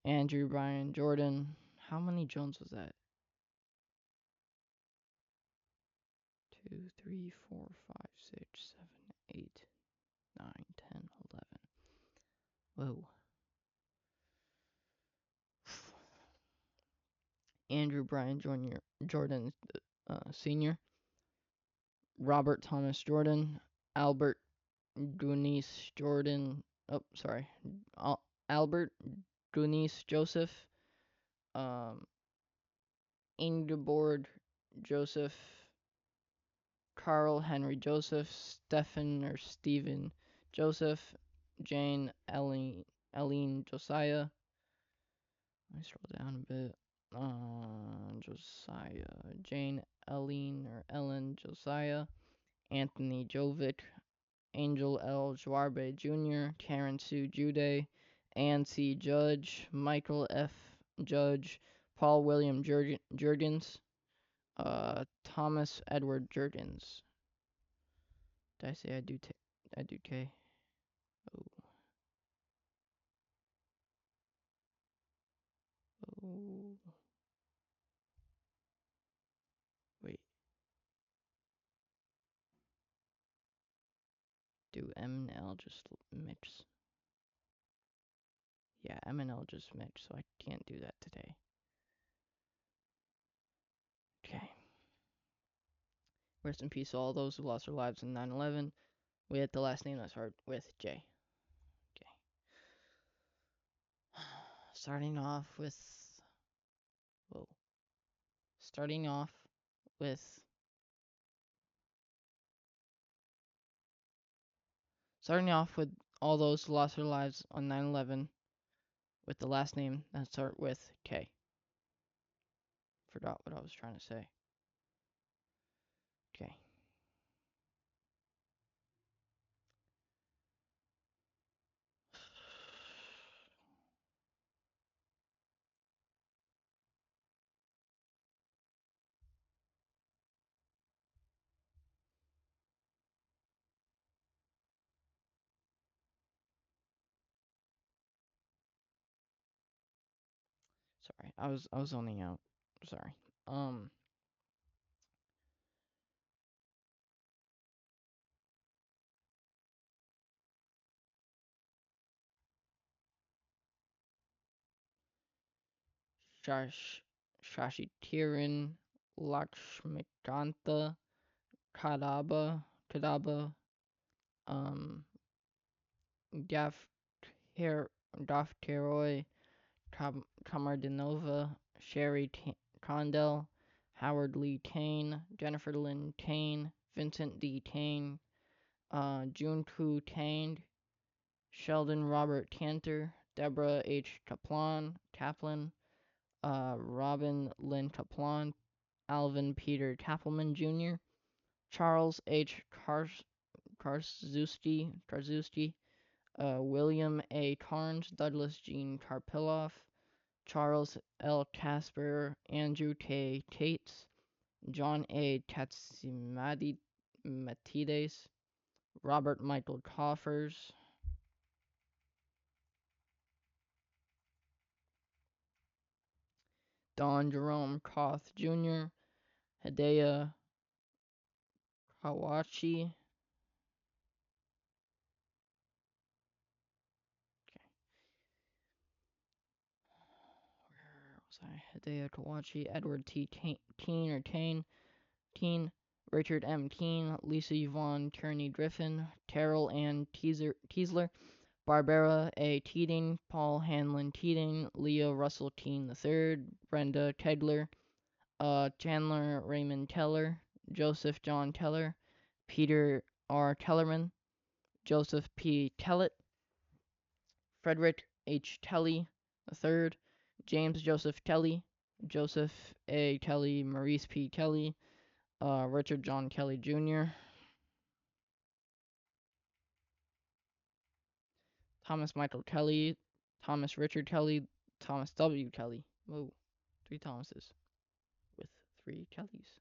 Andrew Brian Jordan. How many Jones was that? 2, 3, 4, 5, 6, 7, 8, 9, 10, 11. Whoa. Andrew Brian Jordan Sr., Robert Thomas Jordan, Albert Gunice Jordan, Albert Gunice Joseph, Ingeborg Joseph, Carl Henry Joseph, Stephen Joseph, Jane Eileen Josiah. Let me scroll down a bit. Josiah, Jane Ellen Josiah, Anthony Jovic, Angel L. Joarbe Jr., Karen Sue Jude, Ann C. Judge, Michael F. Judge, Paul William Jurgens, Thomas Edward Jurgens. Did I say I do K? Oh. Oh. M and L just mix. Yeah, M and L just mix, so I can't do that today. Okay. Rest in peace to all those who lost their lives in 9/11. We had the last name that started with J. Okay. Starting off with. Whoa. Starting off with. Starting off with all those who lost their lives on 9/11 with the last name that start with K. Forgot what I was trying to say. Okay. Sorry, I was zoning out. Sorry. Shashitiran Lakshmikanta Kadaba um Dafteroy Kamardinova, Sherry Condell, Howard Lee Tane, Jennifer Lynn Tane, Vincent D. Tane, Junku Tane, Sheldon Robert Tanter, Deborah H. Taplin, Robin Lynn Kaplan, Alvin Peter Tappelman Jr., Charles H. Karzuski, William A. Carnes, Douglas Jean Karpiloff, Charles L. Casper, Andrew K. Tates, John A. Tatsimatides, Robert Michael Coffers, Don Jerome Koth Jr., Hideo Kawachi, Hideo Kawachi, Edward T. Teen, Richard M. Teen, Lisa Yvonne Kearney Griffin, Terrell Ann Teasler, Barbara A. Teeting, Paul Hanlon Teeting, Leo Russell Teen III, Brenda Tegler, Chandler Raymond Teller, Joseph John Teller, Peter R. Tellerman, Joseph P. Tellett, Frederick H. Telly III, James Joseph Kelly, Joseph A. Kelly, Maurice P. Kelly, Richard John Kelly Jr., Thomas Michael Kelly, Thomas Richard Kelly, Thomas W. Kelly. Whoa, 3 Thomases with 3 Kellys.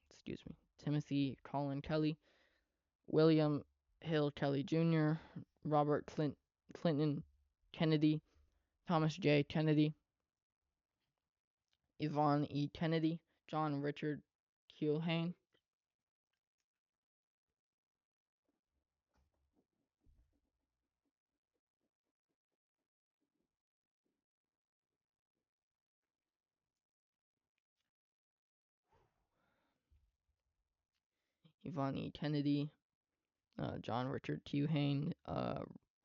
Excuse me. Timothy Colin Kelly, William Hill Kelly Jr., Robert Clinton Kennedy, Thomas J. Kennedy, Yvonne E. Kennedy, John Richard Keohane, Yvonne E. Kennedy, John Richard Keohane,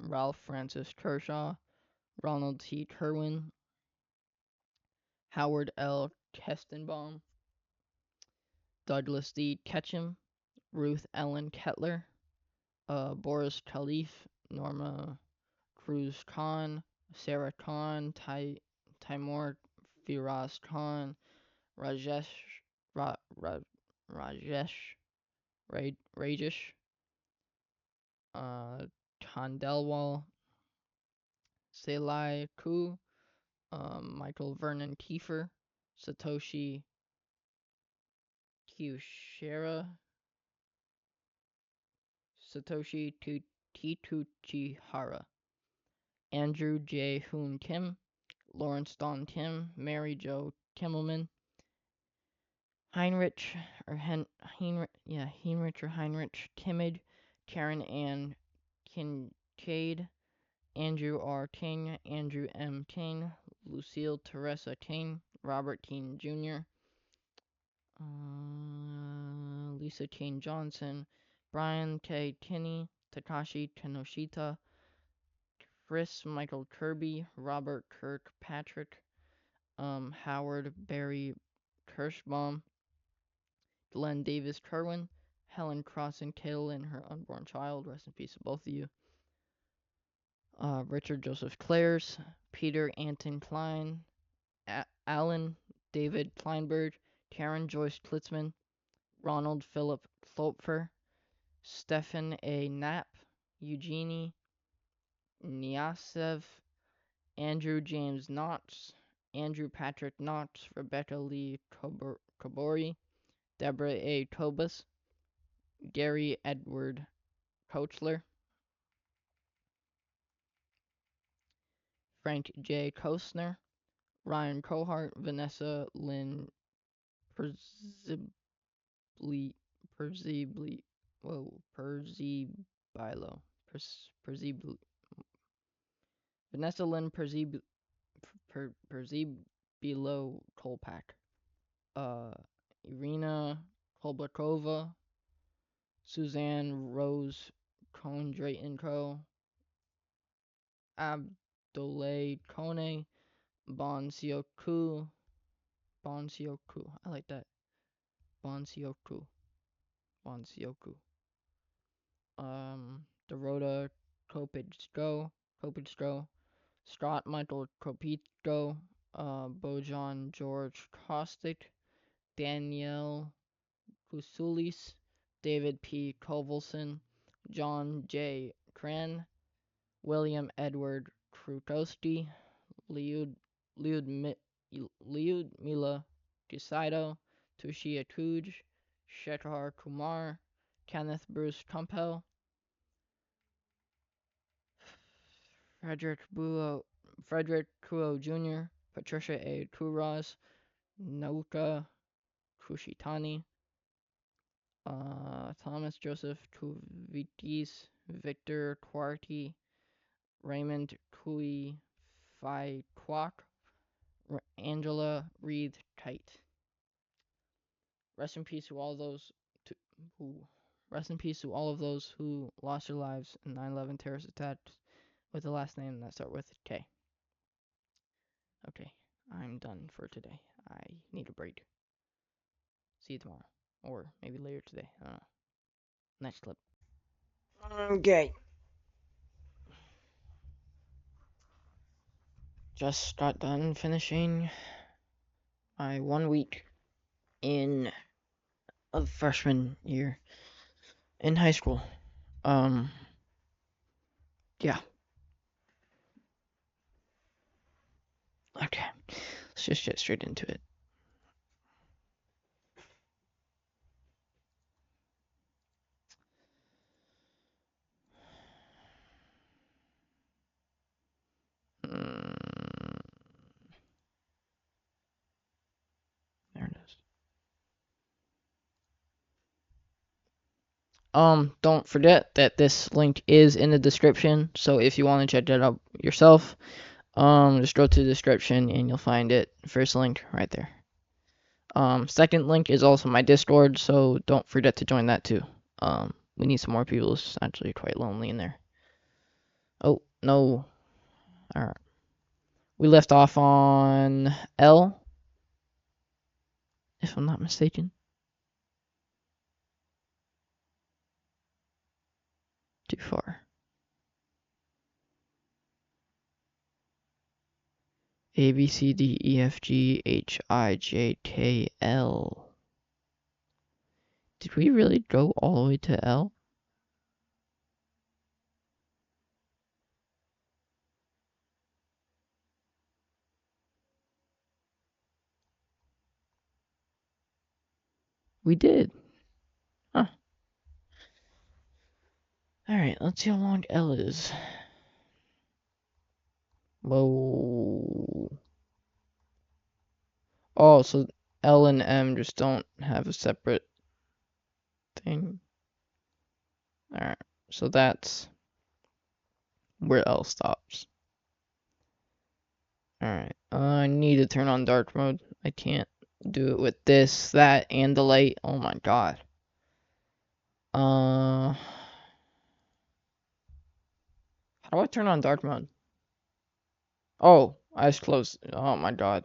Ralph Francis Kershaw, Ronald T. Kerwin, Howard L. Kestenbaum, Douglas D. Ketchum, Ruth Ellen Kettler, Boris Khalif, Norma Cruz Khan, Sarah Khan, Timur Firas Khan, Rajesh Rajesh Khandelwal, Selai Ku, Michael Vernon Kiefer, Satoshi Kyushera, Satoshi Tituchihara, Andrew J. Hoon Kim, Lawrence Don Tim, Mary Jo Kimmelman, Heinrich Heinrich or Heinrich, Timid, Karen Ann Kincaid, Andrew R. Ting, Andrew M. Ting, Lucille Teresa Ting, Robert Ting Jr., Lisa Ting Johnson, Brian K. Tinney, Takashi Tenoshita, Chris Michael Kirby, Robert Kirkpatrick, Howard Barry Kirschbaum, Glenn Davis Kerwin, Helen Cross and Kaylin, her unborn child. Rest in peace to both of you. Richard Joseph Clares, Peter Anton Klein, Alan David Kleinberg, Karen Joyce Klitzman, Ronald Philip Klopfer, Stefan A. Knapp, Eugenie Niasev, Andrew James Knotts, Andrew Patrick Knotts, Rebecca Lee Kabori, Deborah A. Tobus, Gary Edward Kochler, Frank J. Kostner, Ryan Cohart, Vanessa Lynn Perzibilo, Vanessa Lynn Perzibilo Kolpak, Irina Kolbakova, Suzanne Rose Kondratenko, Abdolay Kone, Bonsioku, I like that, Bonsioku, Dorota Kopitsko, Scott Michael Kopitsko, Bojan George Kostic, Danielle Kusulis, David P. Kovalson, John J. Kren, William Edward Krutowski, Lyudmila Gusaido, Tushia Tuj, Shekhar Kumar, Kenneth Bruce Kumpel, Frederick Kuo Jr., Patricia A. Kuraz, Nauka Kushitani, Thomas Joseph Kuvitis, Victor Quarty, Raymond Kui Phai Kwok, Angela Reed Kite. Rest in peace to all those who lost their lives in 9/11 terrorist attacks with the last name that start with K. Okay, I'm done for today. I need a break. See you tomorrow. Or maybe later today. I don't know. Next clip. Okay. Just got done finishing my 1 week of freshman year in high school. Yeah. Okay. Let's just get straight into it. There it is. Don't forget that this link is in the description, so if you want to check that out yourself, just go to the description and you'll find it. First link right there. Second link is also my Discord, so don't forget to join that too. We need some more people. It's actually quite lonely in there. Oh, no. Alright. We left off on L, if I'm not mistaken. Too far. A, B, C, D, E, F, G, H, I, J, K, L. Did we really go all the way to L? We did. Huh. Alright, let's see how long L is. Whoa. Oh, so L and M just don't have a separate thing. Alright, so that's where L stops. Alright, I need to turn on dark mode. I can't do it with this, that, and the light. Oh my god. How do I turn on dark mode? Oh, eyes closed. Oh my god.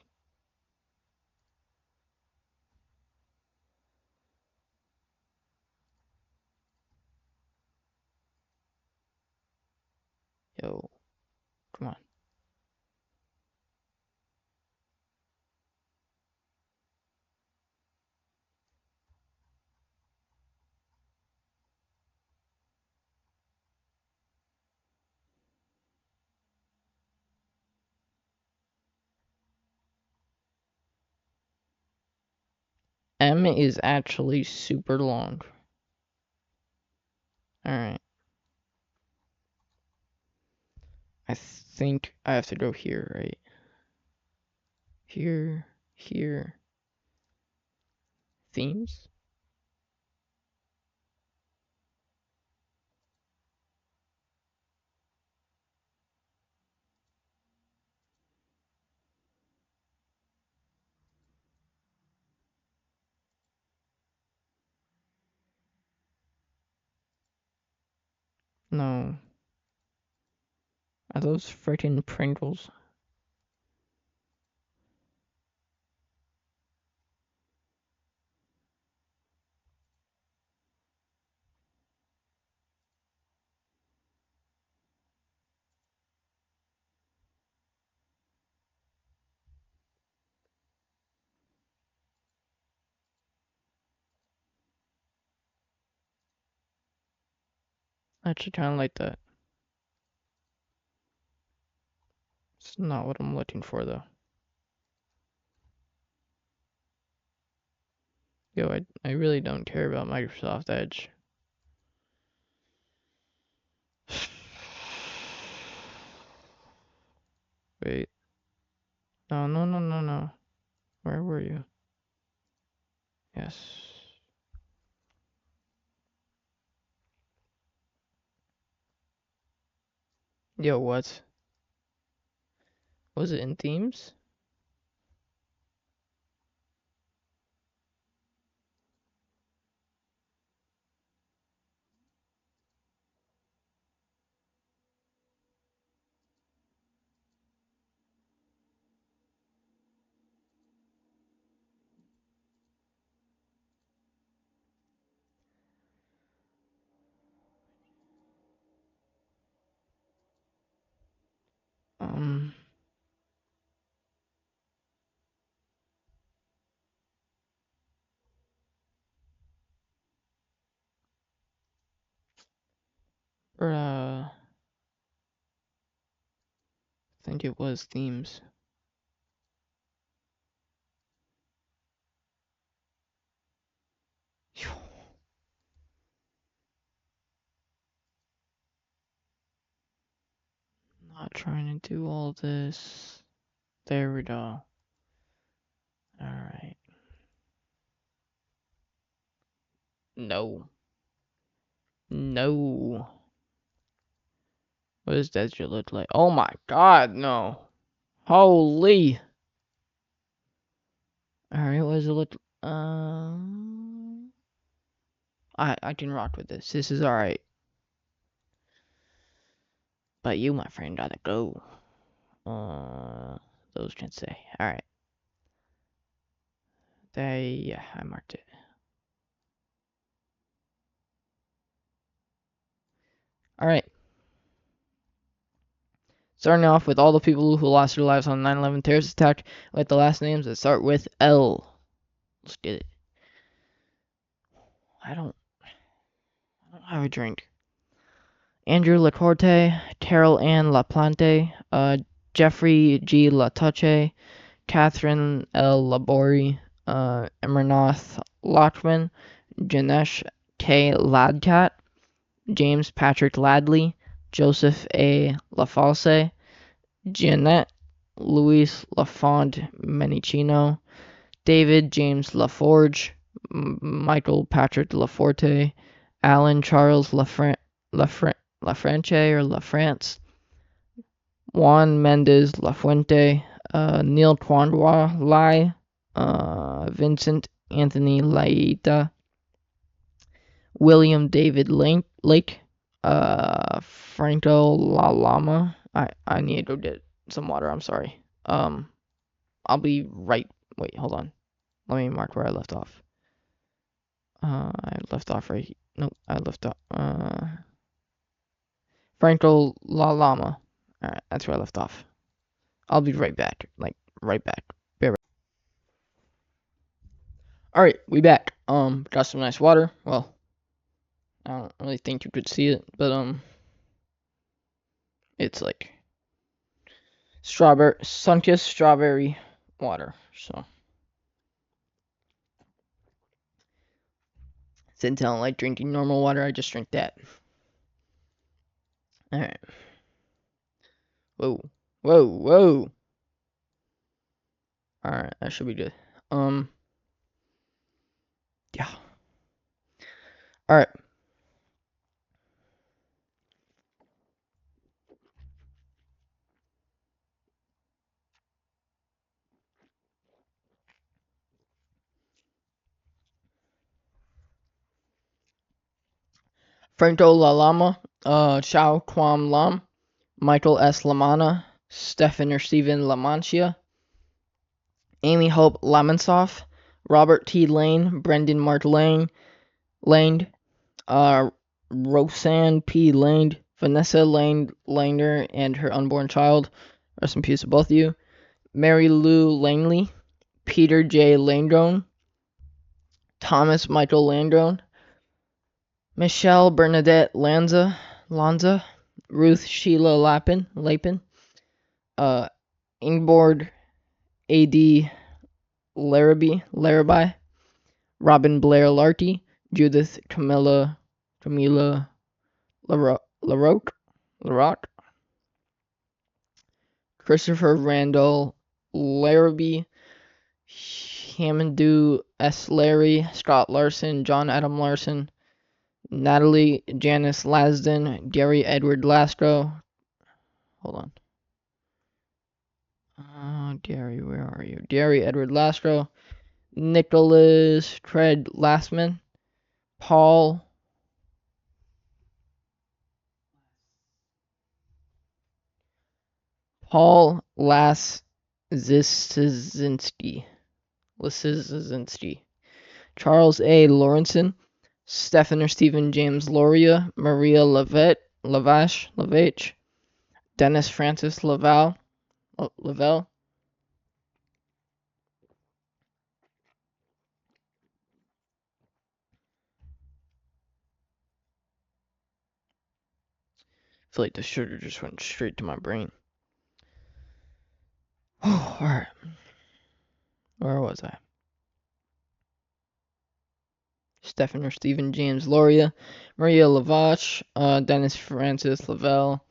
Yo, come on. M is actually super long. Alright. I think I have to go here, right? Here, here. Themes? No. Are those freaking Pringles? I actually kind of like that. It's not what I'm looking for, though. Yo, I really don't care about Microsoft Edge. Wait. No, no, no, no, no. Where were you? Yes. Yo, what? Was it in themes? Bruh. I think it was themes. Not trying to do all this. There we go. Alright. No. No. What does that shit look like? Oh my god, no. Holy. Alright, what does it look I can rock with this. This is alright. But you, my friend, gotta go. Those can say. Alright. Yeah, I marked it. Alright. Starting off with all the people who lost their lives on the 9/11 terrorist attack with the last names that start with L. Let's get it. I don't have a drink. Andrew Lacorte, Carol Ann LaPlante, Jeffrey G. Latuche, Catherine L. Labori, Amarnath Lockman, Janesh K. Ladcat, James Patrick Ladley, Joseph A. LaFalce, Jeanette Louise LaFond Menicino, David James LaForge, Michael Patrick Laforte, Alan Charles Lafranche or LaFrance, Juan Mendez Lafuente, Neil Twandois Lai, Vincent Anthony Laita, William David Lake, Franco La Lama. I need to go get some water. I'm sorry. I'll be right. Wait, hold on. Let me mark where I left off. I left off right. Nope, I left off. Franco La Lama. Alright, that's where I left off. I'll be right back. Like, right back. Alright, we back. Got some nice water. Well, I don't really think you could see it, but, it's like sun-kissed strawberry water, so. Since I don't like drinking normal water, I just drink that. Alright. Whoa. Alright, that should be good. Yeah. Alright. Franco La Lama, Chao Quam Lam, Michael S. Lamana, Stephen or Stephen Lamancia, Amy Hope Lamonsoff, Robert T. Lane, Brendan Mark Lane, Roseanne P. Lane, Vanessa Lane Lander and her unborn child. Rest in peace to both of you. Mary Lou Langley, Peter J. Landrone, Thomas Michael Landrone, Michelle Bernadette Lanza, Ruth Sheila Lapin, Ingborg A.D. Larrabee, Robin Blair Larty, Judith Camilla LaRoque, Christopher Randall Larrabee, Hammondou S. Larry, Scott Larson, John Adam Larson, Natalie Janice Lasden, Gary Edward Lasco. Hold on. Gary, where are you? Gary Edward Lasco, Nicholas Tread Lastman, Paul Laszinski, Charles A. Lawrenson, Stephen or Stephen James Loria, Maria Lavache, Dennis Francis Lavelle. I feel like the sugar just went straight to my brain. Oh, alright. Where was I? Stephen or Stephen James Loria, Maria Lavache, Dennis Francis Lavelle,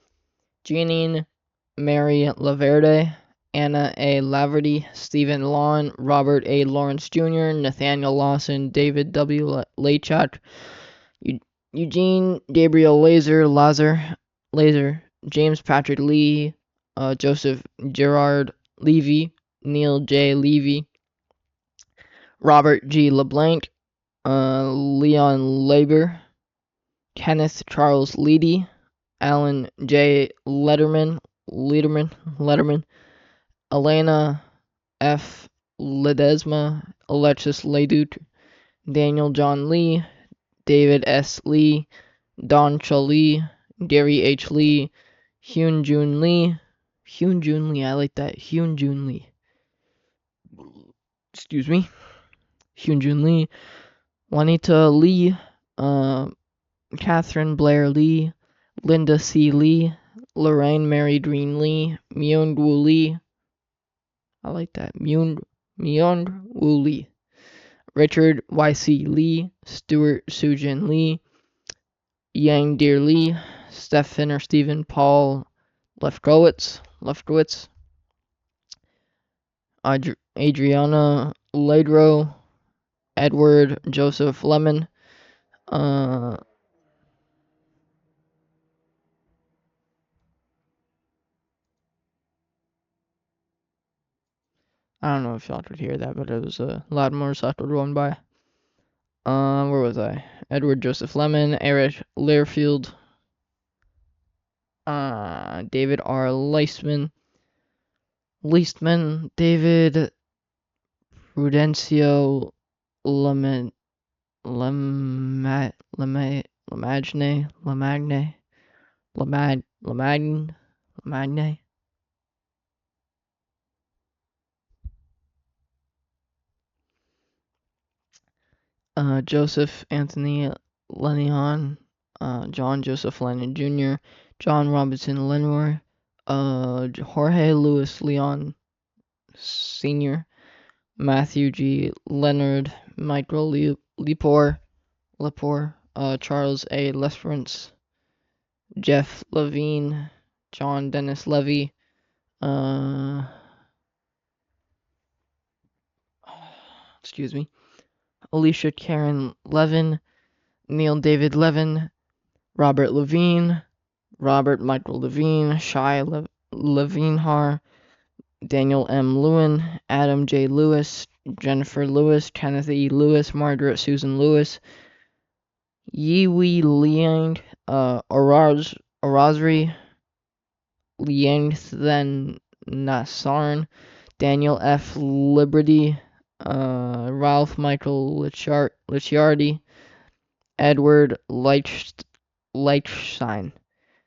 Jeanine Mary Laverde, Anna A. Laverty, Stephen Lawn, Robert A. Lawrence Jr., Nathaniel Lawson, David W. Lachak, Eugene Gabriel Laser, James Patrick Lee, Joseph Gerard Levy, Neil J. Levy, Robert G. LeBlanc, Leon Laber, Kenneth Charles Leedy, Alan J. Letterman, Elena F. Ledesma, Alexis Leduc, Daniel John Lee, David S. Lee, Don Cha Lee, Gary H. Lee, Hyun Jun Lee, I like that, Hyun Jun Lee. Excuse me. Hyun Jun Lee, Juanita Lee, Catherine Blair Lee, Linda C. Lee, Lorraine Mary Green Lee, Myung-Woo Lee. I like that. Myung-Woo Lee. Richard Y.C. Lee, Stuart Sujin Lee, Yang Deer Lee, Stephen or Stephen Paul Lefkowitz, Adriana Ladro, Edward Joseph Lemon. Uh, I don't know if y'all could hear that, but it was a loud motorcycle going by. Where was I? Edward Joseph Lemon, Eric Learfield, David R. Leastman, David Prudencio Lemagne, Lemagne, Lamagne, Joseph Anthony Lennon, John Joseph Lennon Jr., John Robinson Lenore, Jorge Luis Leon Sr., Matthew G. Leonard, Michael Lepore, Charles A. Lesperance, Jeff Levine, John Dennis Levy, excuse me, Alicia Karen Levin, Neil David Levin, Robert Levine, Robert Michael Levine, Shai Levinehar, Daniel M. Lewin, Adam J. Lewis, Jennifer Lewis, Kenneth E. Lewis, Margaret Susan Lewis, Yiwi Liang, Orazri, Liangthen Nasarn, Daniel F. Liberty, Ralph Michael Licciardi, Edward Leichstein,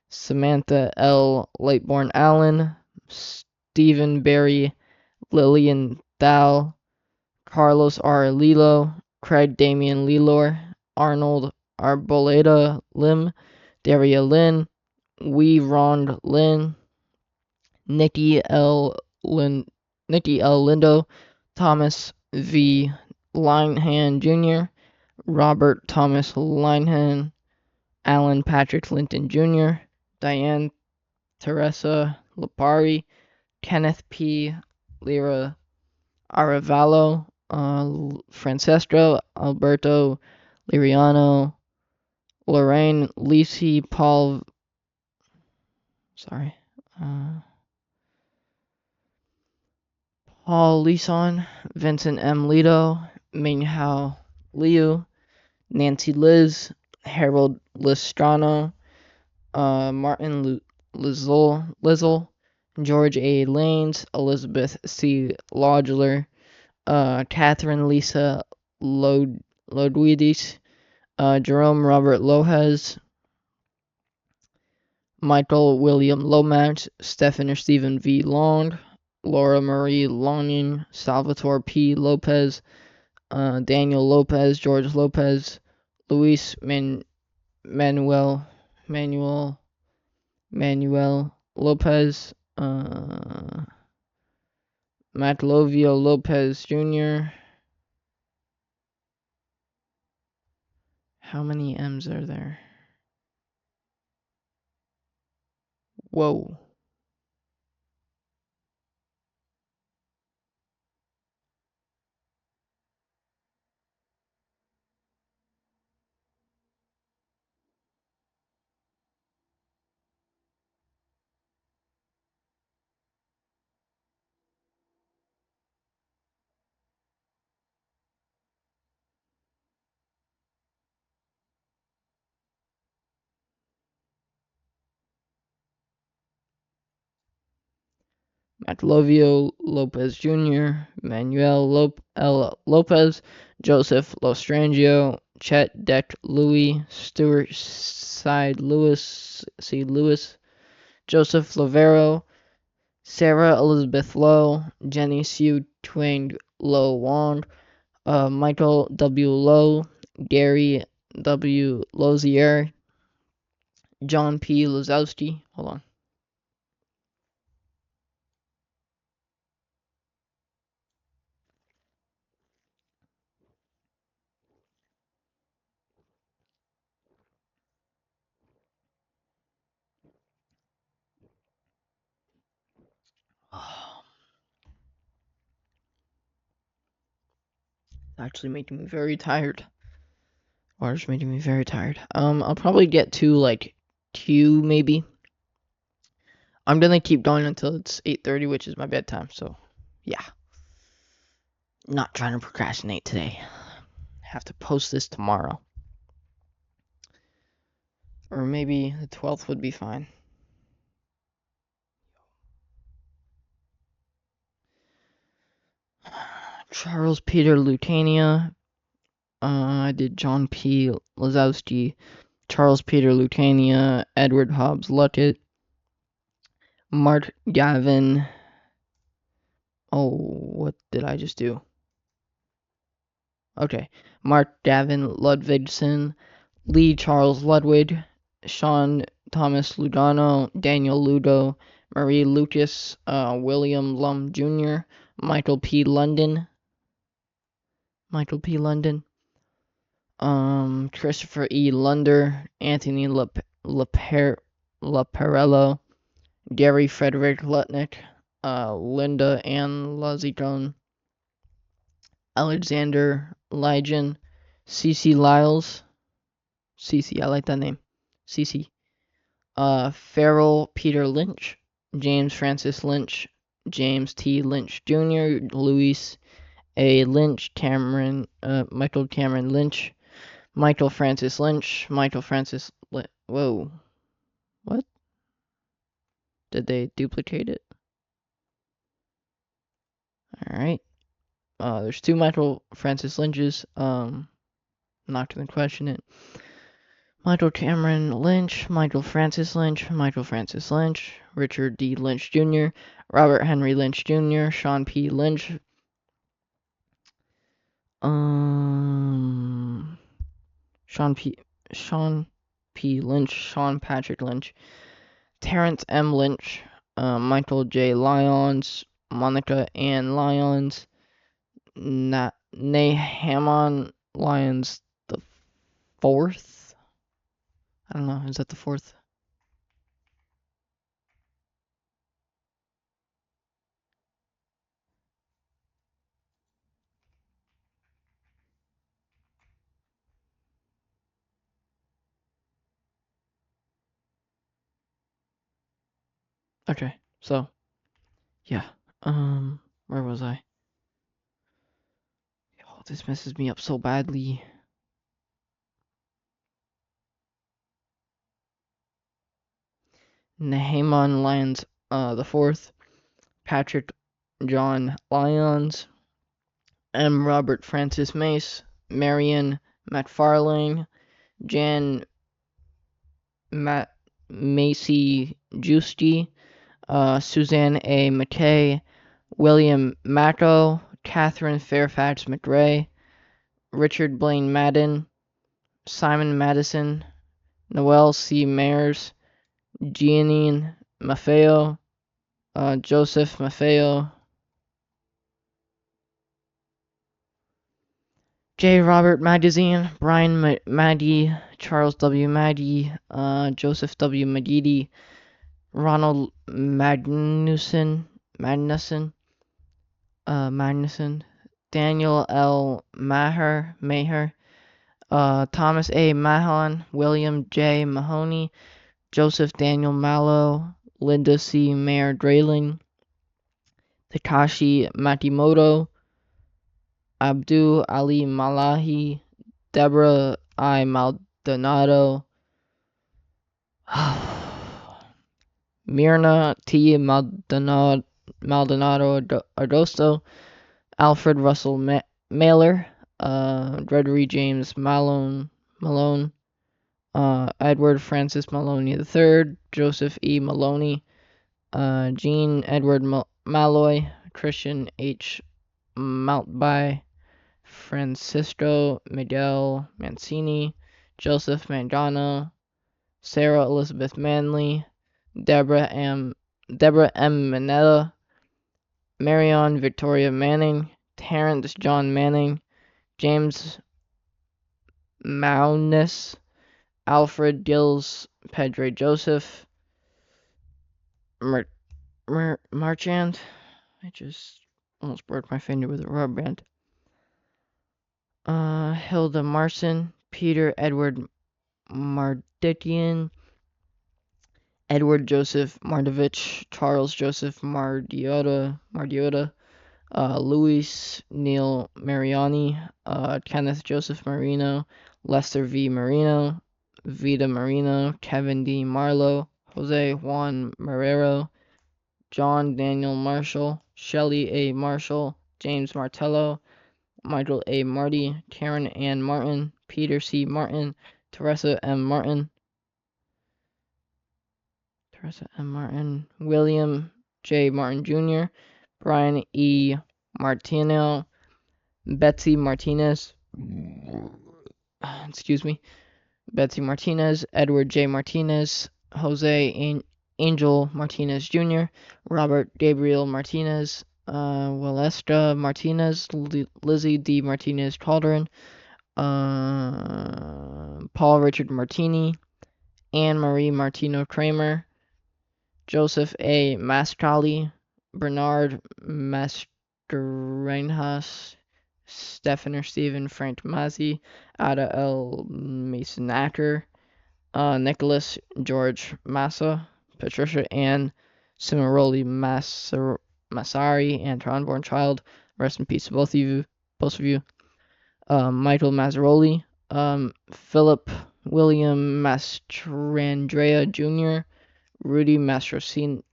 Samantha L. Lightborn Allen, Stephen Barry, Lillian Thal, Carlos R. Lilo, Craig Damian Lelor, Arnold Arboleda Lim, Daria Lynn, Wee Rond Lin, Nikki L. Lindo, Thomas V. Linehan Jr., Robert Thomas Linehan, Alan Patrick Linton Jr., Diane Teresa Lipari, Kenneth P. Lira Aravallo, Francesco Alberto Liriano, Lorraine Lisi Paul, sorry, Paul Lison, Vincent M. Lido, Minghao Liu, Nancy Liz, Harold Listrano, Martin Lizzle, George A. Lanes, Elizabeth C. Lodgler, Catherine Lisa Lodwidis, Jerome Robert Lohez, Michael William Lomax, Stephen V. Long, Laura Marie Longing, Salvatore P. Lopez, Daniel Lopez, George Lopez, Luis Manuel Lopez, Matlovio Lopez Jr. How many M's are there? Whoa. Matlovio Lopez Jr., Manuel Lopez, Joseph Lostrangio, Chet Deck Louis, Stuart Side Lewis, C. Lewis, Joseph Lavero, Sarah Elizabeth Lowe, Jenny Sue Twain Low Wong, Michael W. Lowe, Gary W. Lozier, John P. Lazowski. Hold on. Actually making me very tired. Water's making me very tired. I'll probably get to like 2 maybe. I'm gonna keep going until it's 8:30, which is my bedtime. So, yeah. Not trying to procrastinate today. Have to post this tomorrow. Or maybe the 12th would be fine. Charles Peter Lutania. I did John P. Lazowski, Charles Peter Lutania, Edward Hobbs Luckett, Mark Gavin. Oh, what did I just do? Okay. Mark Gavin Ludvigsen, Lee Charles Ludwig, Sean Thomas Lugano, Daniel Ludo, Marie Lucas, William Lum Jr., Michael P. London, Christopher E. Lunder, Anthony Laparello, Gary Frederick Lutnick, Linda Ann Lazicone, Alexander Lygen, Cece Lyles, Cece, I like that name, Cece, Farrell Peter Lynch, James Francis Lynch, James T. Lynch Jr., Louis A. Lynch, Michael Cameron Lynch, Michael Francis Lynch, whoa, what? Did they duplicate it? Alright. There's 2 Michael Francis Lynches. Not gonna question it. Michael Cameron Lynch, Michael Francis Lynch, Richard D. Lynch Jr., Robert Henry Lynch Jr., Sean P. Lynch, Sean P. Lynch, Sean Patrick Lynch, Terrence M. Lynch, Michael J. Lyons, Monica Ann Lyons, Nahamon Lyons the 4th. I don't know. Is that the 4th? Okay. So, yeah. Where was I? Oh, this messes me up so badly. Nahamon Lyons the 4th, Patrick John Lyons, M. Robert Francis Mace, Marion McFarlane, Jan Macy Giusti, Suzanne A. McKay, William Macko, Catherine Fairfax McRae, Richard Blaine Madden, Simon Madison, Noel C. Mayers, Jeanine Maffeo, Joseph Maffeo, J. Robert Magazine, Brian Maddy, Charles W. Maddy, Joseph W. Magidi, Ronald Magnuson, Daniel L. Maher, Thomas A. Mahon, William J. Mahoney, Joseph Daniel Mallow, Linda C. Mayer Drayling, Takashi Matimoto, Abdul Ali Malahi, Deborah I. Maldonado, Myrna T. Maldonado Ardosto, Alfred Russell Mailer, Gregory James Malone, Edward Francis Maloney III, Joseph E. Maloney, Jean Edward Malloy, Christian H. Maltby, Francisco Miguel Mancini, Joseph Mangano, Sarah Elizabeth Manley, Deborah M. Manetta, Marion Victoria Manning, Terrence John Manning, James Maunus, Alfred Gills, Pedro Joseph, Marchand. I just almost broke my finger with a rubber band. Hilda Marson, Peter Edward Marditian, Edward Joseph Mardovich, Charles Joseph Mardiota, Luis Neil Mariani, Kenneth Joseph Marino, Lester V. Marino, Vita Marino, Kevin D. Marlowe, Jose Juan Marrero, John Daniel Marshall, Shelley A. Marshall, James Martello, Michael A. Marty, Karen Ann Martin, Peter C. Martin, Teresa M. Martin, William J. Martin Jr., Brian E. Martino, Betsy Martinez, Betsy Martinez, Edward J. Martinez, Jose Angel Martinez Jr., Robert Gabriel Martinez, Wellestra Martinez, Lizzie D. Martinez Calderon, Paul Richard Martini, Anne Marie Martino Kramer, Joseph A. Mascali, Bernard Mascarenhas, Stephen Stephen Frank Mazzi, Ada L. Mason Acker, Nicholas George Massa, Patricia Ann Cimaroli Massari, and her unborn child. Rest in peace to both of you. Michael Mazzaroli, Philip William Mastrandrea Jr., Rudy Mastrosini,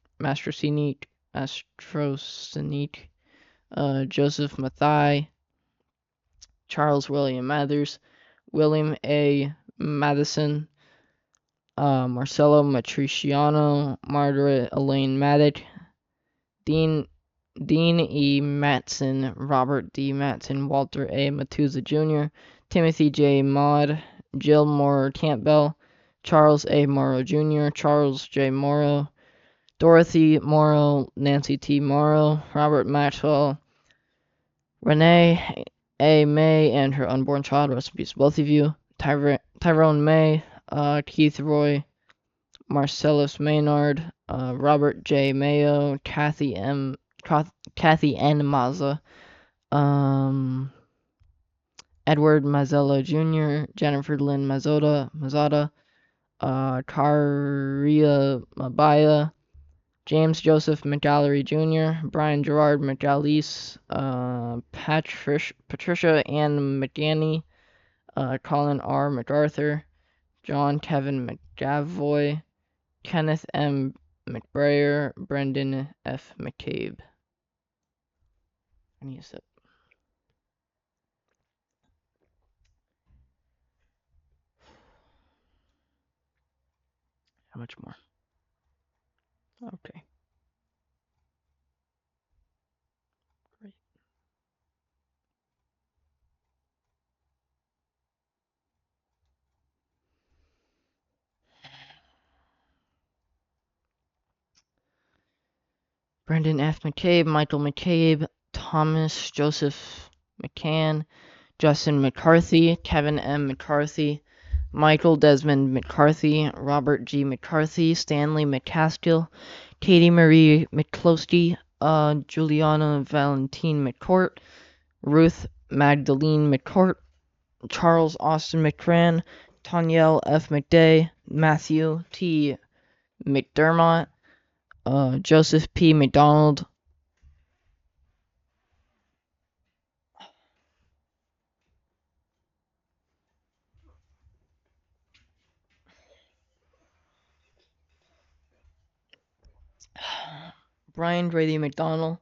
Joseph Mathai, Charles William Mathers, William A. Madison, Marcelo Matriciano, Margaret Elaine Maddock, Dean E. Matson, Robert D. Matson, Walter A. Matuza Jr., Timothy J. Maud, Jill Moore Campbell, Charles A. Morrow Jr., Charles J. Morrow, Dorothy Morrow, Nancy T. Morrow, Robert Maxwell, Renee A. May and her unborn child, rest in peace, both of you, Tyrone May, Keith Roy, Marcellus Maynard, Robert J. Mayo, Kathy N. Mazza, Edward Mazzella Jr., Jennifer Lynn Mazzata, Karia Mabaya, James Joseph McGallery Jr., Brian Gerard McAleese, Patricia Ann McGanny, Colin R. MacArthur, John Kevin McGavoy, Kenneth M. McBrayer, Brendan F. McCabe. I need a sip. How much more? Okay. Great. Brendan F. McCabe, Michael McCabe, Thomas Joseph McCann, Justin McCarthy, Kevin M. McCarthy, Michael Desmond McCarthy, Robert G. McCarthy, Stanley McCaskill, Katie Marie McCloskey, Juliana Valentine McCourt, Ruth Magdalene McCourt, Charles Austin McCran, Tanyelle F. McDay, Matthew T. McDermott, Joseph P. McDonald, Brian Grady McDonald,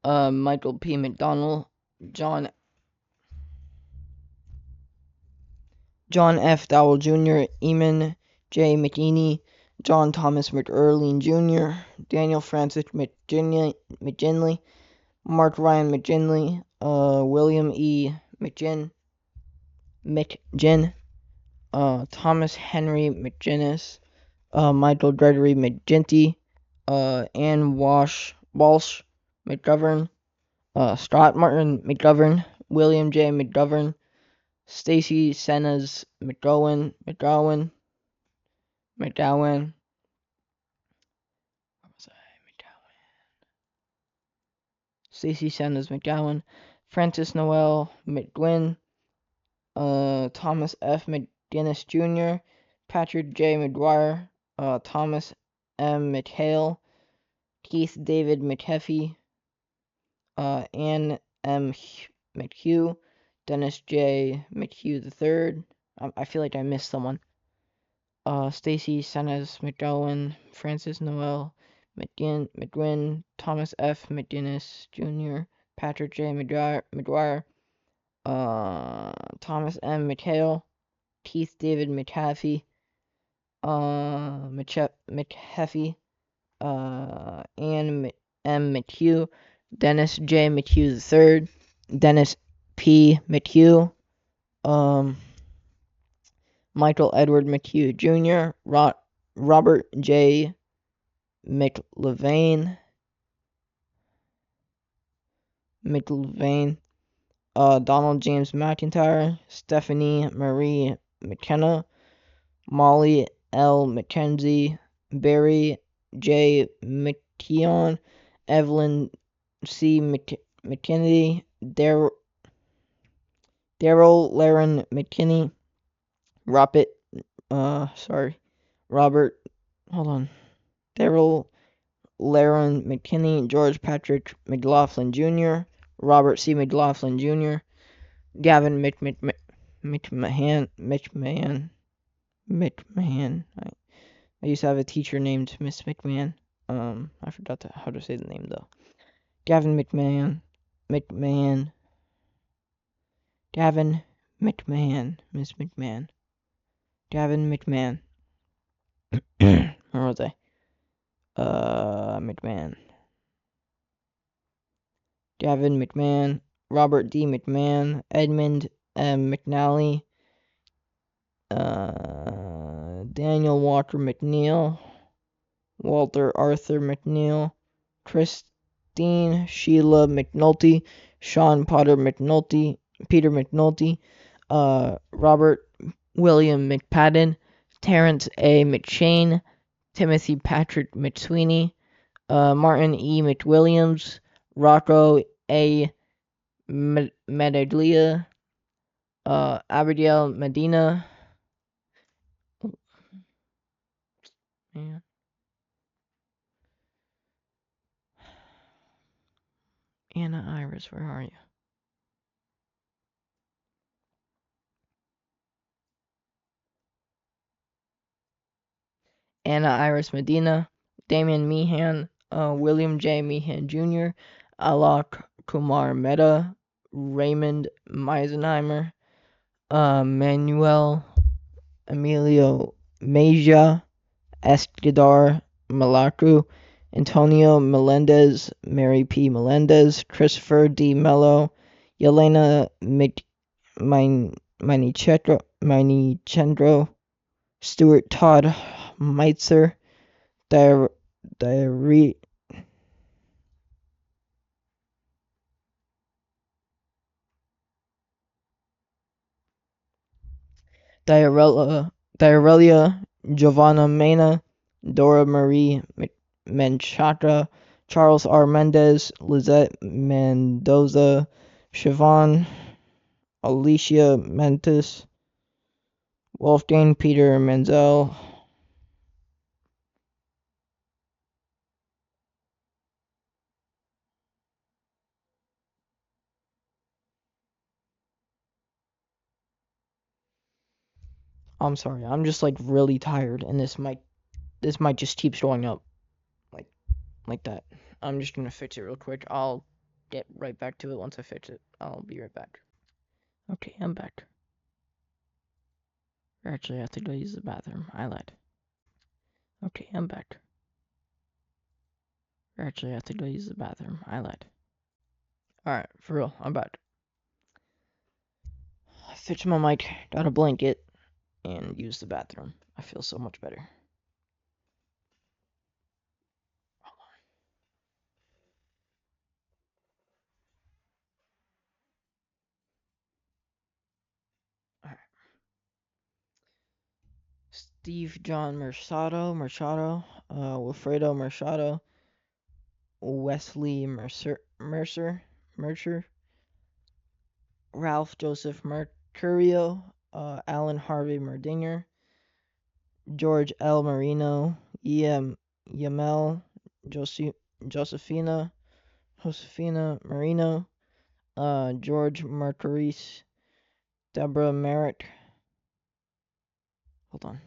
Michael P. McDonald, John F. Dowell Jr., Eamon J. McEney, John Thomas McErlean Jr., Daniel Francis McGinley, Mark Ryan McGinley, William E. McGinn, Thomas Henry McGinnis, Michael Gregory McGinty, Ann Walsh McGovern, Scott Martin McGovern, William J. McGovern, Stacy Senas McGowan, Stacy Senas McGowan, Francis Noel McGuinn, Thomas F. McGinnis Jr., Patrick J. McGuire, Thomas M. McHale, Keith David McHeffy, Ann M. McHugh, Dennis J. McHugh III. I feel like I missed someone. Stacy Senes McGowan, Francis Noel McGuinn, Thomas F. McGinnis Jr., Patrick J. McGuire, Thomas M. McHale, Keith David McHaffey, McHeffy, Ann M. McHugh, Dennis J. McHugh III, Dennis P. McHugh, Michael Edward McHugh Jr., Robert J. McLevain, Donald James McIntyre, Stephanie Marie McKenna, Molly L. McKenzie, Barry J. McKeon, Evelyn C. McKinney, Daryl Laren McKinney, Robert, Daryl Laren McKinney, George Patrick McLaughlin Jr., Robert C. McLaughlin Jr., Gavin McMahon. I used to have a teacher named Miss McMahon. I forgot how to say the name though. Gavin McMahon, Miss McMahon, Gavin McMahon. Where was I? McMahon. Gavin McMahon, Robert D. McMahon, Edmund M. McNally, Daniel Walker McNeil, Walter Arthur McNeil, Christine Sheila McNulty, Sean Peter McNulty, Robert William McPadden, Terrence A. McShane, Timothy Patrick McSweeney, Martin E. McWilliams, Rocco A. Medaglia, Abigail Medina. Man. Anna Iris, where are you? Anna Iris Medina, Damian Meehan, William J. Meehan Jr., Alok Kumar Mehta, Raymond Meisenheimer, Manuel Emilio Mejia, Escudar Malacu, Antonio Melendez, Mary P. Melendez, Christopher D. Mello, Yelena Minichendro, Stuart Todd Meitzer, Diarella Giovanna Mena, Dora Marie Menchaca, Charles R. Mendez, Lizette Mendoza, Siobhan Alicia Mentis, Wolfgang Peter Menzel. I'm sorry, I'm just like really tired, and this mic just keeps going up, like that. I'm just gonna fix it real quick. I'll get right back to it once I fix it. I'll be right back. Okay, I'm back. Actually, I have to go use the bathroom. I lied. Okay, I'm back. Actually, I have to go use the bathroom. I lied. Alright, for real, I'm back. I fixed my mic, got a blanket, and used the bathroom. I feel so much better. Alright. Steve John Mercado, Wilfredo Mercado, Wesley Mercer, Ralph Joseph Curio, Alan Harvey Merdinger, George L. Marino, E.M. Yamel, Josefina Marino, George Marcaris, Deborah Merritt. Hold on.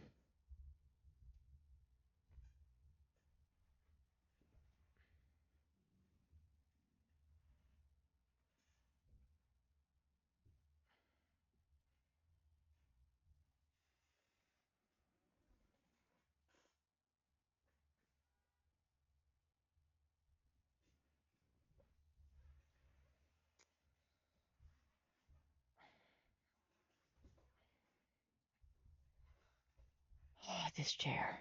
Oh, this chair.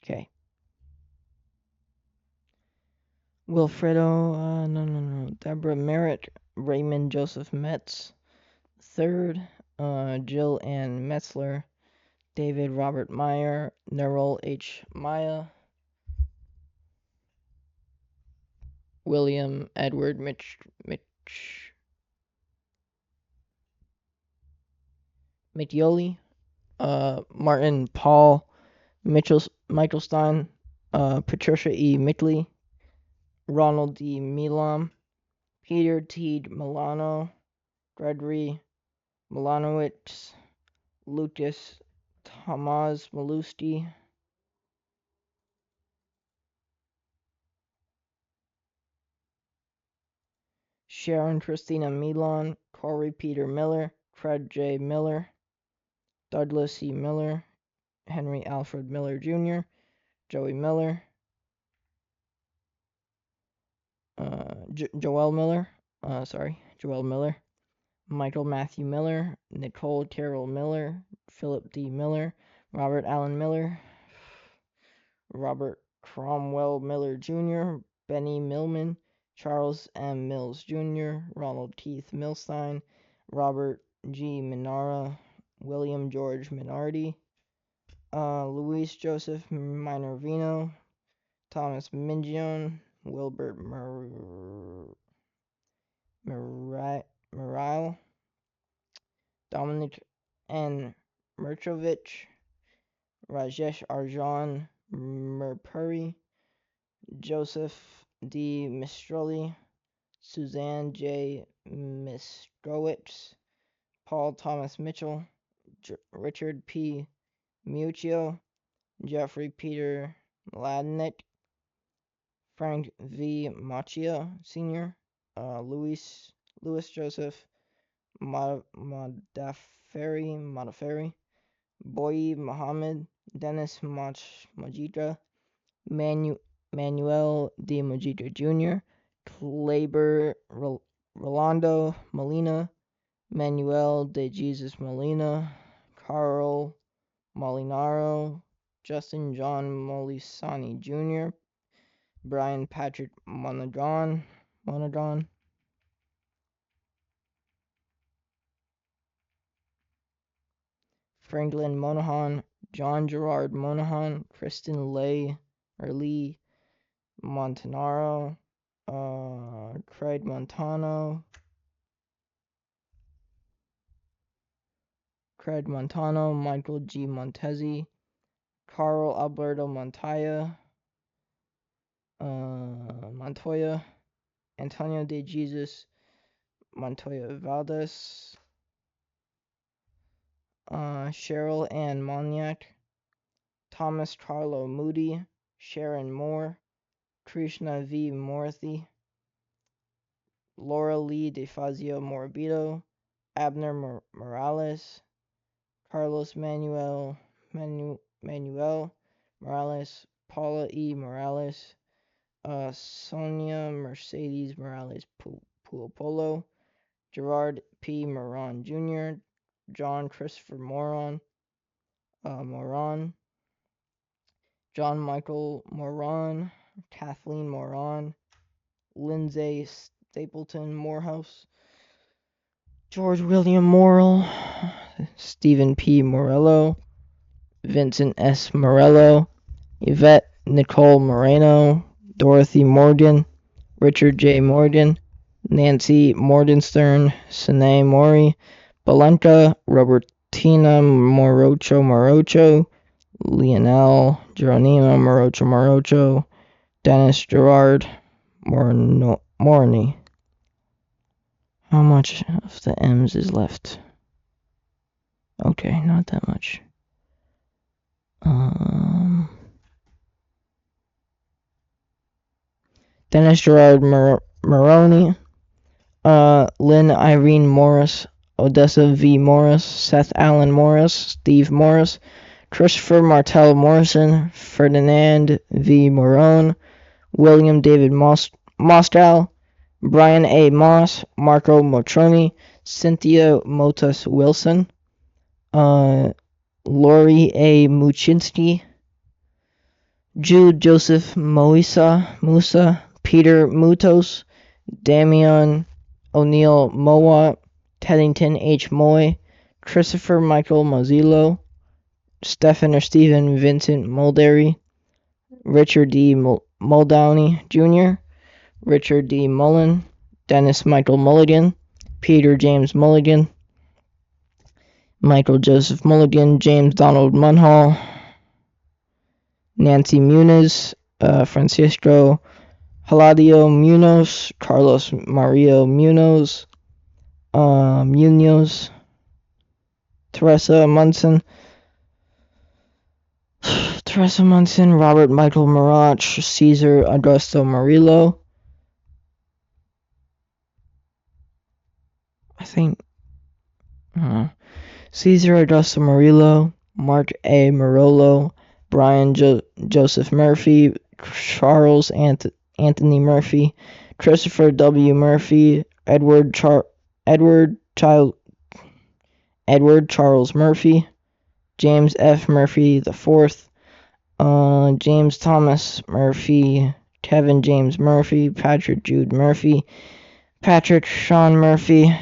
Okay. Wilfredo, no. Deborah Merritt, Raymond Joseph Metz, third, Jill Ann Metzler, David Robert Meyer, Nerol H. Maya, William Edward Mittioli, Martin Paul Michelstein, Patricia E. Mickley, Ronald D. Milam, Peter T. Milano, Gregory Milanowicz, Lucas Tomas Malusti, Sharon Christina Milan, Corey Peter Miller, Fred J. Miller, Douglas C. Miller, Henry Alfred Miller Jr., Joey Miller, Joel Miller, Michael Matthew Miller, Nicole Carroll Miller, Philip D. Miller, Robert Allen Miller, Robert Cromwell Miller Jr., Benny Millman, Charles M. Mills Jr., Ronald Keith Milstein, Robert G. Minara, William George Minardi, Luis Joseph Minervino, Thomas Mingione, Wilbert Morile, Dominic N. Merchovich, Rajesh Arjan Merpuri, Joseph D. Mistroli, Suzanne J. Mistrowitz, Paul Thomas Mitchell, Richard P. Muccio, Jeffrey Peter Mladenick, Frank V. Machia Sr., Louis Joseph Modaferi, Boyi Muhammad, Dennis Majidra, Manuel D. Majidra Jr., Kleber Rolando Molina, Manuel de Jesus Molina, Carl Molinaro, Justin John Molisani Jr., Brian Patrick Monadron, Franklin Monahan, John Gerard Monahan, Kristen Lee Montanaro, Craig Montano, Michael G. Montezi, Carl Alberto Montoya, Antonio de Jesus Montoya Valdez, Cheryl Ann Moniak, Thomas Carlo Moody, Sharon Moore, Krishna V. Moorthy, Laura Lee DeFazio Morbido, Abner Morales, Carlos Manuel Morales, Paula E. Morales, Sonia Mercedes Morales Puopolo, Gerard P. Moran Jr., John Christopher Moran, John Michael Moran, Kathleen Moran, Lindsay Stapleton Morehouse, George William Morrill, Stephen P. Morello, Vincent S. Morello, Yvette Nicole Moreno, Dorothy Morgan, Richard J. Morgan, Nancy Morgenstern, Sine Mori, Balenka, Robertina Morocho, Lionel Geronimo Morocho, Dennis Gerard Morney. How much of the M's is left? Okay, not that much. Dennis Gerard Maroney, Lynn Irene Morris, Odessa V. Morris, Seth Allen Morris, Steve Morris, Christopher Martell Morrison, Ferdinand V. Morone, William David Mostow, Brian A. Moss, Marco Motroni, Cynthia Motus Wilson, Lori A. Muchinsky, Jude Joseph Musa, Peter Mutos, Damian O'Neill Mowat, Teddington H. Moy, Christopher Michael Mozillo, Stephen Vincent Mulderry, Richard D. Muldowney Jr., Richard D. Mullen, Dennis Michael Mulligan, Peter James Mulligan, Michael Joseph Mulligan, James Donald Munhall, Nancy Muniz, Francisco Haladio Munoz, Carlos Mario Munoz, Teresa Munson, Robert Michael Marach, Cesar Augusto Murillo. Cesar Augusto Murillo, Mark A. Marolo, Brian Joseph Murphy, Charles Anthony Murphy, Christopher W. Murphy, Edward Charles Murphy, James F. Murphy IV, James Thomas Murphy, Kevin James Murphy, Patrick Jude Murphy, Patrick Sean Murphy,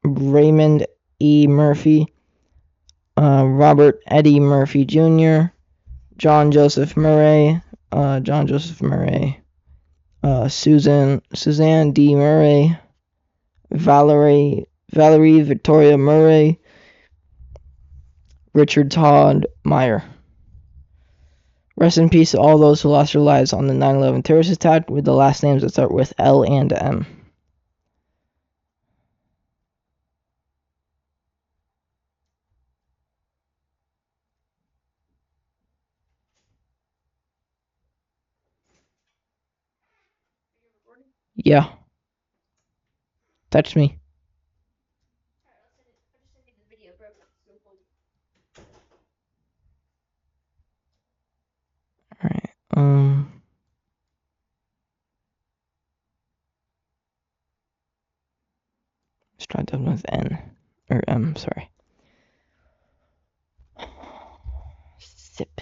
Raymond E. Murphy, Robert Eddie Murphy Jr., John Joseph Murray, Suzanne D. Murray, Valerie Victoria Murray, Richard Todd Meyer. Rest in peace to all those who lost their lives on the 9/11 terrorist attack with the last names that start with L and M. Yeah. That's me. Alright, let's try that with N. Or M, sorry. Sip.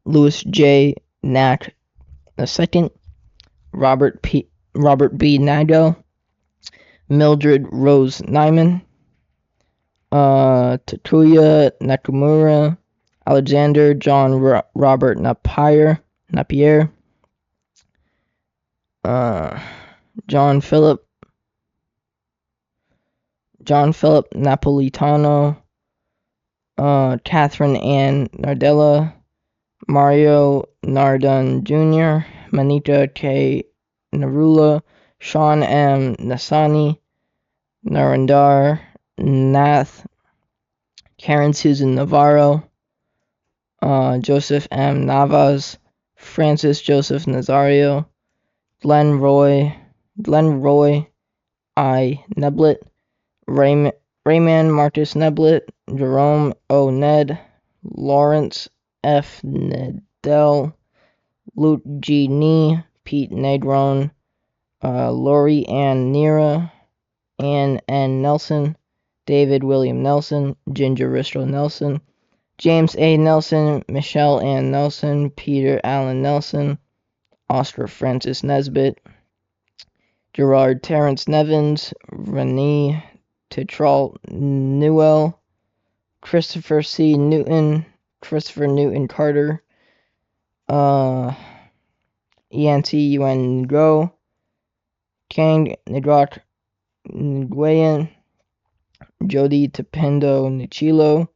Louis J. Knack II, Robert B. Nago, Mildred Rose Nyman, Takuya Nakamura, Alexander John Robert Napier, John Philip Napolitano, Catherine Ann Nardella, Mario Nardun Jr., Manita K. Narula, Sean M. Nasani, Narendar Nath, Karen Susan Navarro, Joseph M. Navas, Francis Joseph Nazario, Glenn Roy I. Neblett, Rayman Marcus Neblett, Jerome O. Ned, Lawrence F. Nedell, Luke G. Nee, Pete Negron, Lori Ann Nera, Ann N. Nelson, David William Nelson, Ginger Ristro Nelson, James A. Nelson, Michelle Ann Nelson, Peter Allen Nelson, Oscar Francis Nesbitt, Gerard Terrence Nevins, Renee Tetrault Newell, Christopher C. Newton, Christopher Newton Carter, Ian Go, Kang Nidrock Nguyen, Jody Tependo Nichilo,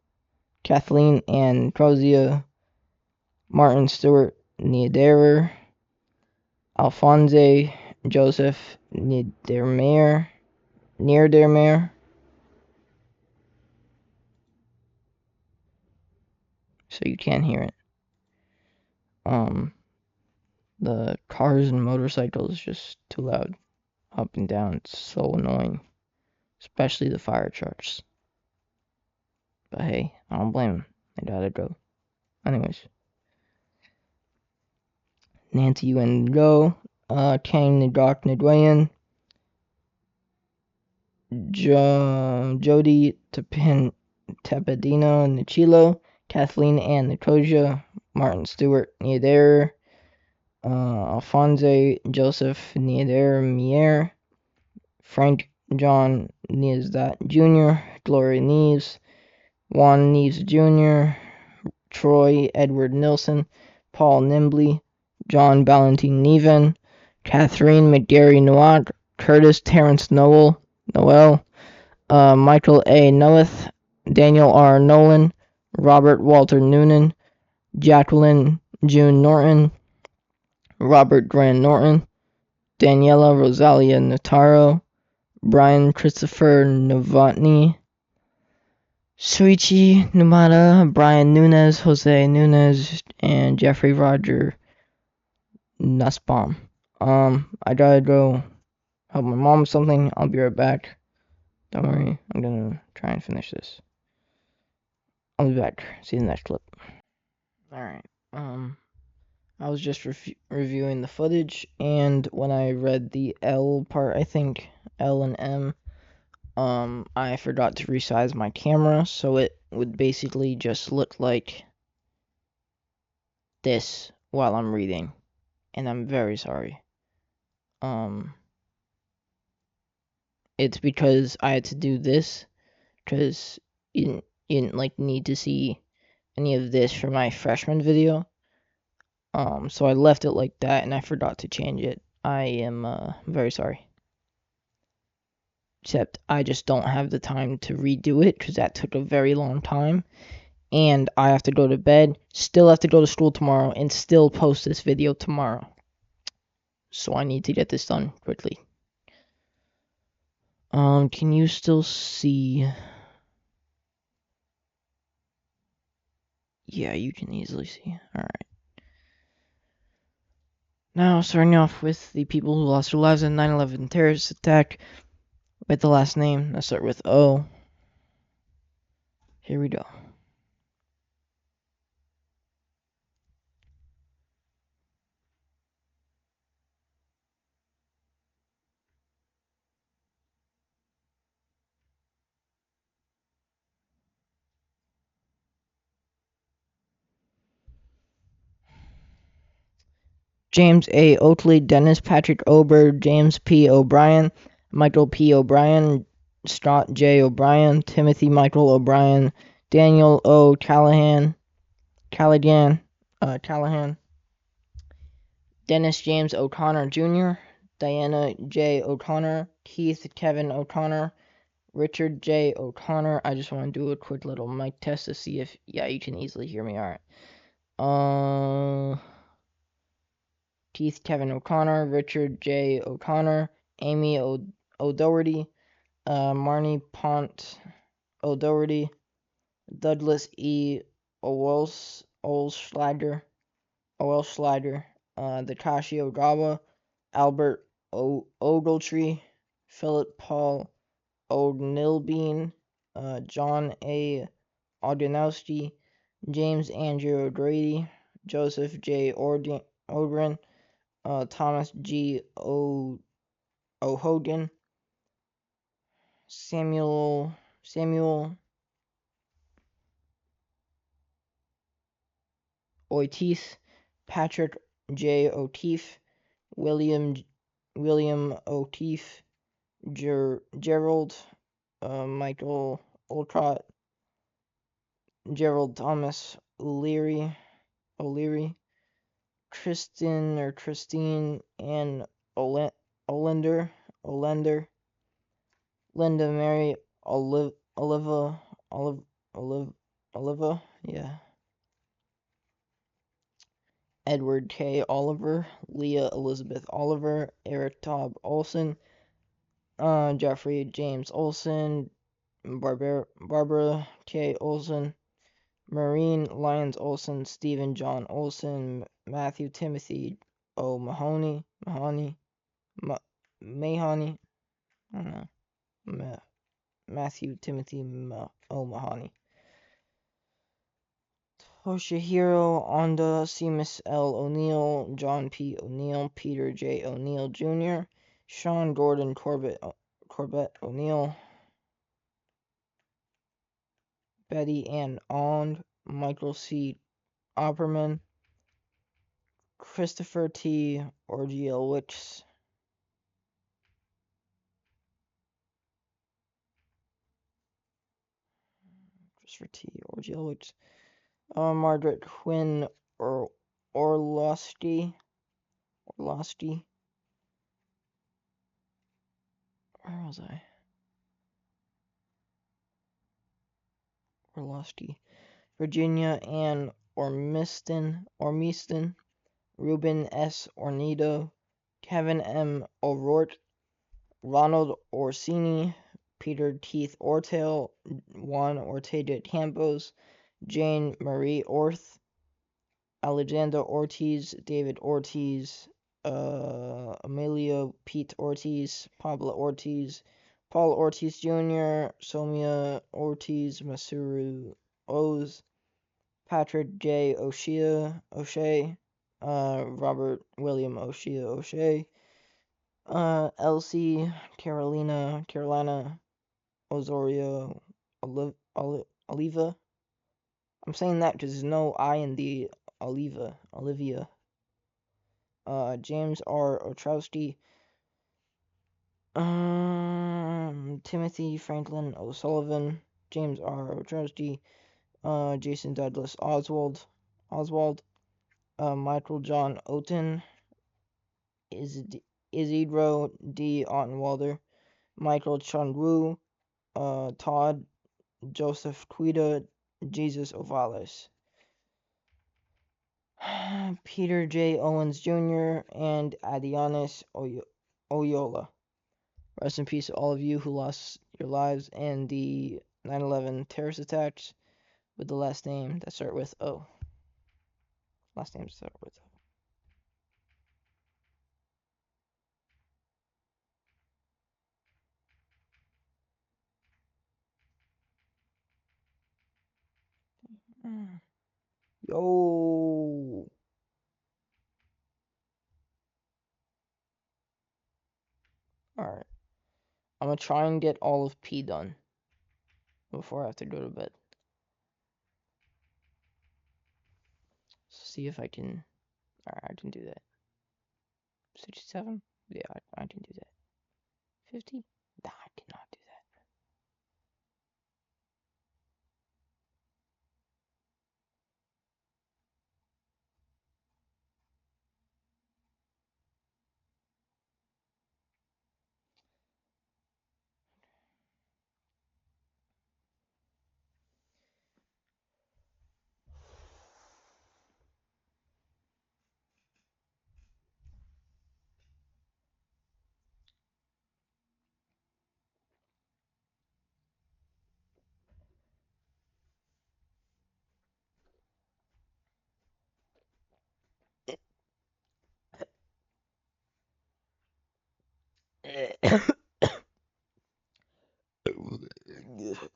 Kathleen Ann Crozia, Martin Stewart Niederer, Alphonse Joseph Niedermeyer, so you can't hear it. The cars and motorcycles just too loud, up and down. It's so annoying, especially the fire trucks. But hey, I don't blame them. They gotta go. Anyways, Nancy Yuen Go, Kang Nidok Nidwayan, Jody Tepedino Nichilo, Kathleen Ann Nicosia, Martin Stewart Nieder, Alphonse Joseph Nieder Mier, Frank John Niesdat Jr., Gloria Neves, Juan Neves Jr., Troy Edward Nilsson, Paul Nimbley, John Valentin Neven, Catherine McGarry Nowak, Curtis Terrence Noel, Michael A. Noeth, Daniel R. Nolan, Robert Walter Noonan, Jacqueline June Norton, Robert Grant Norton, Daniela Rosalia Notaro, Brian Christopher Novotny, Suichi Numata, Brian Nunez, Jose Nunez, and Jeffrey Roger Nussbaum. I gotta go help my mom with something. I'll be right back. Don't worry, I'm gonna try and finish this. I'll be back. See you in the next clip. Alright, I was just reviewing the footage, and when I read the L part, I think, L and M, I forgot to resize my camera, so it would basically just look like this while I'm reading, and I'm very sorry. It's because I had to do this, because you didn't like need to see any of this for my freshman video. So I left it like that, and I forgot to change it. I am very sorry. Except I just don't have the time to redo it, because that took a very long time. And I have to go to bed, still have to go to school tomorrow, and still post this video tomorrow. So I need to get this done quickly. Can you still see? Yeah, you can easily see. Alright. Now, starting off with the people who lost their lives in 9/11 terrorist attack with the last name. Let's start with O. Here we go. James A. Oakley, Dennis Patrick Ober, James P. O'Brien, Michael P. O'Brien, Scott J. O'Brien, Timothy Michael O'Brien, Daniel O. Callahan, Dennis James O'Connor Jr., Diana J. O'Connor, Keith Kevin O'Connor, Richard J. O'Connor. I just want to do a quick little mic test to see if, yeah, you can easily hear me. Alright. Keith Kevin O'Connor, Richard J. O'Connor, Amy O'Doherty, Marnie Pont O'Doherty, Douglas E. Owelschlager, Takashi Ogawa, Albert Ogletree, Philip Paul O'Nilbean, John A. Oganowski, James Andrew O'Grady, Joseph J. Ogren, Thomas G. O'Hogan, Samuel Oitis, Patrick J. O'Keefe, William William O'Keefe, Gerald Michael Olcott, Gerald Thomas O'Leary, Christine Ann Olender, Linda Mary Oliva, yeah. Edward K. Oliver, Leah Elizabeth Oliver, Eric Todd Olson, Jeffrey James Olson, Barbara K. Olson, Maureen Lyons Olson, Stephen John Olson, Matthew Timothy O. Mahoney, I don't know, Matthew Timothy O. Mahoney. Toshihiro Onda, Seamus L. O'Neill, John P. O'Neill, Peter J. O'Neill Jr., Sean Gordon Corbett O'Neill, Betty Ann Ond, Michael C. Opperman, Christopher T. Orgielewicz, Margaret Quinn Orlosky, where was I? Orlosky, Virginia Ann Ormiston, Ruben S. Ornido, Kevin M. O'Rourke, Ronald Orsini, Peter Keith Ortell, Juan Ortega Campos, Jane Marie Orth, Alexander Ortiz, David Ortiz, Emilio Pete Ortiz, Pablo Ortiz, Paul Ortiz Jr., Somia Ortiz, Masuru Oz, Patrick J. O'Shea, Robert William O'Shea, Elsie Carolina Osorio Oliva. I'm saying that because there's no I in the Olivia. James R. Ostrowski, Timothy Franklin O'Sullivan, James R. Ostrowski, Jason Douglas Oswald, Michael John Oten, Isidro D. Ottenwalder, Michael Chun-Woo, Todd Joseph Quida, Jesus Ovales, Peter J. Owens Jr., and Adianis Oyola. Rest in peace to all of you who lost your lives in the 9/11 terrorist attacks with the last name that start with O. Last names start with O. Yo. Alright. I'm gonna try and get all of P done before I have to go to bed. See if I can. Alright, I can do that. 67? Yeah, I can do that. 50? Nah, I cannot do that.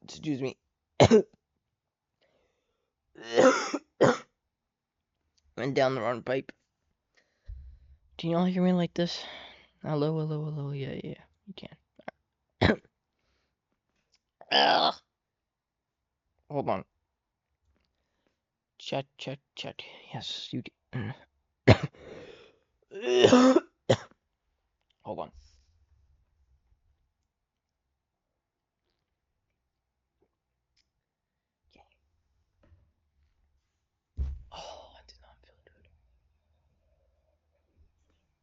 Excuse me. Went down the wrong pipe. Can y'all hear me like this? Hello. Yeah, you can. Hold on. Check. Yes, you can. Hold on. Oh, I did not feel good.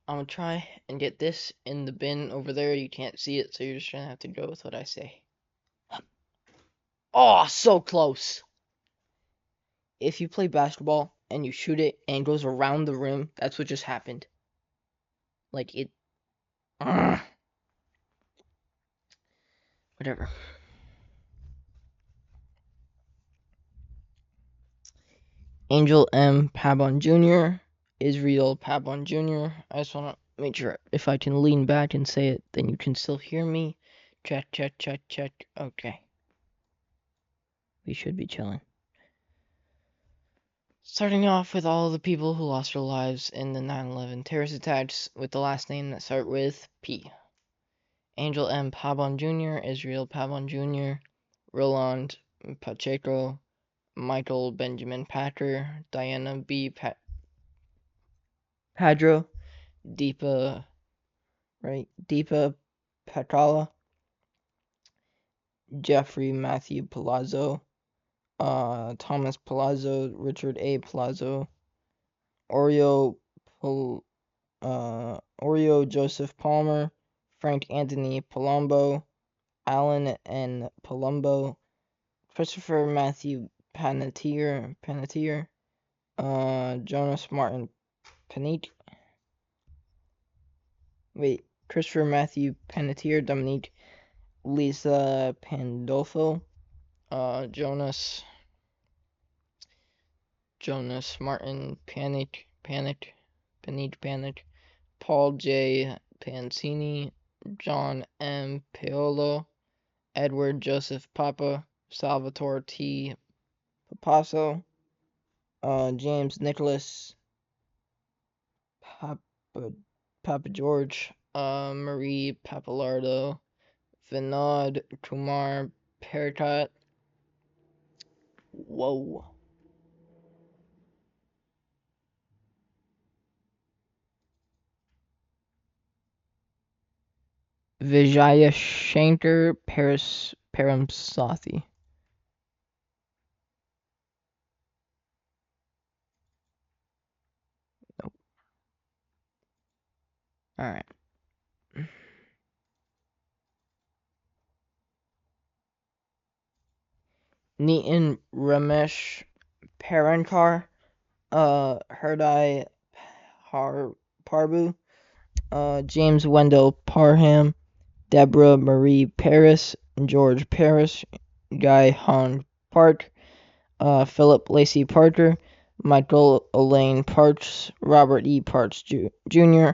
I'm gonna try and get this in the bin over there. You can't see it, so you're just gonna have to go with what I say. Oh, so close. If you play basketball and you shoot it and it goes around the rim, that's what just happened. Like it. Whatever. Angel M. Pabon Jr., Israel Pabon Jr. I just want to make sure if I can lean back and say it, then you can still hear me. Check, check, check, check. Okay. We should be chilling. Starting off with all the people who lost their lives in the 9/11 terrorist attacks with the last name that start with P. Angel M. Pabon Jr., Israel Pabon Jr., Roland Pacheco, Michael Benjamin Packer, Diana B. Padro, Deepa Pakala, Jeffrey Matthew Palazzo, Thomas Palazzo, Richard A. Palazzo, Oreo Joseph Palmer, Frank Anthony Palumbo, Alan N. Palumbo, Christopher Matthew Panettiere, Jonas Martin Panette. Christopher Matthew Panettiere, Dominique Lisa Pandolfo, Jonas Martin Panic, Paul J. Pancini, John M. Paolo, Edward Joseph Papa, Salvatore T. Papasso, James Nicholas Papa George, Marie Papalardo, Vinod Kumar Perkat. Whoa. Vijaya Shankar Paramsathi. Nope. Alright. Nitin Ramesh Parankar, Herdai Parbu, James Wendell Parham, Deborah Marie Paris, George Paris, Guy Hong Park, Philip Lacey Parker, Michael Elaine Parks, Robert E. Parks Jr.,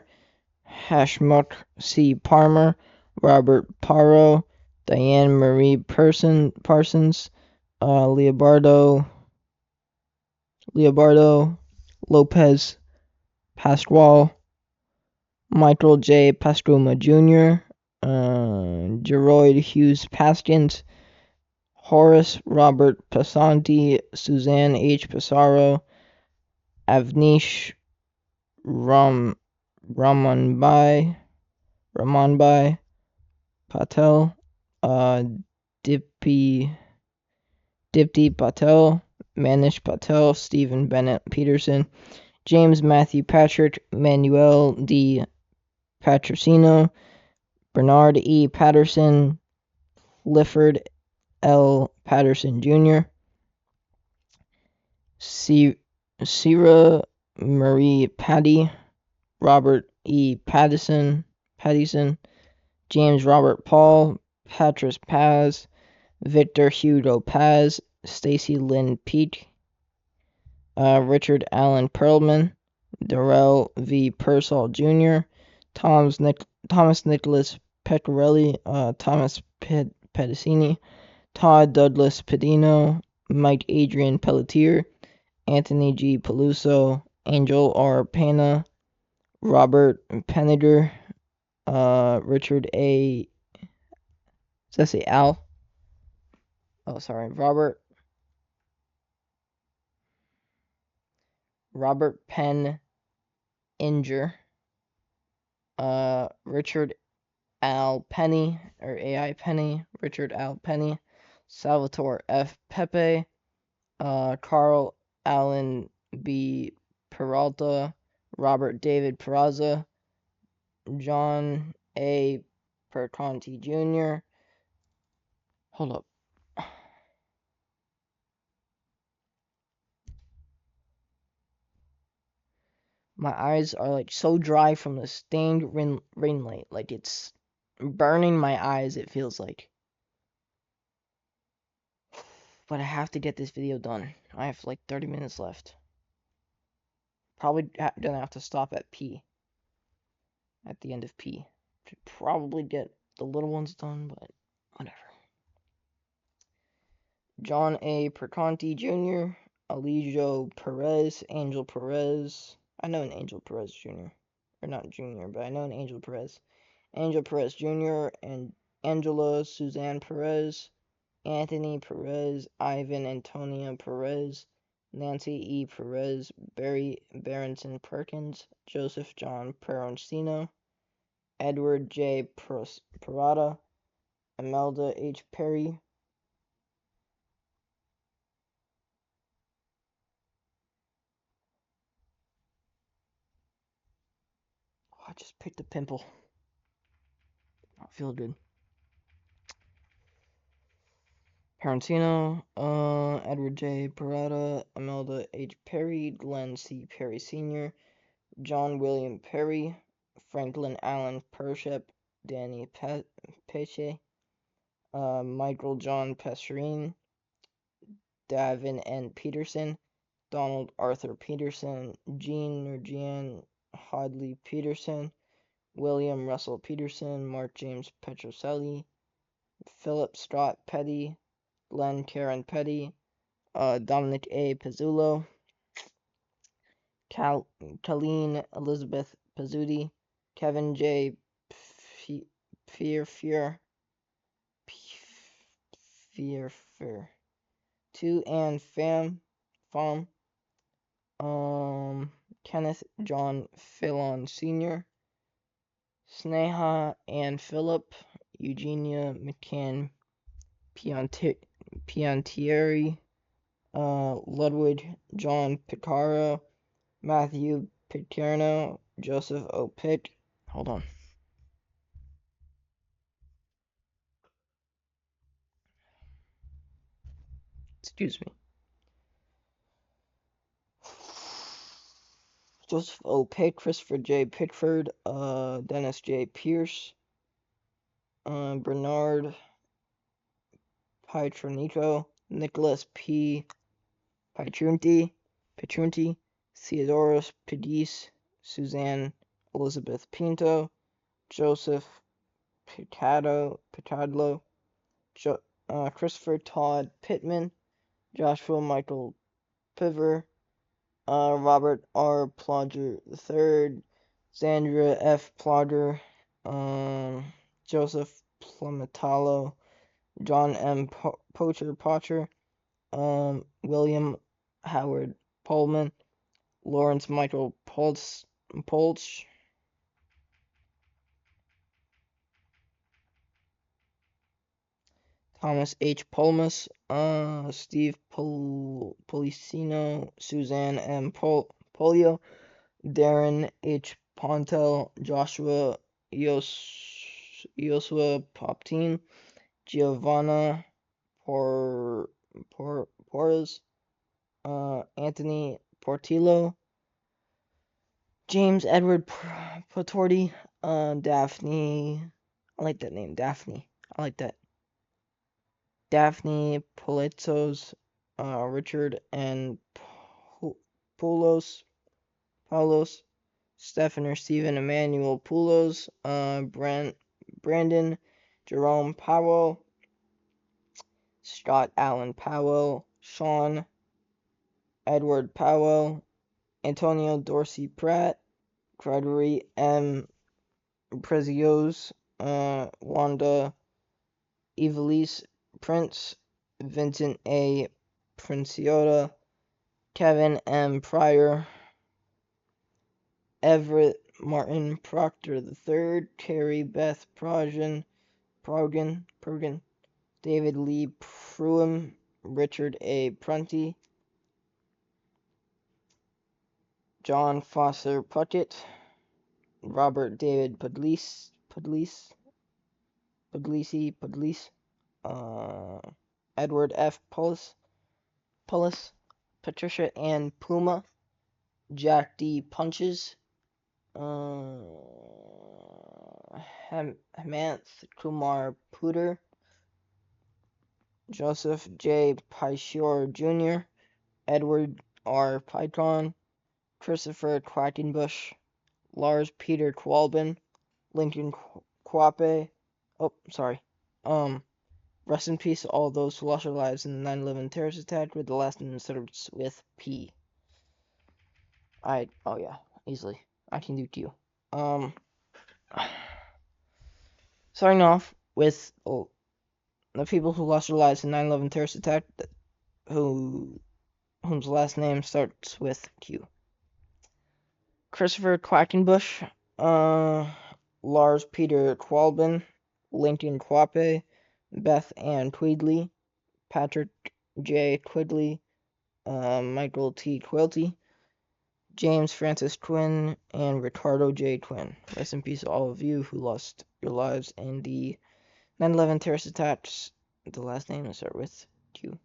Hashmukh C. Palmer, Robert Paro, Diane Marie Parsons, Leobardo Lopez Pascual, Michael J. Pascuma Jr., Geroid Hughes Paskins, Horace Robert Pasanti, Suzanne H. Passaro, Avnish Ramanbai Patel, Dipti Patel, Manish Patel, Stephen Bennett Peterson, James Matthew Patrick, Manuel D. Patricino, Bernard E. Patterson, Clifford L. Patterson Jr., Sierra Marie Paddy, Robert E. Pattison, James Robert Paul, Patrice Paz, Victor Hugo Paz, Stacy Lynn Peak, Richard Allen Perlman, Darrell V. Pearsall Jr., Thomas Nicholas Pecorelli, Thomas Pedicini, Todd Douglas Pedino, Mike Adrian Pelletier, Anthony G. Peluso, Angel R. Pena, Robert Penninger, Richard A. Does that say Al? Oh, sorry. Robert Penn Inger, Richard Al Penny, or AI Penny, Richard Al Penny, Salvatore F. Pepe, Carl Allen B. Peralta, Robert David Peraza, John A. Perconti Jr. Hold up. My eyes are like so dry from the stained rain light. Like it's burning my eyes, it feels like. But I have to get this video done. I have like 30 minutes left. Probably gonna have to stop at P. At the end of P. Should probably get the little ones done, but whatever. John A. Perconti Jr., Elijio Perez, Angel Perez. I know an Angel Perez Jr. Or not Jr., but I know an Angel Perez. Angel Perez Jr. and Angela Suzanne Perez, Anthony Perez, Ivan Antonio Perez, Nancy E. Perez, Barry Berenson Perkins, Joseph John Peroncino, Edward J. Parada, Imelda H. Perry. Oh, I just picked a pimple. Not feel good. Peroncino, Edward J. Parada, Imelda H. Perry, Glenn C. Perry Sr., John William Perry, Franklin Allen Pershep, Danny Peche, Michael John Passerine, Davin N. Peterson, Donald Arthur Peterson, Jean Hodley Peterson, William Russell Peterson, Mark James Petroselli, Philip Scott Petty, Glenn Karen Petty, Dominic A. Pizzulo, Colleen Elizabeth Pizzuti, Kevin J. Fearfear, 2 Ann Pham, Kenneth John Fillon Sr., Sneha Ann Phillip, Eugenia McCann Piantieri, Ludwig John Picaro, Matthew Picerno, Joseph O. Pitt. Hold on. Excuse me. Joseph O. Pitt, Christopher J. Pickford, Dennis J. Pierce, Bernard Pietronico, Nicholas P. Pietrunti, Theodoros Pedis, Suzanne Elizabeth Pinto, Joseph Picadlo, Christopher Todd Pittman, Joshua Michael Piver, Robert R. Plodger III, Sandra F. Plodger, Joseph Plumatalo, John M. Pocher, William Howard Pullman, Lawrence Michael Polch, Thomas H. Pulmus, Steve Policino, Suzanne M. Polio, Darren H. Pontel, Joshua Yosua Poptine, Giovanna Porras, Anthony Portillo, James Edward Potorti, Daphne. I like that name, Daphne. I like that. Daphne Politzos, Richard and Paulos, Stephen or Stephen Emmanuel Poulos, Brandon Jerome Powell, Scott Allen Powell, Sean Edward Powell, Antonio Dorsey Pratt, Gregory M. Prezios, Wanda Evelise Prince, Vincent A. Princiota, Kevin M. Pryor, Everett Martin Proctor III, Terry Beth Progan, David Lee Pruim, Richard A. Prunty, John Foster Puckett, Robert David Puglisi, Edward F. Pullis, Patricia Ann Puma, Jack D. Punches, Hemanth Kumar Puder, Joseph J. Pishore Jr., Edward R. Python, Christopher Quackenbush, Lars Peter Qualbin, Lincoln Quape. Rest in peace to all those who lost their lives in the 9/11 terrorist attack, with the last name starts with P. Easily. I can do Q. Starting off with the people who lost their lives in 9/11 terrorist attack, whose last name starts with Q. Christopher Quackenbush, Lars Peter Qualbin, Lincoln Quape, Beth Ann Tweedley, Patrick J. Twidley, Michael T. Quilty, James Francis Twin, and Ricardo J. Twin. Rest in peace to all of you who lost your lives in the 9/11 terrorist attacks. The last name will start with Q.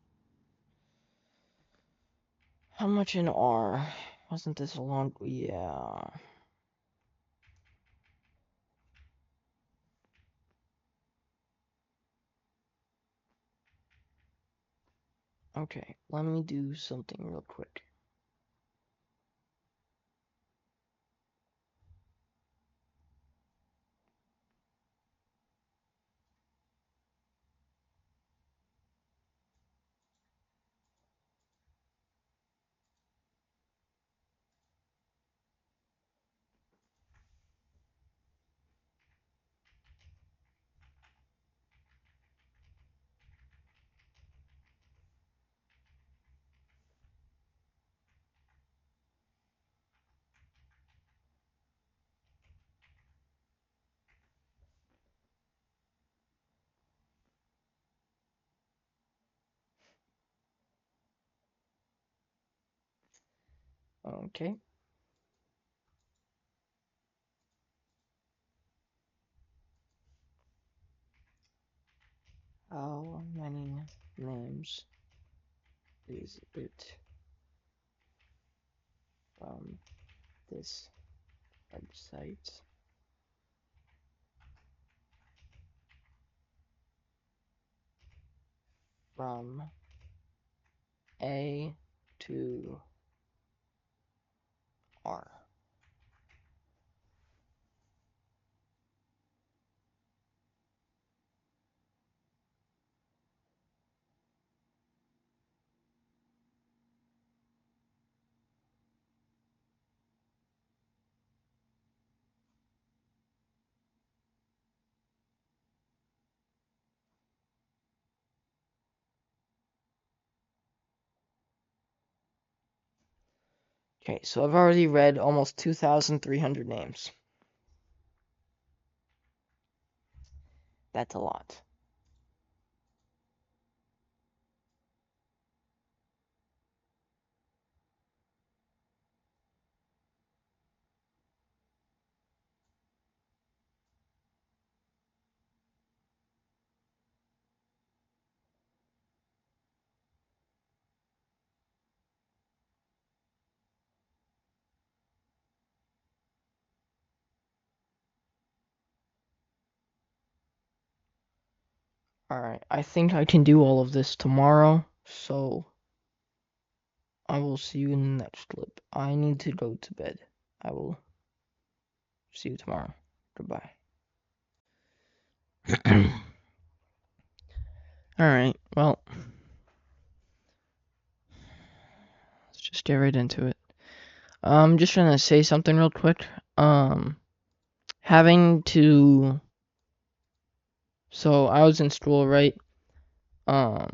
How much in R? Wasn't this a long... Yeah. Okay, let me do something real quick. Okay. How many names is it from this website? From A to R. Okay, so I've already read almost 2,300 names. That's a lot. Alright, I think I can do all of this tomorrow, so I will see you in the next clip. I need to go to bed. I will see you tomorrow. Goodbye. Alright, well, let's just get right into it. I'm just trying to say something real quick. Having to... So, I was in school, right? I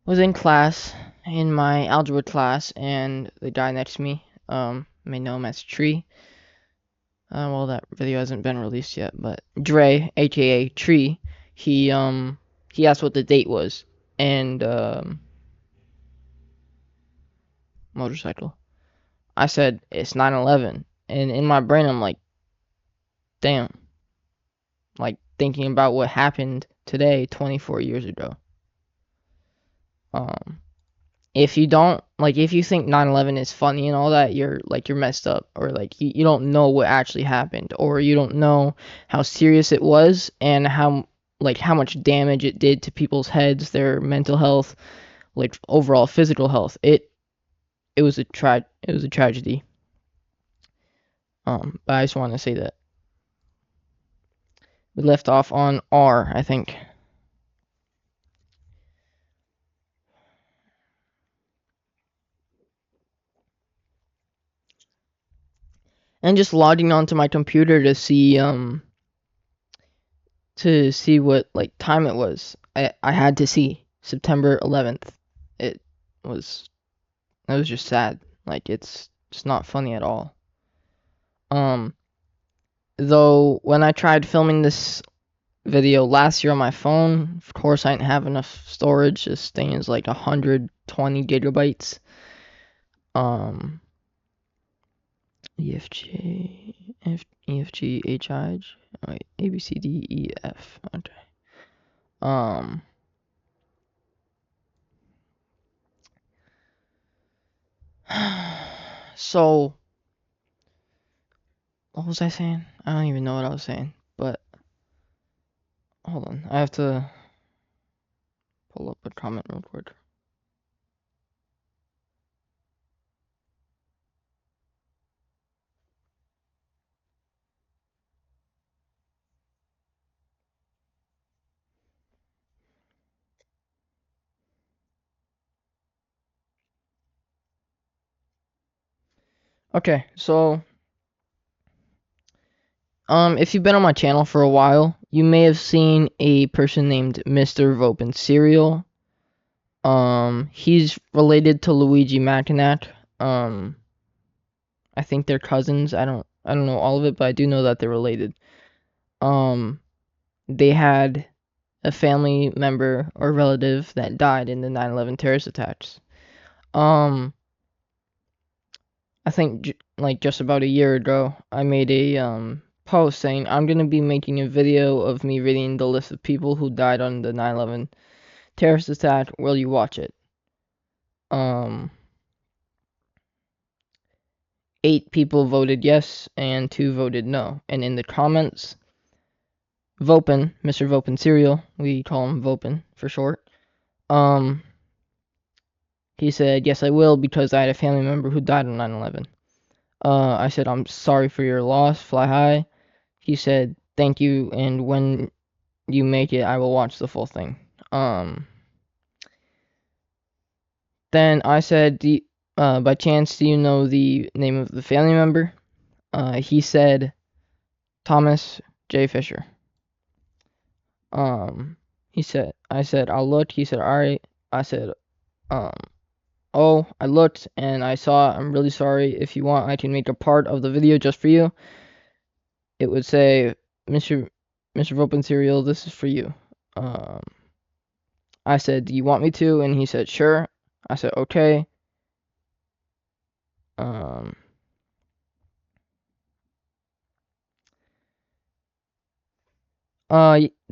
was in class, in my algebra class, and the guy next to me, may know him as Tree. Well, that video hasn't been released yet, but Dre, aka Tree, he asked what the date was, and motorcycle. I said it's 9/11, and in my brain I'm like, damn, like thinking about what happened today, 24 years ago. If you don't like, if you think 9/11 is funny and all that, you're messed up, or like you don't know what actually happened, or you don't know how serious it was and how much damage it did to people's heads, their mental health, like overall physical health. It was a tragedy. But I just want to say that we left off on R, I think. And just logging onto my computer to see what like time it was. I had to see September 11th. It was just sad. Like it's just not funny at all. Though when I tried filming this video last year on my phone, of course I didn't have enough storage. This thing is like 120 gigabytes. EFG, wait, A, B, C, D, E, F. Okay. So, what was I saying? I don't even know what I was saying, but hold on. I have to pull up a comment real quick. Okay, so if you've been on my channel for a while, you may have seen a person named Mr. Vopin Serial. He's related to Luigi Mackinac. I think they're cousins. I don't know all of it, but I do know that they're related. They had a family member or relative that died in the 9/11 terrorist attacks. I think like just about a year ago, I made a post saying I'm gonna be making a video of me reading the list of people who died on the 9/11 terrorist attack. Will you watch it? 8 people voted yes and 2 voted no. And in the comments, Vopin, Mr. Vopin Serial, we call him Vopin for short. He said, yes, I will, because I had a family member who died on 9/11. I said, I'm sorry for your loss, fly high. He said, thank you, and when you make it, I will watch the full thing. Then I said, by chance, do you know the name of the family member? He said, Thomas J. Fisher. I said, I'll look. He said, alright. I said, oh, I looked and I saw, I'm really sorry. If you want, I can make a part of the video just for you. It would say, Mr. Vopin Serial, this is for you. I said, do you want me to? And he said, sure. I said, okay.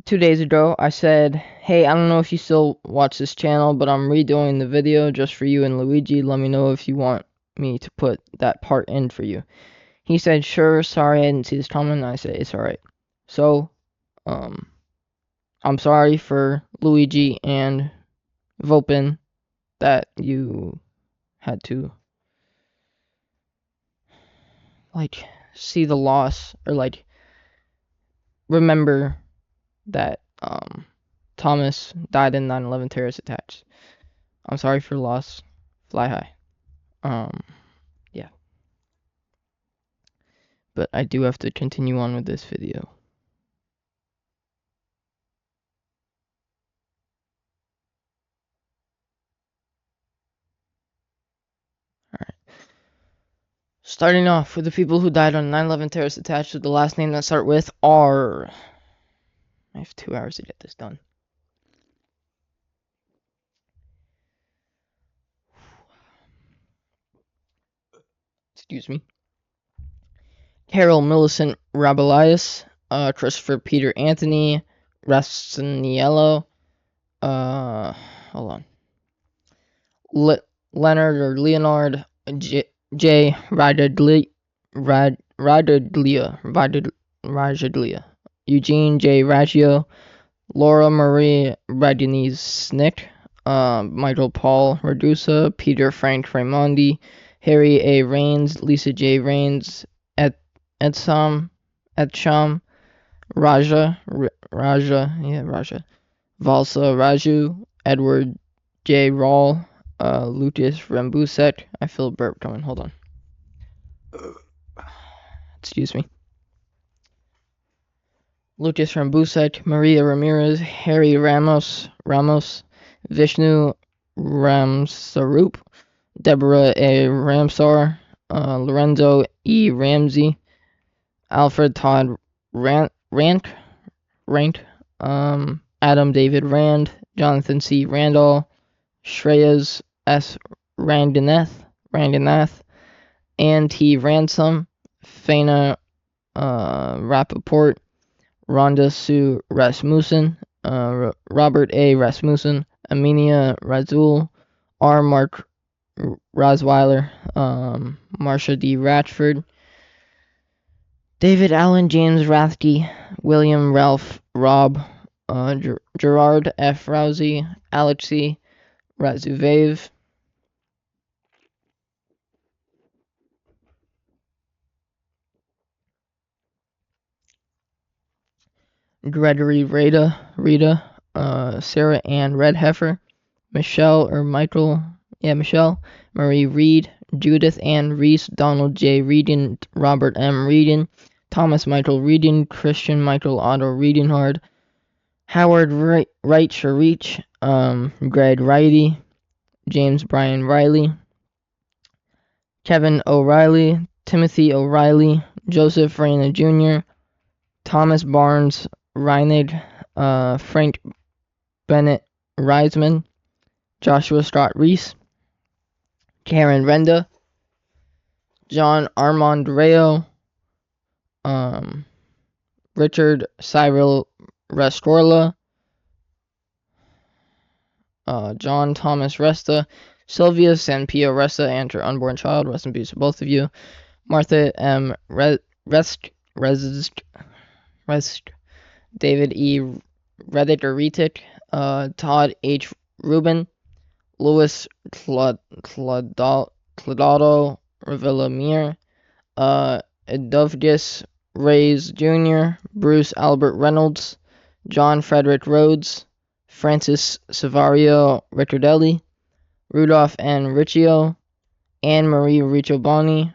2 days ago, I said, hey, I don't know if you still watch this channel, but I'm redoing the video just for you and Luigi. Let me know if you want me to put that part in for you. He said, sure, sorry, I didn't see this comment. I said, it's alright. So, I'm sorry for Luigi and Vopin that you had to, like, see the loss, or, like, remember that, Thomas died in 9/11 terrorist attacks. I'm sorry for loss. Fly high. Yeah. But I do have to continue on with this video. Starting off with the people who died on 9/11 terrorist attached with the last name that start with R. I have 2 hours to get this done. Excuse me. Carol Millicent Rabelius, Christopher Peter Anthony Rastaniello, hold on. Leonard or Leonard J. Radaglia, Eugene J. Raggio, Laura Marie Radiniznik, Michael Paul Radusa, Peter Frank Raimondi, Harry A. Rains, Lisa J. Rains, Etsham, Raja, Valsa Raju, Edward J. Rawl, Lucas Rembusek. I feel a burp coming. Hold on. Excuse me. Lucas Rembusek, Maria Ramirez, Harry Ramos, Vishnu Ramsarup, Deborah A. Ramsar, Lorenzo E. Ramsey, Alfred Todd Rank, Adam David Rand, Jonathan C. Randall, Shreyas S. Randinath, Ann T. Ransom, Faina Rappaport, Rhonda Sue Rasmussen, Robert A. Rasmussen, Aminia Razul, R. Mark Rosweiler, Marsha D. Ratchford, David Allen James Rathke, William Ralph Robb, Gerard F. Rousey, Alexei Razuvev, Gregory Rita, Sarah Ann Redheffer, Michelle Marie Reed, Judith Ann Reese, Donald J. Reedon, Robert M. Reedon, Thomas Michael Reedon, Christian Michael Otto Reedonhard, Howard Wright Sharich, Greg Riley, James Brian Riley, Kevin O'Reilly, Timothy O'Reilly, Joseph Reyna Jr., Thomas Barnes Reinig, Frank Bennett Reisman, Joshua Scott Reese, Karen Renda, John Armand Rayo, Richard Cyril Restorla, John Thomas Resta, Sylvia Sanpio Resta and her unborn child, rest in peace to both of you, Martha M. Rest, David E. Reddick or Retic, Todd H. Rubin, Louis Clodoto Revillamere, Dovgis Reyes Jr., Bruce Albert Reynolds, John Frederick Rhodes, Francis Savario Riccardelli, Rudolph N. Riccio, Anne Marie Riccioboni,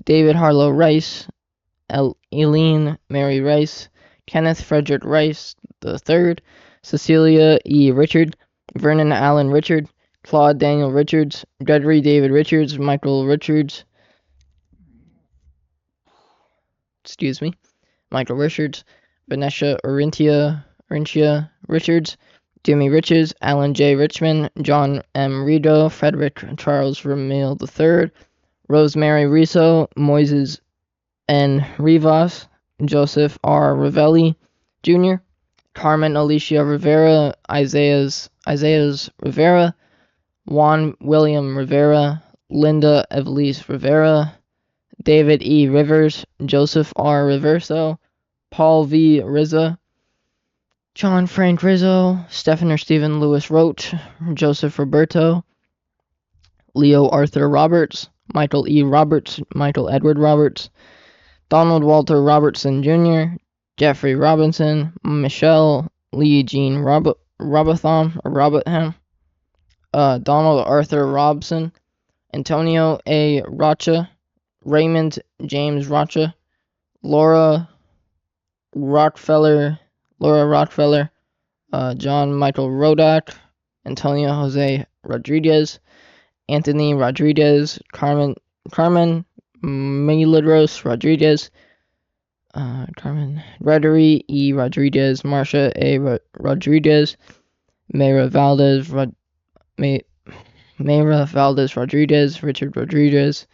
David Harlow Rice, Eileen Mary Rice, Kenneth Frederick Rice III, Cecilia E. Richard, Vernon Allen Richard, Claude Daniel Richards, Gregory David Richards, Michael Richards, Michael Richards, Vanessa Orintia Richards, Jimmy Riches, Alan J. Richmond, John M. Rideau, Frederick Charles Ramil III, Rosemary Riso, Moises N. Rivas, Joseph R. Ravelli Jr., Carmen Alicia Rivera, Isaiah's Rivera, Juan William Rivera, Linda Evelise Rivera, David E. Rivers, Joseph R. Riverso, Paul V. Rizza, John Frank Rizzo, Stephen or Stephen Lewis Roach, Joseph Roberto, Leo Arthur Roberts, Michael E. Roberts, Michael Edward Roberts, Donald Walter Robertson Jr., Jeffrey Robinson, Michelle Lee Jean Robotham, Donald Arthur Robson, Antonio A. Rocha, Raymond James Rocha, Laura Rockefeller, John Michael Rodak, Antonio Jose Rodriguez, Anthony Rodriguez, Carmen Milagros Rodriguez, Carmen Redery E. Rodriguez, Marcia A. Rodriguez, Mayra Valdez Rodriguez, Richard Rodriguez,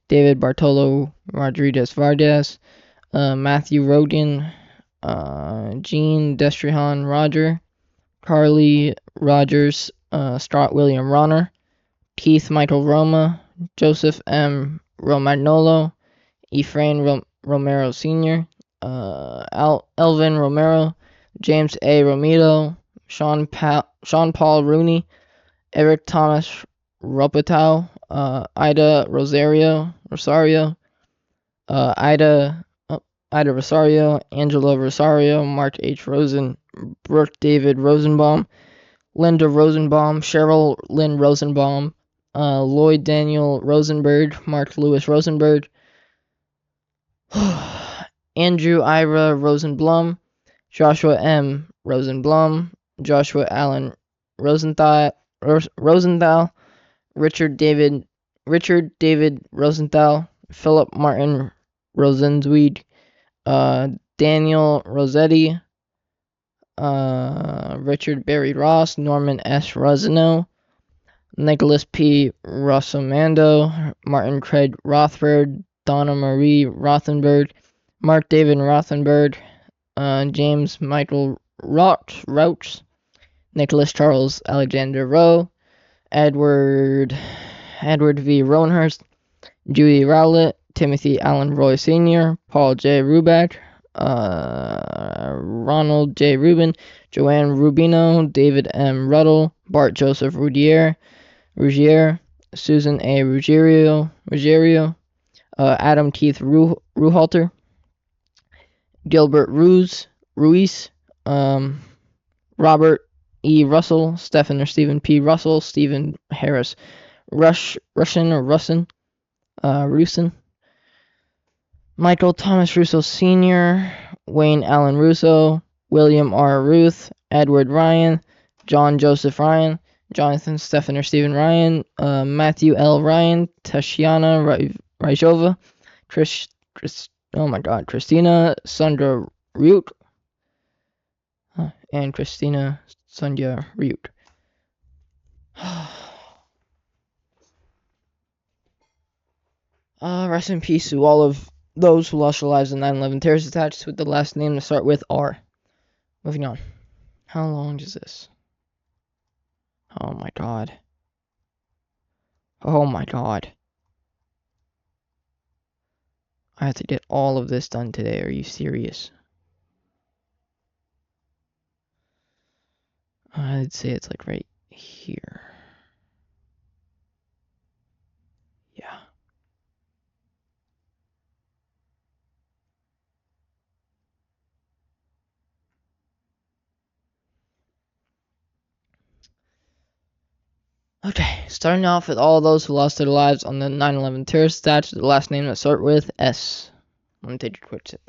David Bartolo Rodriguez Vargas, Matthew Rogan, Jean Destrehan Roger, Carly Rogers, Scott William Ronner, Keith Michael Roma, Joseph M. Romagnolo, Efrain Romero Sr., Elvin Romero, James A. Romito, Sean Paul Rooney, Eric Thomas Ropatow, Ida Rosario, Ida Rosario, Angela Rosario, Mark H. Rosen, Brooke David Rosenbaum, Linda Rosenbaum, Cheryl Lynn Rosenbaum, Lloyd Daniel Rosenberg, Mark Lewis Rosenberg, Andrew Ira Rosenblum, Joshua M. Rosenblum, Joshua Allen Rosenthal, Richard David Rosenthal, Philip Martin Rosenzweig, Daniel Rossetti, Richard Barry Ross, Norman S. Rosano, Nicholas P. Rossomando, Martin Craig Rothberg, Donna Marie Rothenberg, Mark David Rothenberg, James Michael Rauch, Nicholas Charles Alexander Rowe, Edward V. Roanhurst, Judy Rowlett, Timothy Allen Roy Sr., Paul J. Ruback, Ronald J. Rubin, Joanne Rubino, David M. Ruddle, Bart Joseph Ruggier, Susan A. Ruggiero, Adam Keith Ruhalter, Gilbert Ruiz, Robert E. Russell, Stephen P. Russell, Stephen Harris Russin, Michael Thomas Russo Sr., Wayne Allen Russo, William R. Ruth, Edward Ryan, John Joseph Ryan, Jonathan Stephen or Stephen Ryan, Matthew L. Ryan, Tashiana Rajova, Christina Sandra Ryuk, and Christina Sandra Ryuk. Rest in peace to all of those who lost their lives in 9/11 terrorist attacks with the last name to start with R. Moving on. How long is this? Oh my god. Oh my god. I have to get all of this done today. Are you serious? I'd say it's like right here. Yeah. Okay, starting off with all those who lost their lives on the 9/11 terrorist attacks, the last name that start with S. Let me take a quick sip.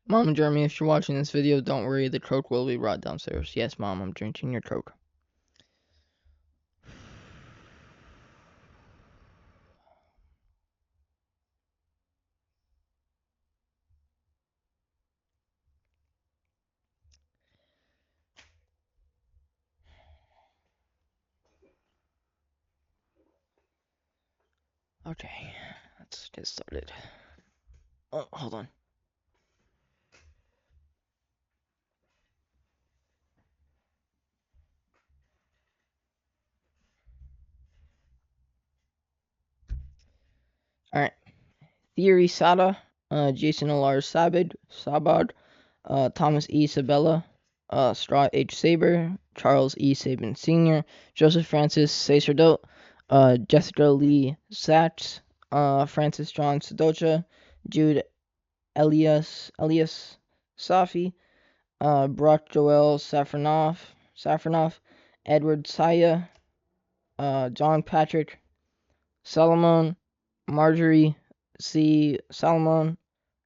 Mom and Jeremy, if you're watching this video, don't worry, the Coke will be brought downstairs. Yes, Mom, I'm drinking your Coke. Okay, let's get started. Oh, hold on. Alright. Theory Sada, Jason Alar Sabad, Thomas E. Sabella, Straw H. Saber, Charles E. Sabin Sr., Joseph Francis Sacerdote, Jessica Lee Sachs, Francis John Sedocha, Jude Elias Safi, Brock Joel Safronov, Safronoff, Edward Saya, John Patrick Solomon, Marjorie C. Solomon,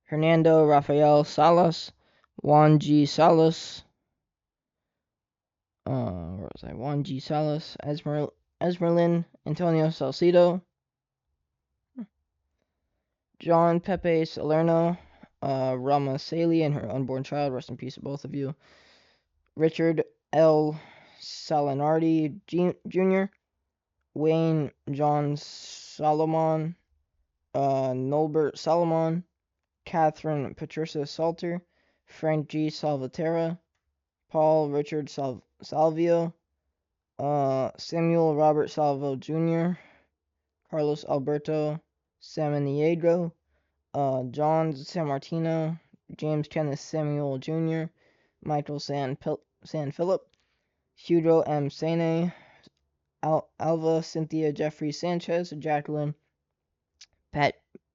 Hernando Rafael Salas, Juan G. Salas, where was I? Juan G. Salas, Esmerlin Antonio Salcido, John Pepe Salerno, Rama Saley and her unborn child, rest in peace to both of you. Richard L. Salinardi Jr., Wayne John Solomon, Nolbert Solomon, Catherine Patricia Salter, Frank G. Salvatierra, Paul Richard Salvio, Samuel Robert Salvo Jr., Carlos Alberto Samaniego, John Sammartino, James Kenneth Samuel Jr., Michael San Philip, Hugo M. Sane, Alva Cynthia Jeffrey Sanchez, Jacqueline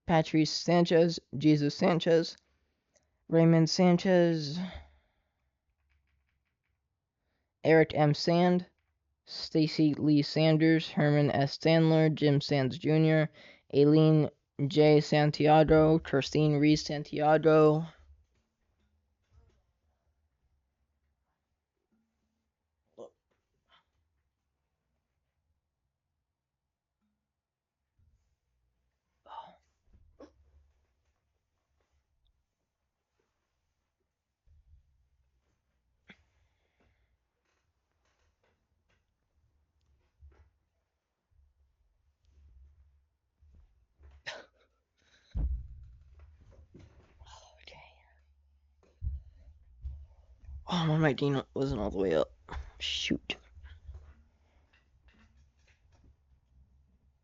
Patrice Sanchez, Jesus Sanchez, Raymond Sanchez, Eric M. Sand, Stacy Lee Sanders, Herman S. Sandler, Jim Sands Jr., Aileen J. Santiago, Christine Reese Santiago, oh, my mic wasn't all the way up. Shoot.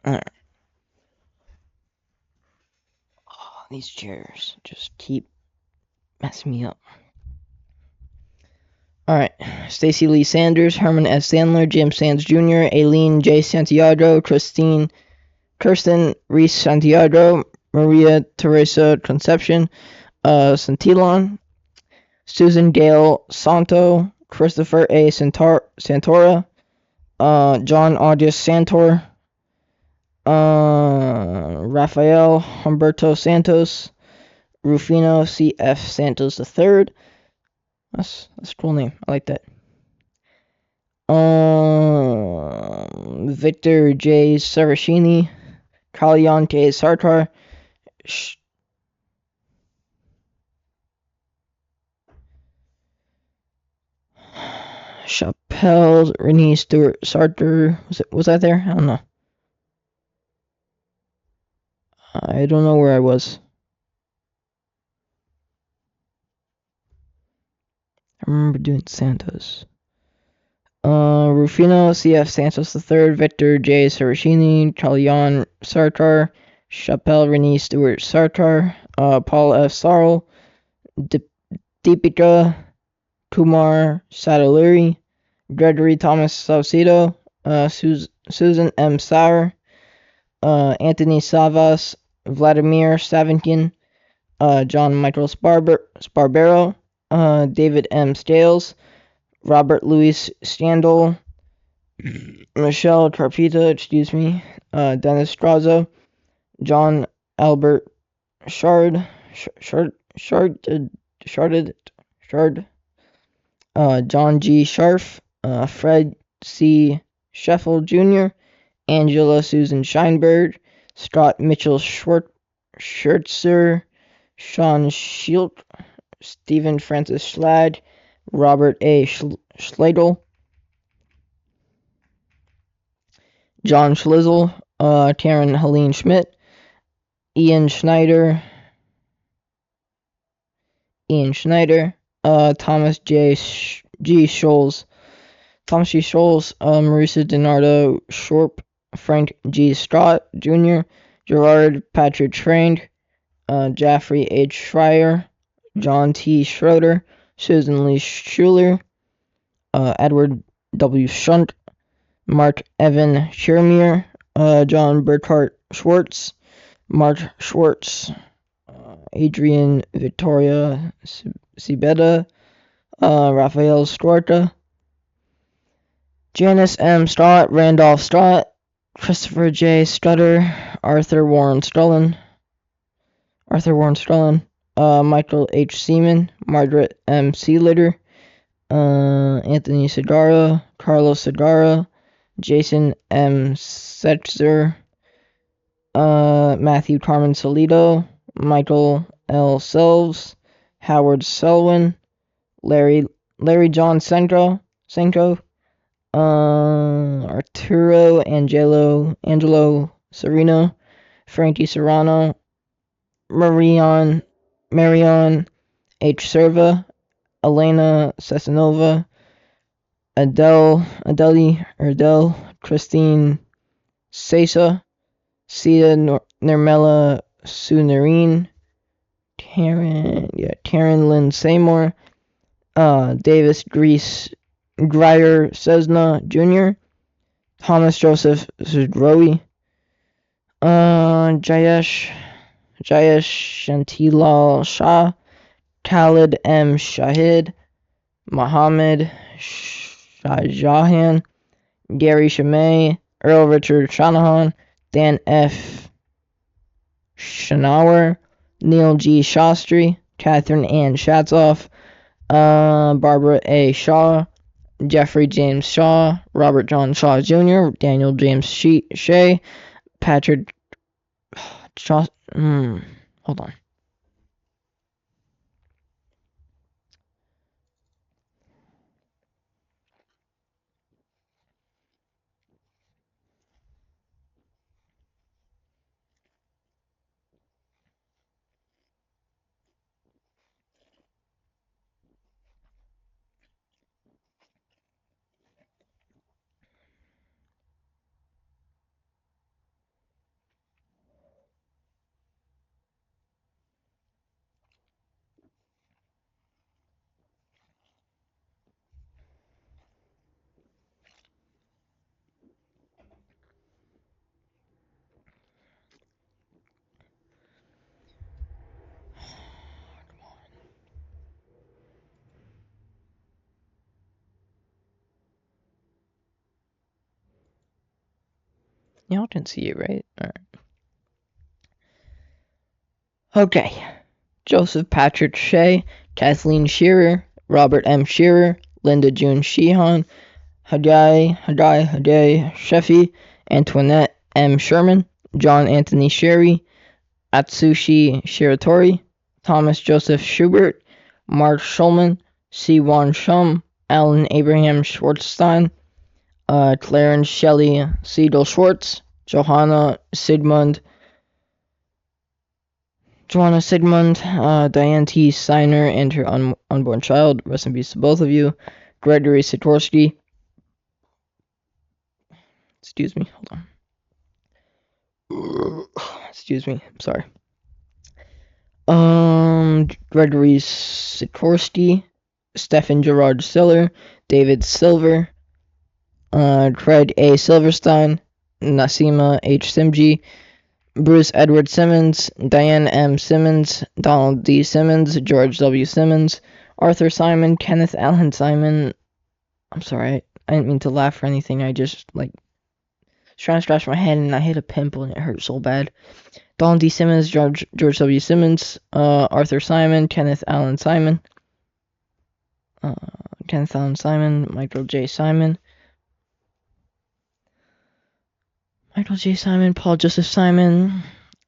Alright. Oh, these chairs just keep messing me up. Alright. Stacy Lee Sanders, Herman S. Sandler, Jim Sands Jr., Aileen J. Santiago, Kirsten Reese Santiago, Maria Teresa Concepcion Santillan, Susan Gale Santo, Christopher A. Santora, John August Santor, Rafael Humberto Santos, Rufino C.F. Santos III. That's a cool name. I like that. Victor J. Saracini, Kalyan K. Sarkar, Chappelle, Renee Stewart Sartor. Was I there? I don't know. I don't know where I was. I remember doing Santos. Rufino C.F. Santos III, Victor J. Saracini, Kalyan Sarkar, Chappelle Renee Stewart Sarkar, Paul F. Sarl, Deepika Kumar Sadaluri, Gregory Thomas Saucedo, Susan M. Sauer, Anthony Savas, Vladimir Savinkin, John Michael Sparbero, David M. Scales, Robert Louis Standel, Michelle Carpita, Dennis Strazo, John Albert Shard, John G. Scharf, Fred C. Scheffel Jr., Angela Susan Scheinberg, Scott Mitchell Schertzer, Sean Schilt, Stephen Francis Schlad, Robert A. Schlegel, John Schlizzle, Karen Helene Schmidt, Ian Schneider, Thomas G. Scholes, Marisa DiNardo Shorp, Frank G. Stott Jr., Gerard Patrick Frank, Jaffrey H. Schreier, John T. Schroeder, Susan Lee Schuler, Edward W. Shunt, Mark Evan Shermier, John Burkhart Schwartz, Mark Schwartz, Adrian Victoria Sibeda, Rafael Skorka, Janice M. Stott, Randolph Stott, Christopher J. Stutter, Arthur Warren Strullen, Michael H. Seaman, Margaret M. Seelitter, Anthony Segarra, Carlos Segarra, Jason M. Setzer, Matthew Carmen Salido, Michael L. Selves, Howard Selwyn, Larry John Senko, Arturo Angelo Serino, Frankie Serrano, Marion H. Serva, Elena Cesanova, Adele, Christine Sesa, Sita Nirmela Sunarine, Taryn Lynn Seymour, Davis Grier Cessna Jr., Thomas Joseph Zudrowi, Jayesh Shantilal Shah, Khalid M. Shahid, Mohammed Shahjahan, Gary Shamay, Earl Richard Shanahan, Dan F. Schnauer, Neil G. Shastri, Catherine Ann Shatzoff, Barbara A. Shaw, Jeffrey James Shaw, Robert John Shaw Jr., Daniel James Shea, Patrick hold on. Y'all didn't see it, right? Alright. Okay. Joseph Patrick Shea, Kathleen Shearer, Robert M. Shearer, Linda June Sheehan, Hadai Sheffy, Antoinette M. Sherman, John Anthony Sherry, Atsushi Shiratori, Thomas Joseph Schubert, Mark Schulman, C. Shum, Alan Abraham Schwartzstein, Clarence Shelley Siegel Schwartz, Johanna Sigmund, Diane T. Steiner and her unborn child, rest in peace to both of you, Gregory Sikorsky, excuse me, hold on, excuse me, I'm sorry, Gregory Sikorsky, Stephen Gerard Stiller, David Silver, Craig A. Silverstein, Nasima H. Simji, Bruce Edward Simmons, Diane M. Simmons, Donald D. Simmons, George W. Simmons, Arthur Simon, Kenneth Allen Simon. I'm sorry, I didn't mean to laugh or anything. I just, was trying to scratch my head and I hit a pimple and it hurt so bad. Donald D. Simmons, George W. Simmons, Arthur Simon, Kenneth Allen Simon, Michael J. Simon, Paul Joseph Simon,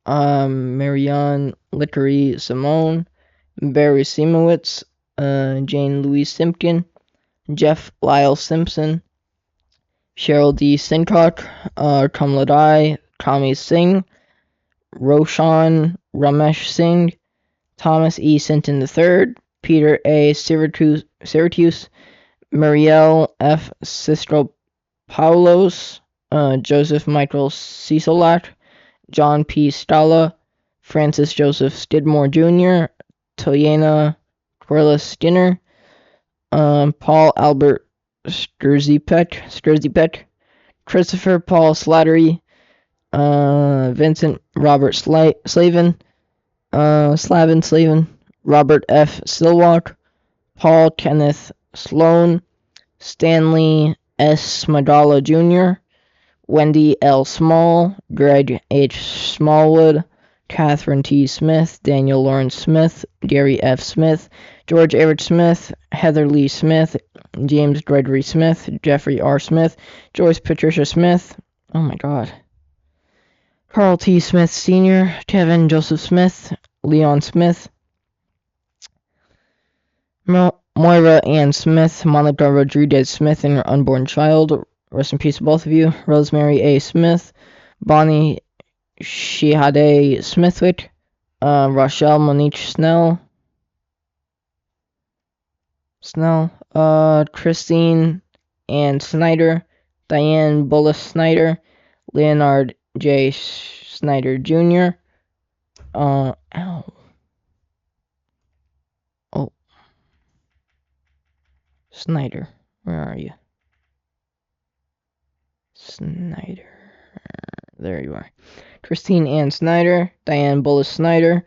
Marianne Lickery Simone, Barry Simowitz, Jane Louise Simpkin, Jeff Lyle Simpson, Cheryl D. Sincock, Kamladai Kami Singh, Roshan Ramesh Singh, Thomas E. Sinton III, Peter A. Syracuse, Marielle F. Sistropoulos, Joseph Michael Cecilak, John P. Stala, Francis Joseph Skidmore Jr., Toyana Corliss Skinner, Paul Albert Sturzipek, Christopher Paul Slattery, Vincent Robert Slavin, Robert F. Silwalk, Paul Kenneth Sloan, Stanley S. Madala Jr., Wendy L. Small, Greg H. Smallwood, Catherine T. Smith, Daniel Lawrence Smith, Gary F. Smith, George Everett Smith, Heather Lee Smith, James Gregory Smith, Jeffrey R. Smith, Joyce Patricia Smith, oh my god, Carl T. Smith Sr., Kevin Joseph Smith, Leon Smith, Moira Ann Smith, Monica Rodriguez Smith and her unborn child, rest in peace to both of you, Rosemary A. Smith, Bonnie Shihade Smithwick, Rochelle Monique Snell, Christine Ann Snyder, Diane Bullis Snyder, Leonard J. Snyder Jr., oh, Snyder, where are you? Snyder, there you are. Christine Ann Snyder, Diane Bullis Snyder,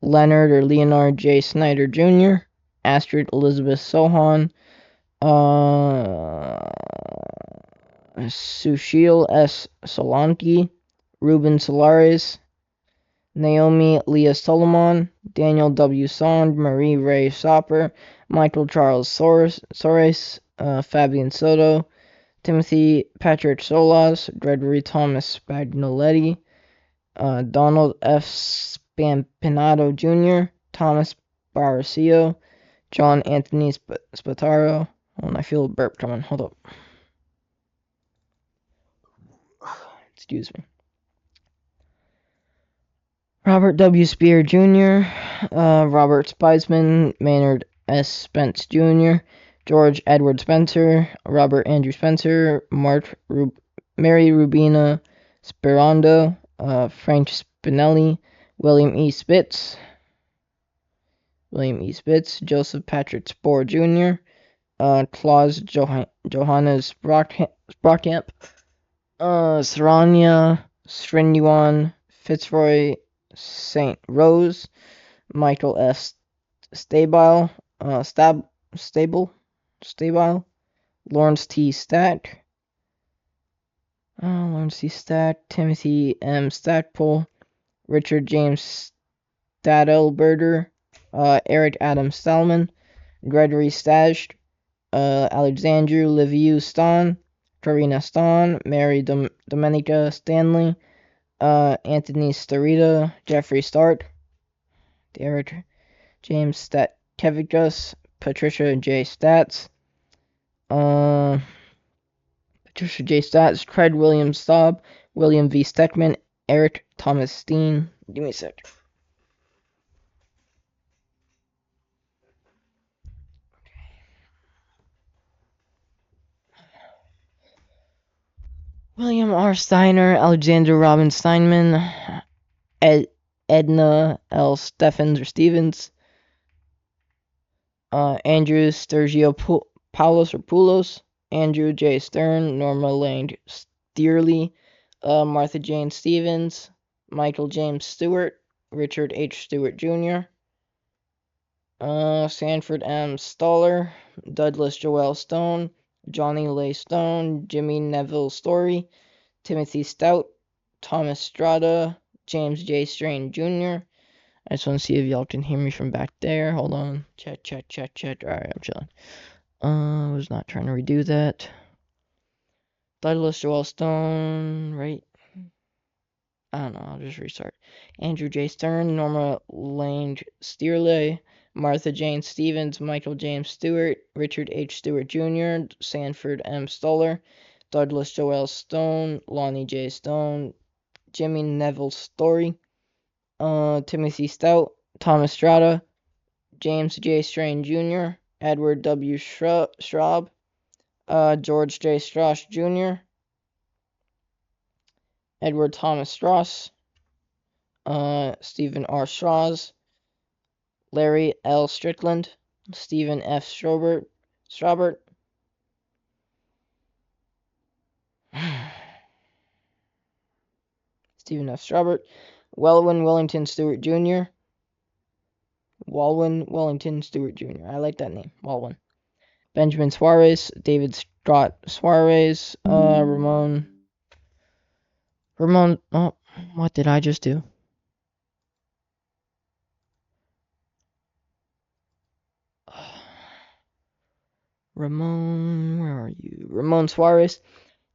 Leonard or Leonard J. Snyder Jr., Astrid Elizabeth Sohan, Sushil S. Solanki, Ruben Solares, Naomi Leah Solomon, Daniel W. Sond, Marie Ray Sopper, Michael Charles Soares, Fabian Soto, Timothy Patrick Solas, Gregory Thomas Spagnoletti, Donald F. Spampinato Jr., Thomas Barracio, John Anthony Spataro. Oh, I feel a burp coming. Hold up. Excuse me. Robert W. Spear Jr., Robert Spiesman, Maynard S. Spence Jr., George Edward Spencer, Robert Andrew Spencer, Mary Rubina Sperando, Frank Spinelli, William E. Spitz, Joseph Patrick Spohr Jr., Klaus Johannes Sprockamp, Saranya Srinuan Fitzroy St. Rose, Michael S. Stabile, Lawrence T. Stack, Timothy M. Stackpole, Richard James Stadelberger, Eric Adam Stallman, Gregory Stashed, Alexandru Liviu Stan, Karina Stan, Mary Domenica Stanley, Anthony Starita, Jeffrey Start, Derek James Statkevichus, Patricia J. Stats, Craig William Staub, William V. Steckman, Eric Thomas Steen. Give me a sec. William R. Steiner, Alexander Robin Steinman, Edna L. Stevens, Andrew Sturgio Poulos, Andrew J. Stern, Norma Lane Steerley, Martha Jane Stevens, Michael James Stewart, Richard H. Stewart Jr., Sanford M. Stoller, Douglas Joel Stone, Johnny Lay Stone, Jimmy Neville Story, Timothy Stout, Thomas Strada, James J. Strain Jr. I just want to see if y'all can hear me from back there. Hold on. Check. Alright, I'm chilling. I was not trying to redo that. Douglas Joel Stone, right? I don't know, I'll just restart. Andrew J. Stern, Norma Lane Steerley, Martha Jane Stevens, Michael James Stewart, Richard H. Stewart Jr., Sanford M. Stoller, Douglas Joel Stone, Lonnie J. Stone, Jimmy Neville Story, Timothy Stout, Thomas Strada, James J. Strain Jr., Edward W. Schraub, George J. Strauss Jr., Edward Thomas Strauss, Stephen R. Strauss, Larry L. Strickland, Stephen F. Straubert, Stephen F. Straubert, Walwyn Wellington Stewart Jr., I like that name, Walwyn. Benjamin Suarez, David got Suarez, Ramon. Oh, what did I just do? Ramon, where are you? Ramon Suarez,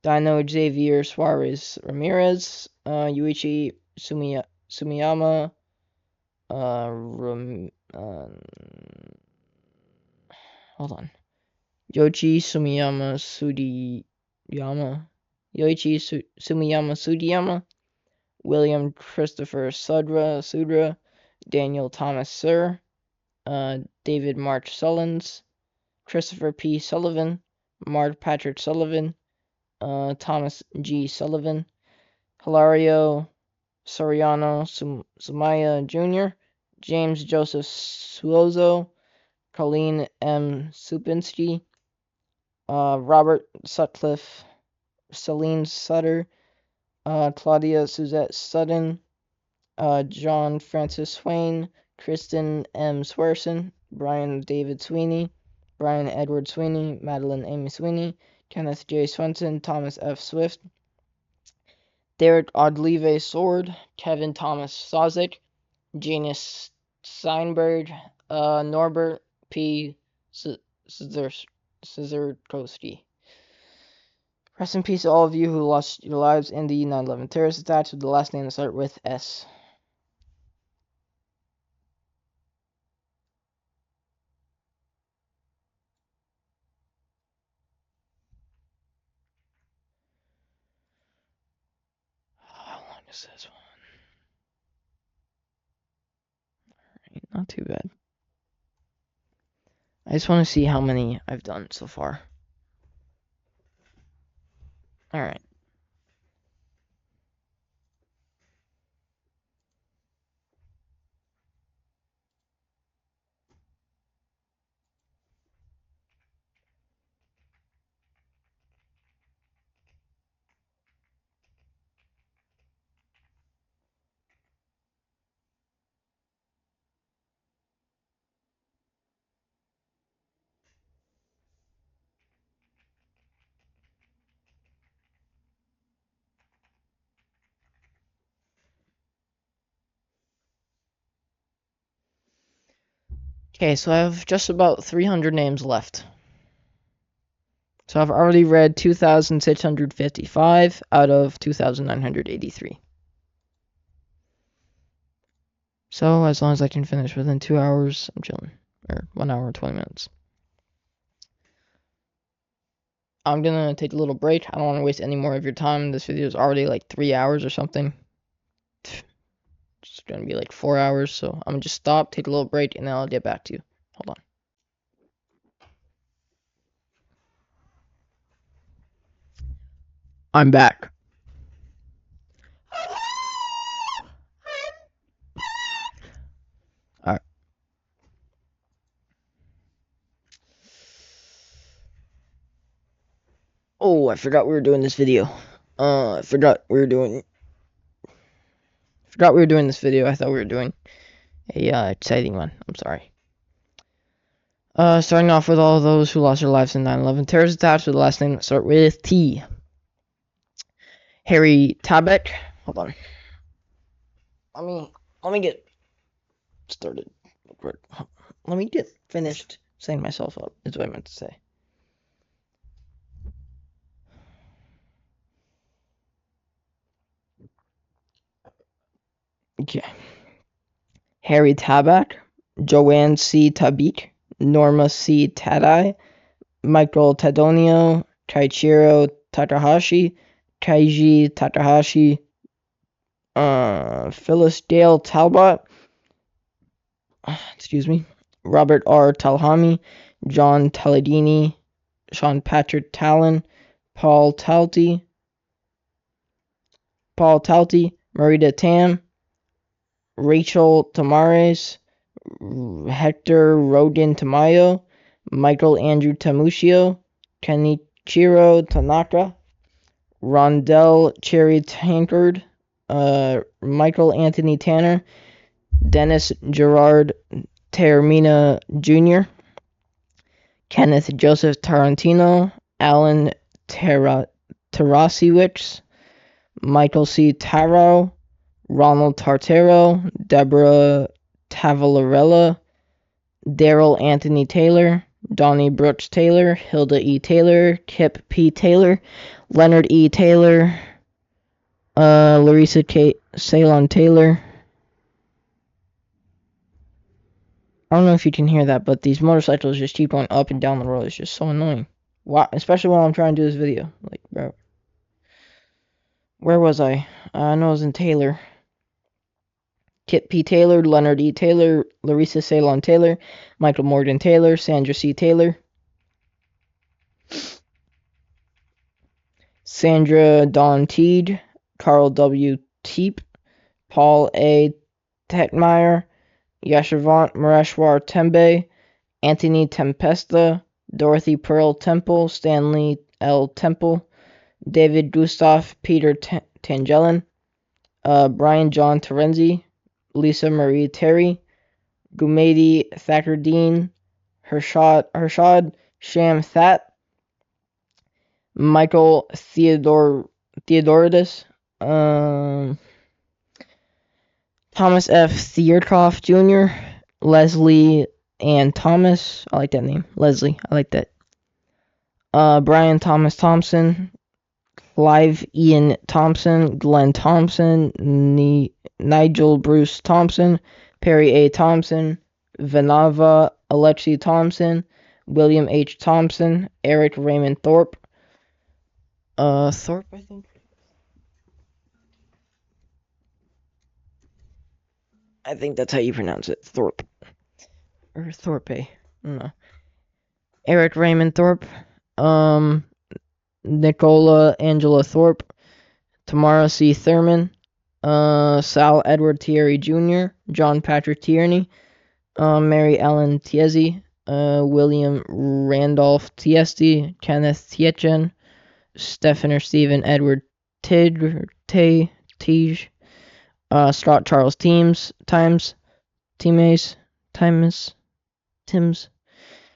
Dino Xavier Suarez Ramirez, Yuichi Sumiyama, hold on. Yoichi Sumiyama Sudiyama, William Christopher Sudra, Daniel Thomas Sir, David March Sullins, Christopher P. Sullivan, Mark Patrick Sullivan, Thomas G. Sullivan, Hilario Soriano Sumaya Jr., James Joseph Suozo, Colleen M. Supinski, Robert Sutcliffe, Celine Sutter, Claudia Suzette Sutton, John Francis Swain, Kristen M. Swerson, Brian David Sweeney, Brian Edward Sweeney, Madeline Amy Sweeney, Kenneth J. Swenson, Thomas F. Swift, Derek Odleve Sword, Kevin Thomas Sozik, Janus Steinberg, Norbert P. Szydrzkowski. Rest in peace to all of you who lost your lives in the 9/11 terrorist attacks with the last name to start with S. How long is this one? Alright, not too bad. I just want to see how many I've done so far. Alright. Okay, so I have just about 300 names left. So I've already read 2,655 out of 2,983. So as long as I can finish within 2 hours, I'm chilling. Or 1 hour and 20 minutes. I'm gonna take a little break. I don't want to waste any more of your time. This video is already like 3 hours or something. It's gonna be like 4 hours, so I'm gonna just stop, take a little break, and then I'll get back to you. Hold on. I'm back. Alright. Oh, I forgot we were doing this video. I forgot we were doing this video. I thought we were doing a exciting one. I'm sorry. Starting off with all those who lost their lives in 9/11 terrorist attacks with the last name that start with T. Harry Tabak. Hold on. Let me get started. Let me get finished setting myself up, is what I meant to say. Okay. Harry Tabak, Joanne C. Tabik, Norma C. Tadai, Michael Tadonio, Kaichiro Takahashi, Kaiji Takahashi, Phyllis Dale Talbot, Robert R. Talhami, John Taladini, Sean Patrick Talon, Paul Talty, Marita Tam, Rachel Tamares, Hector Rodin Tamayo, Michael Andrew Tamushio, Kenichiro Tanaka, Rondell Cherry Tankard, Michael Anthony Tanner, Dennis Gerard Termina Jr., Kenneth Joseph Tarantino, Alan Tarasiewicz, Michael C. Taro, Ronald Tartaro, Deborah Tavalarella, Daryl Anthony Taylor, Donnie Brooks Taylor, Hilda E. Taylor, Kip P. Taylor, Leonard E. Taylor, Larissa K. Ceylon Taylor. I don't know if you can hear that, but these motorcycles just keep going up and down the road. It's just so annoying. Why? Especially while I'm trying to do this video. Like, bro. Where was I? I know I was in Taylor. Kip P. Taylor, Leonard E. Taylor, Larissa Ceylon Taylor, Michael Morgan Taylor, Sandra C. Taylor, Sandra Dawn Teague, Carl W. Teep, Paul A. Tetmeyer, Yashvant Mareshwar Tembe, Anthony Tempesta, Dorothy Pearl Temple, Stanley L. Temple, David Gustav Peter Tangelin, Brian John Terenzi, Lisa Marie Terry, Gumedi Thakerdeen, Hershad Sham That, Michael Theodoridis, Thomas F. Theodkoff Jr., Leslie Ann Thomas. I like that name. Leslie. I like that. Brian Thomas Thompson, Clive Ian Thompson, Glenn Thompson, Nigel Bruce Thompson, Perry A. Thompson, Vanava Alexi Thompson, William H. Thompson, Eric Raymond Thorpe. Thorpe, I think. I think that's how you pronounce it. Thorpe. Or Thorpe. I don't know. Eric Raymond Thorpe. Nicola Angela Thorpe. Tamara C. Thurman. Sal Edward Thierry Jr., John Patrick Tierney, Mary Ellen Tiesi, William Randolph Tiesti, Kenneth Tietjen, Stephen or Stephen Edward Tige, Scott Charles Tims,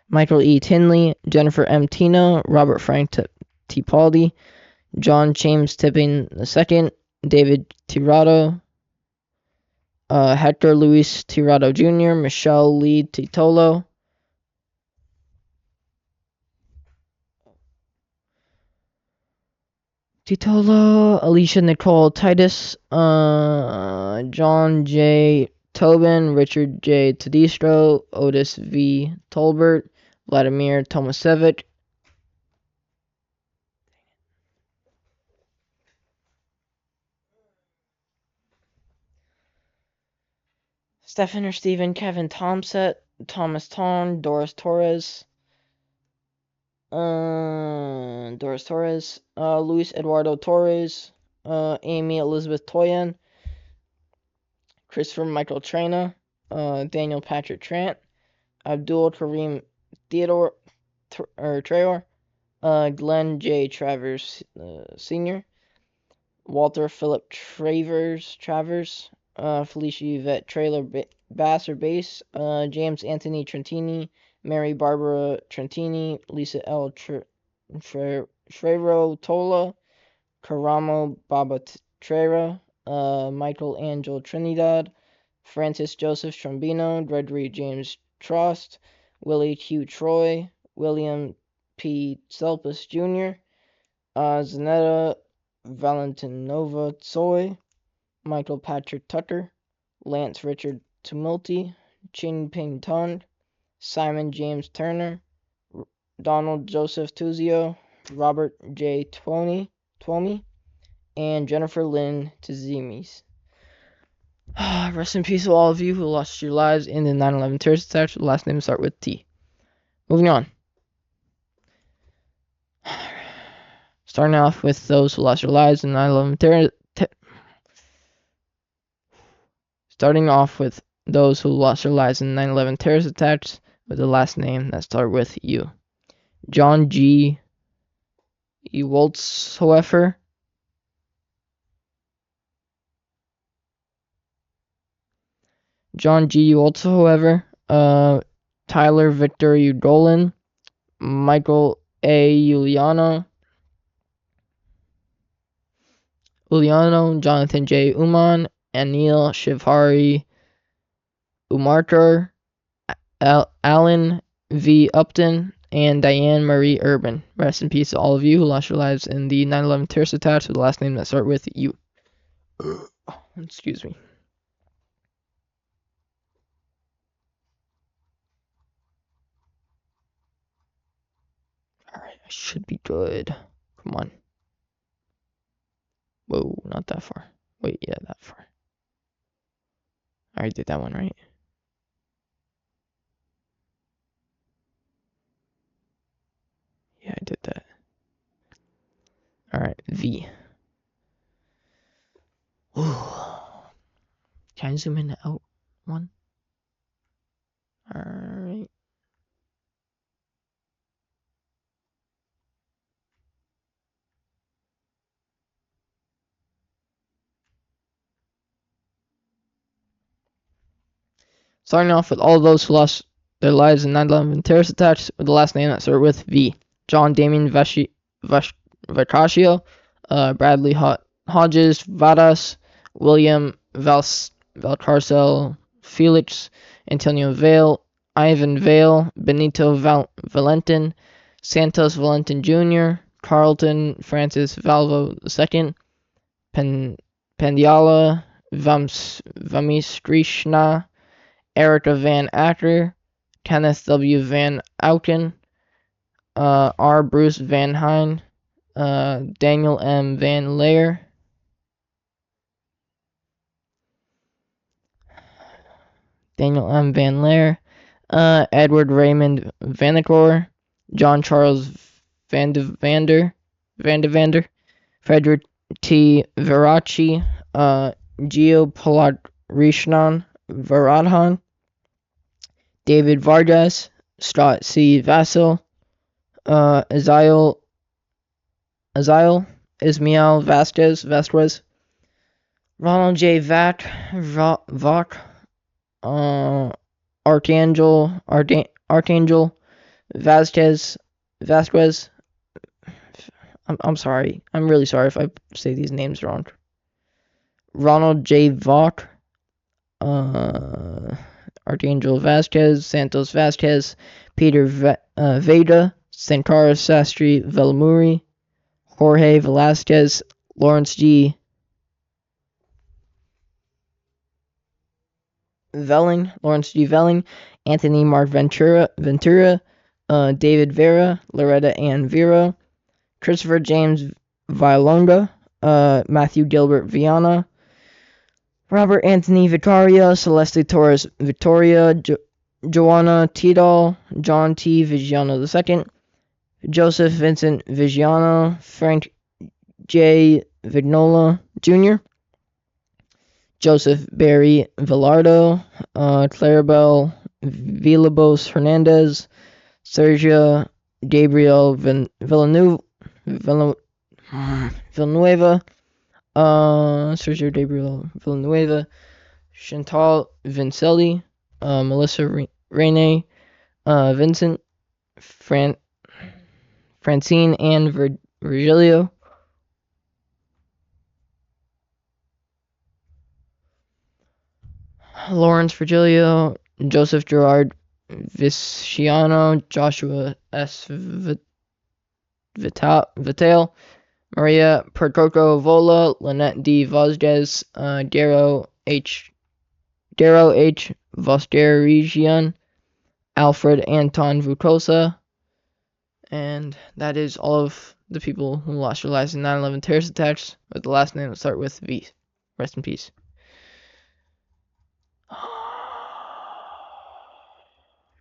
Michael E. Tinley, Jennifer M. Tino, Robert Frank Tipaldi, John James Tipping II, David Tirado, Hector Luis Tirado Jr., Michelle Lee Titolo, Alicia Nicole Titus, John J. Tobin, Richard J. Tedistro, Otis V. Tolbert, Vladimir Tomasevic, Stephen or Stephen Kevin Tomset, Thomas Ton, Doris Torres, Luis Eduardo Torres, Amy Elizabeth Toyan, Christopher Michael Trena, Daniel Patrick Trant, Abdul Kareem Theodore Trayor, Glenn J. Travers Sr., Walter Philip Travers, Felicia Yvette Trailer Bass or Bass, James Anthony Trentini, Mary Barbara Trentini, Lisa L. Trero Tola, Karamo Baba Trera, Michael Angel Trinidad, Francis Joseph Trombino, Gregory James Trost, Willie Q. Troy, William P. Selpus Jr., Zanetta Valentinova Tsoy, Michael Patrick Tucker, Lance Richard Tumulty, Ching Ping Tong, Simon James Turner, Donald Joseph Tuzio, Robert J. Twomey, and Jennifer Lynn Tzimis. Rest in peace to all of you who lost your lives in the 9/11 terrorist attacks. The last names start with T. Moving on. Starting off with those who lost their lives in 9/11 terrorist. Starting off with those who lost their lives in 9/11 terrorist attacks with the last name that start with U. John G. Woltzhofer, Tyler Victor Ugolin, Michael A. Uliano, Jonathan J. Uman, Anil Shivhari Umarkar, Alan V. Upton, and Diane Marie Urban. Rest in peace to all of you who lost your lives in the 9/11 terrorist attacks with the last name that start with U. Excuse me. Alright, I should be good. Come on. Whoa, not that far. Wait, yeah, that far. I already did that one, right? Yeah, I did that. Alright, V. Ooh. Can I zoom in out one? Alright. Starting off with all those who lost their lives in 9/11 terrorist attacks with the last name that started with V. John Damien Vacascio, Bradley Hodges Vadas, William Valcarcel, Felix Antonio Vale, Ivan Vale, Benito Valentin, Santos Valentin Jr., Carlton Francis Valvo II, Pendiala Vamiskrishna, Erica Van Acker, Kenneth W. Van Auken, R. Bruce Van Hine, Daniel M. Van Laer, Edward Raymond Vanacore, John Charles Vandevander, Frederick T. Verace, Gio Paladrishnan Varadhan, David Vargas, Scott C. Vassell, Ismael Vasquez, Ronald J. Vach, Archangel Vasquez. I'm sorry. I'm really sorry if I say these names wrong. Ronald J. Vach, Archangel Vasquez, Santos Vasquez, Peter Veda, Sankara Sastry Velamuri, Jorge Velasquez, Lawrence G. Velling, Anthony Mark Ventura, David Vera, Loretta Ann Vero, Christopher James Vialonga, Matthew Gilbert Viana, Robert Anthony Vicaria, Celeste Torres Victoria, Joanna Tidal, John T. Vigiano II, Joseph Vincent Vigiano, Frank J. Vignola Jr., Joseph Barry Villardo, Claribel Villalobos Hernandez, Sergio Gabriel Villanueva, Sergio Gabriel Villanueva, Chantal Vincelli, Melissa Rene, Vincent, Francine Ann Virgilio, Lawrence Virgilio, Joseph Gerard Visciano, Joshua S. Vitale, Maria Percoco Vola, Lynette D. Vazquez, Darrow H. Voskerigian, Alfred Anton Vukosa, and that is all of the people who lost their lives in 9/11 terrorist attacks with the last name that start with V. Rest in peace.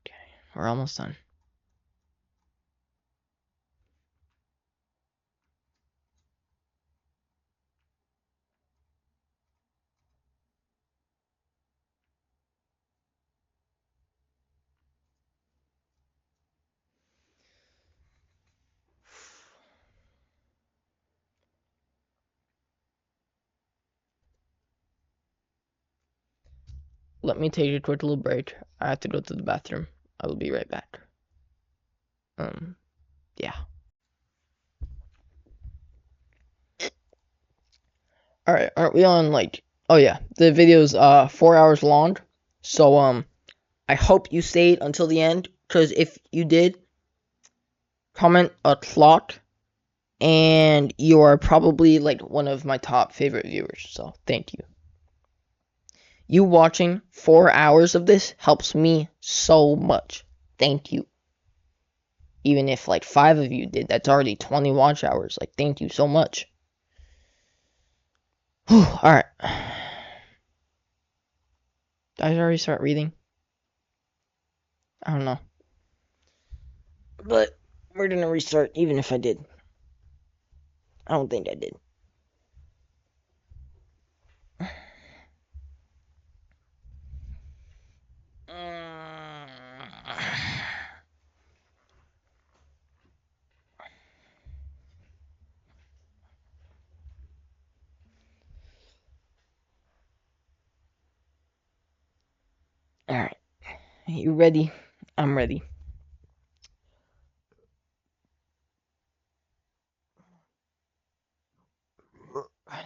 Okay, we're almost done. Let me take a quick little break. I have to go to the bathroom. I will be right back. Yeah. Alright, aren't we on like... Oh yeah, the video's 4 hours long. So, I hope you stayed until the end. Because if you did, comment a clock. And you are probably like one of my top favorite viewers. So, thank you. You watching 4 hours of this helps me so much. Thank you. Even if like 5 of you did, that's already 20 watch hours. Like, thank you so much. Alright. Did I already start reading? I don't know. But we're gonna restart even if I did. I don't think I did. Alright. You ready? I'm ready.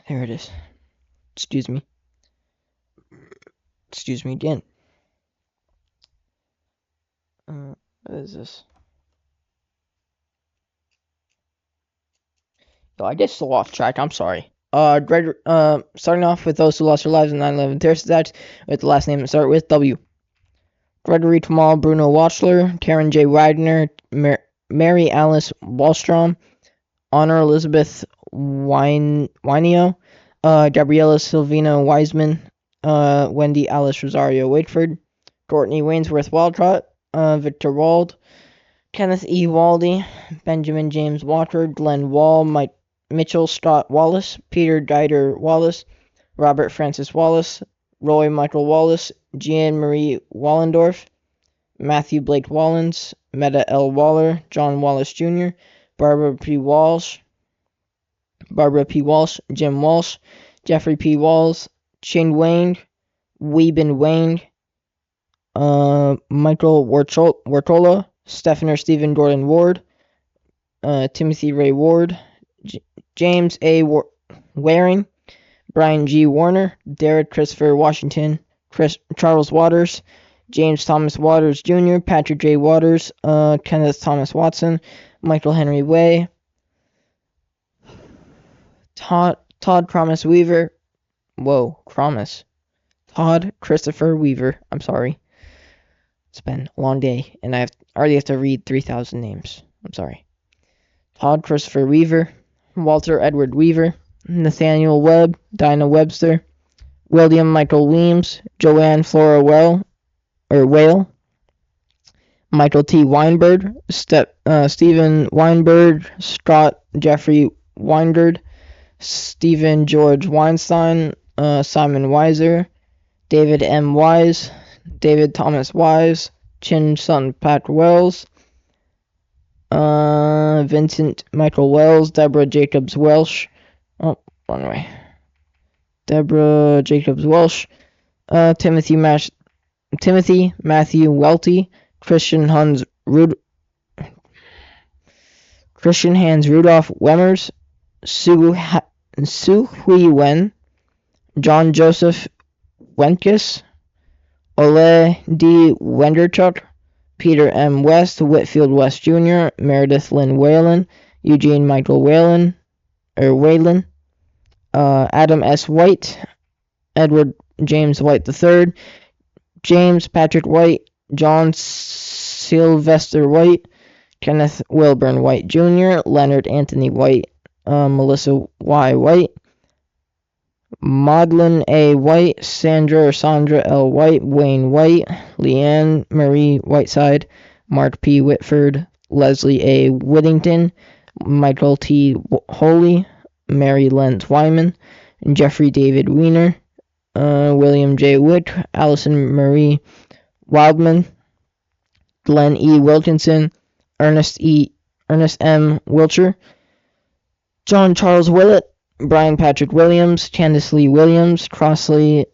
There it is. Excuse me. Excuse me again. What is this? Oh, I get so off track. I'm sorry. Starting off with those who lost their lives in 9/11 terrorist attacks, with the last name to start with W. Gregory Tamal, Bruno Wachler, Karen J. Widener, Mary Alice Wallstrom, Honor Elizabeth Wynio, Gabriella Silvina Wiseman, Wendy Alice Rosario Wakeford, Courtney Wainsworth Waldrott, Victor Wald, Kenneth E. Waldy, Benjamin James Walker, Glenn Wall, Mike Mitchell Scott Wallace, Peter Dieter Wallace, Robert Francis Wallace, Roy Michael Wallace, Jean Marie Wallendorf, Matthew Blake Wallens, Meta L. Waller, John Wallace Jr., Barbara P. Walsh, Jim Walsh, Jeffrey P. Walls, Shane Wayne, Weeben Wayne, Michael Wartola, Stephen Gordon Ward, Timothy Ray Ward, James A. Waring, Brian G. Warner, Derek Christopher Washington, Charles Waters, James Thomas Waters Jr., Patrick J. Waters, Kenneth Thomas Watson, Michael Henry Way, Todd Promise Weaver. Whoa, Promise. Todd Christopher Weaver. I'm sorry. It's been a long day, and I already have to read 3,000 names. I'm sorry. Todd Christopher Weaver, Walter Edward Weaver, Nathaniel Webb, Dinah Webster, William Michael Weems, Joanne Flora Whale, Michael T. Weinberg, Stephen Weinberg, Scott Jeffrey Weingard, Stephen George Weinstein, Simon Weiser, David M. Wise, David Thomas Wise, Chin Sun Pat Wells, Vincent Michael Wells, Deborah Jacobs Welsh. Oh, wrong way. Deborah Jacobs Welsh, Timothy Matthew Welty, Christian Hans Rudolph Wemmers, Su Hui Wen, John Joseph Wenkes, Ole D. Wenderchuk, Peter M. West, Whitfield West Jr., Meredith Lynn Whalen, Eugene Michael Whalen, Adam S. White, Edward James White III, James Patrick White, John Sylvester White, Kenneth Wilburn White Jr., Leonard Anthony White, Melissa Y. White, Maudlin A. White, Sandra L. White, Wayne White, Leanne Marie Whiteside, Mark P. Whitford, Leslie A. Whittington, Michael T. Holy, Mary Lenz Wyman, Jeffrey David Weiner, William J. Wick, Allison Marie Wildman, Glenn E. Wilkinson, Ernest M. Wilcher, John Charles Willett, Brian Patrick Williams, Candace Lee Williams, Crossley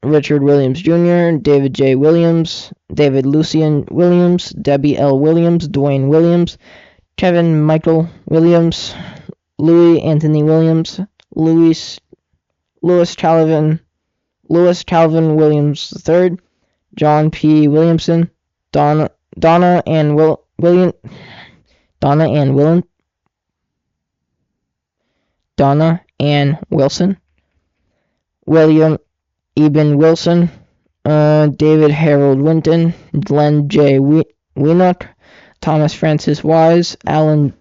Richard Williams Jr., David J. Williams, David Lucian Williams, Debbie L. Williams, Dwayne Williams, Kevin Michael Williams, Louis Anthony Williams, Louis Louis Calvin Williams III, John P. Williamson, Donna Ann William Donna Ann Wilson, William Eben Wilson, David Harold Winton, Glenn J. Wienock, Thomas Francis Wise, Alan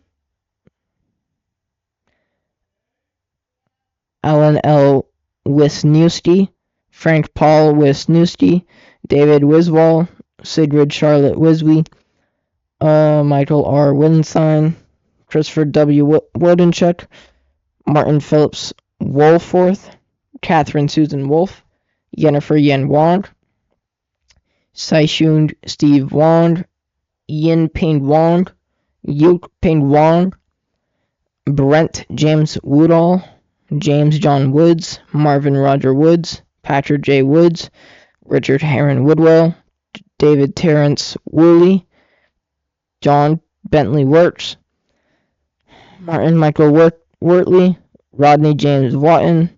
L. Wisniewski, Frank Paul Wisniewski, David Wiswall, Sigrid Charlotte Wisby, Michael R. Widenstein, Christopher W. Wodenchuk, Martin Phillips Woolforth, Catherine Susan Wolfe, Jennifer Yen Wong, Saishun Steve Wong, Yin Ping Wong, Yuk Ping Wong, Brent James Woodall, James John Woods, Marvin Roger Woods, Patrick J. Woods, Richard Heron Woodwell, David Terrence Woolley, John Bentley Works, Martin Michael Wortley, Rodney James Watton,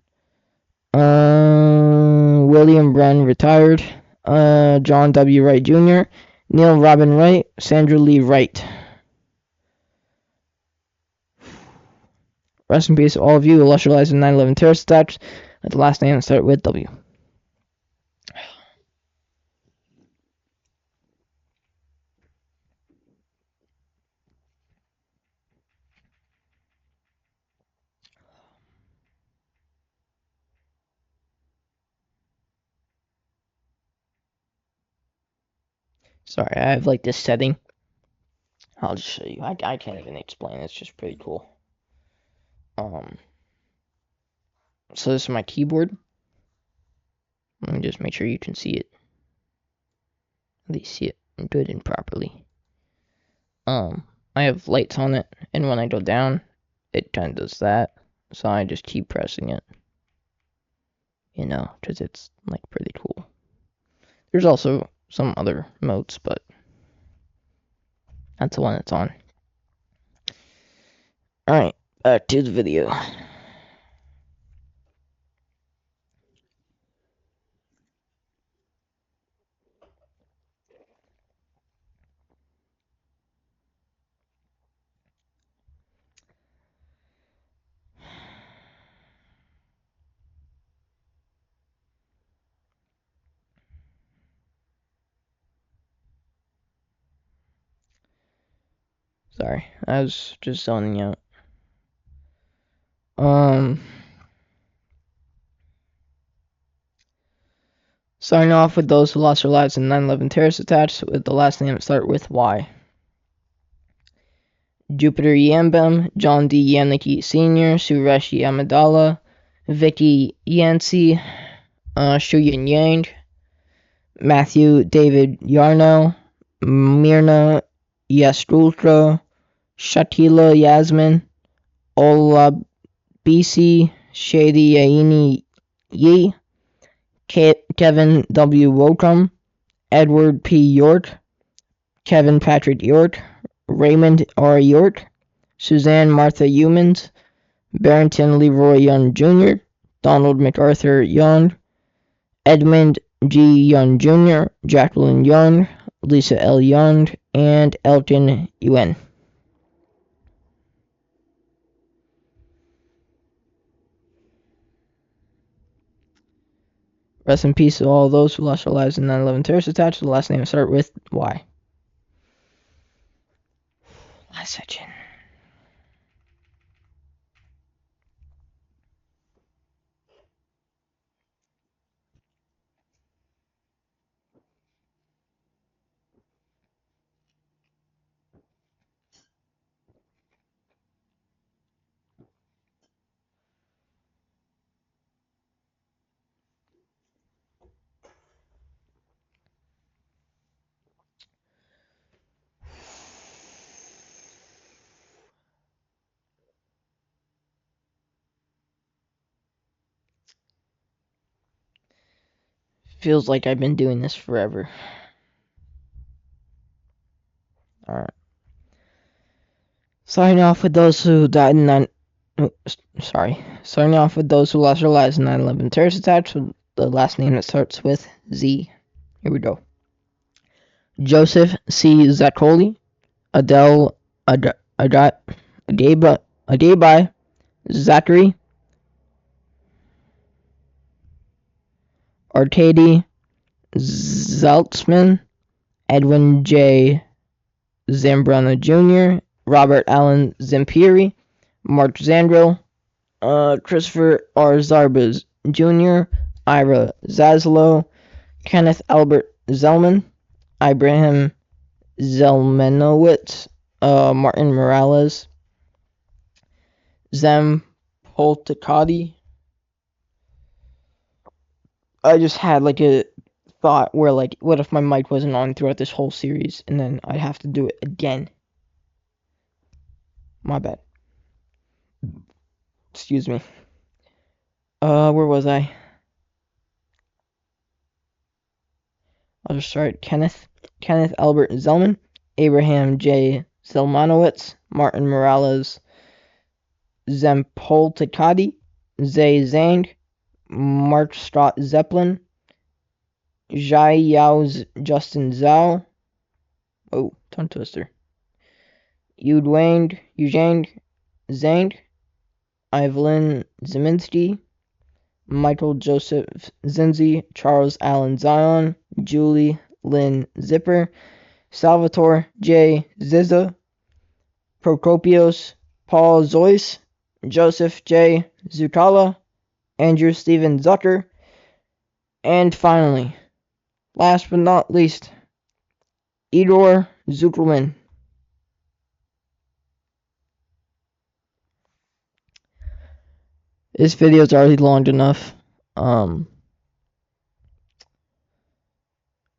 William Wren retired, John W. Wright Jr., Neil Robin Wright, Sandra Lee Wright. Rest in peace to all of you illustrialized in 9/11 terrorist attacks with the last name start with W. Sorry, I have like this setting. I'll just show you. I can't even explain. It's just pretty cool. So this is my keyboard. Let me just make sure you can see it. At least see it good and properly. I have lights on it, and when I go down, it kind of does that. So I just keep pressing it. You know, because it's like pretty cool. There's also some other modes, but that's the one it's on. Alright, back to the video. Sorry, I was just zoning out. Starting off with those who lost their lives in 9/11 terrorist attacks with the last name start with Y. Jupiter Yambam, John D. Yanicki Sr., Suresh Yamadala, Vicky Yancey, Shuyan Yang, Matthew David Yarno, Mirna Yastrulka, Shatila Yasmin, Olabisi Shady Yaini Yi, Kevin W. Wocum, Edward P. York, Kevin Patrick York, Raymond R. York, Suzanne Martha Humans, Barrington Leroy Young Jr., Donald MacArthur Young, Edmund G. Young Jr., Jacqueline Young, Lisa L. Young, and Elton Yuen. Rest in peace to all those who lost their lives in 9/11 terrorist attacks. The last name start with Y. Last section. Feels like I've been doing this forever. Alright. Starting off with those who died in Sorry. Starting off with those who lost their lives in 9/11 terrorist attacks with the last name that starts with Z. Here we go. Joseph C. Zaccoli, Adele Adebai, Zachary Arcady Zaltzman, Edwin J. Zambrano Jr., Robert Allen Zampieri, Mark Zandril, Christopher R. Zarbas Jr., Ira Zaslow, Kenneth Albert Zellman, Ibrahim Zelmenowitz, Martin Morales, Zem Poltakati. I just had like a thought where like, what if my mic wasn't on throughout this whole series and then I'd have to do it again? My bad. Excuse me. Where was I? I'll just start. Kenneth Albert Zellman, Abraham J. Zelmanowitz, Martin Morales, Zempoltakati, Zay Zang, Mark Stott Zeppelin, Zhai Yao's Justin Zhao. Oh, tongue twister. Eugene Zhang, Evelyn Zeminski, Michael Joseph Zinzi, Charles Allen Zion, Julie Lynn Zipper, Salvatore J. Ziza, Prokopios Paul Zois, Joseph J. Zutala, Andrew Stephen Zucker, and finally, last but not least, Igor Zuckerman. This video is already long enough.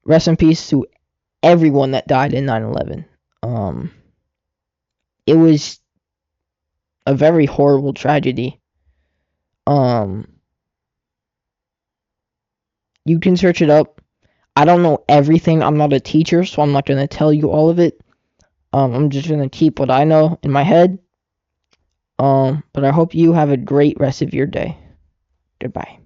Rest in peace to everyone that died in 9/11. It was a very horrible tragedy. You can search it up. I don't know everything. I'm not a teacher, so I'm not going to tell you all of it. I'm just going to keep what I know in my head. But I hope you have a great rest of your day. Goodbye.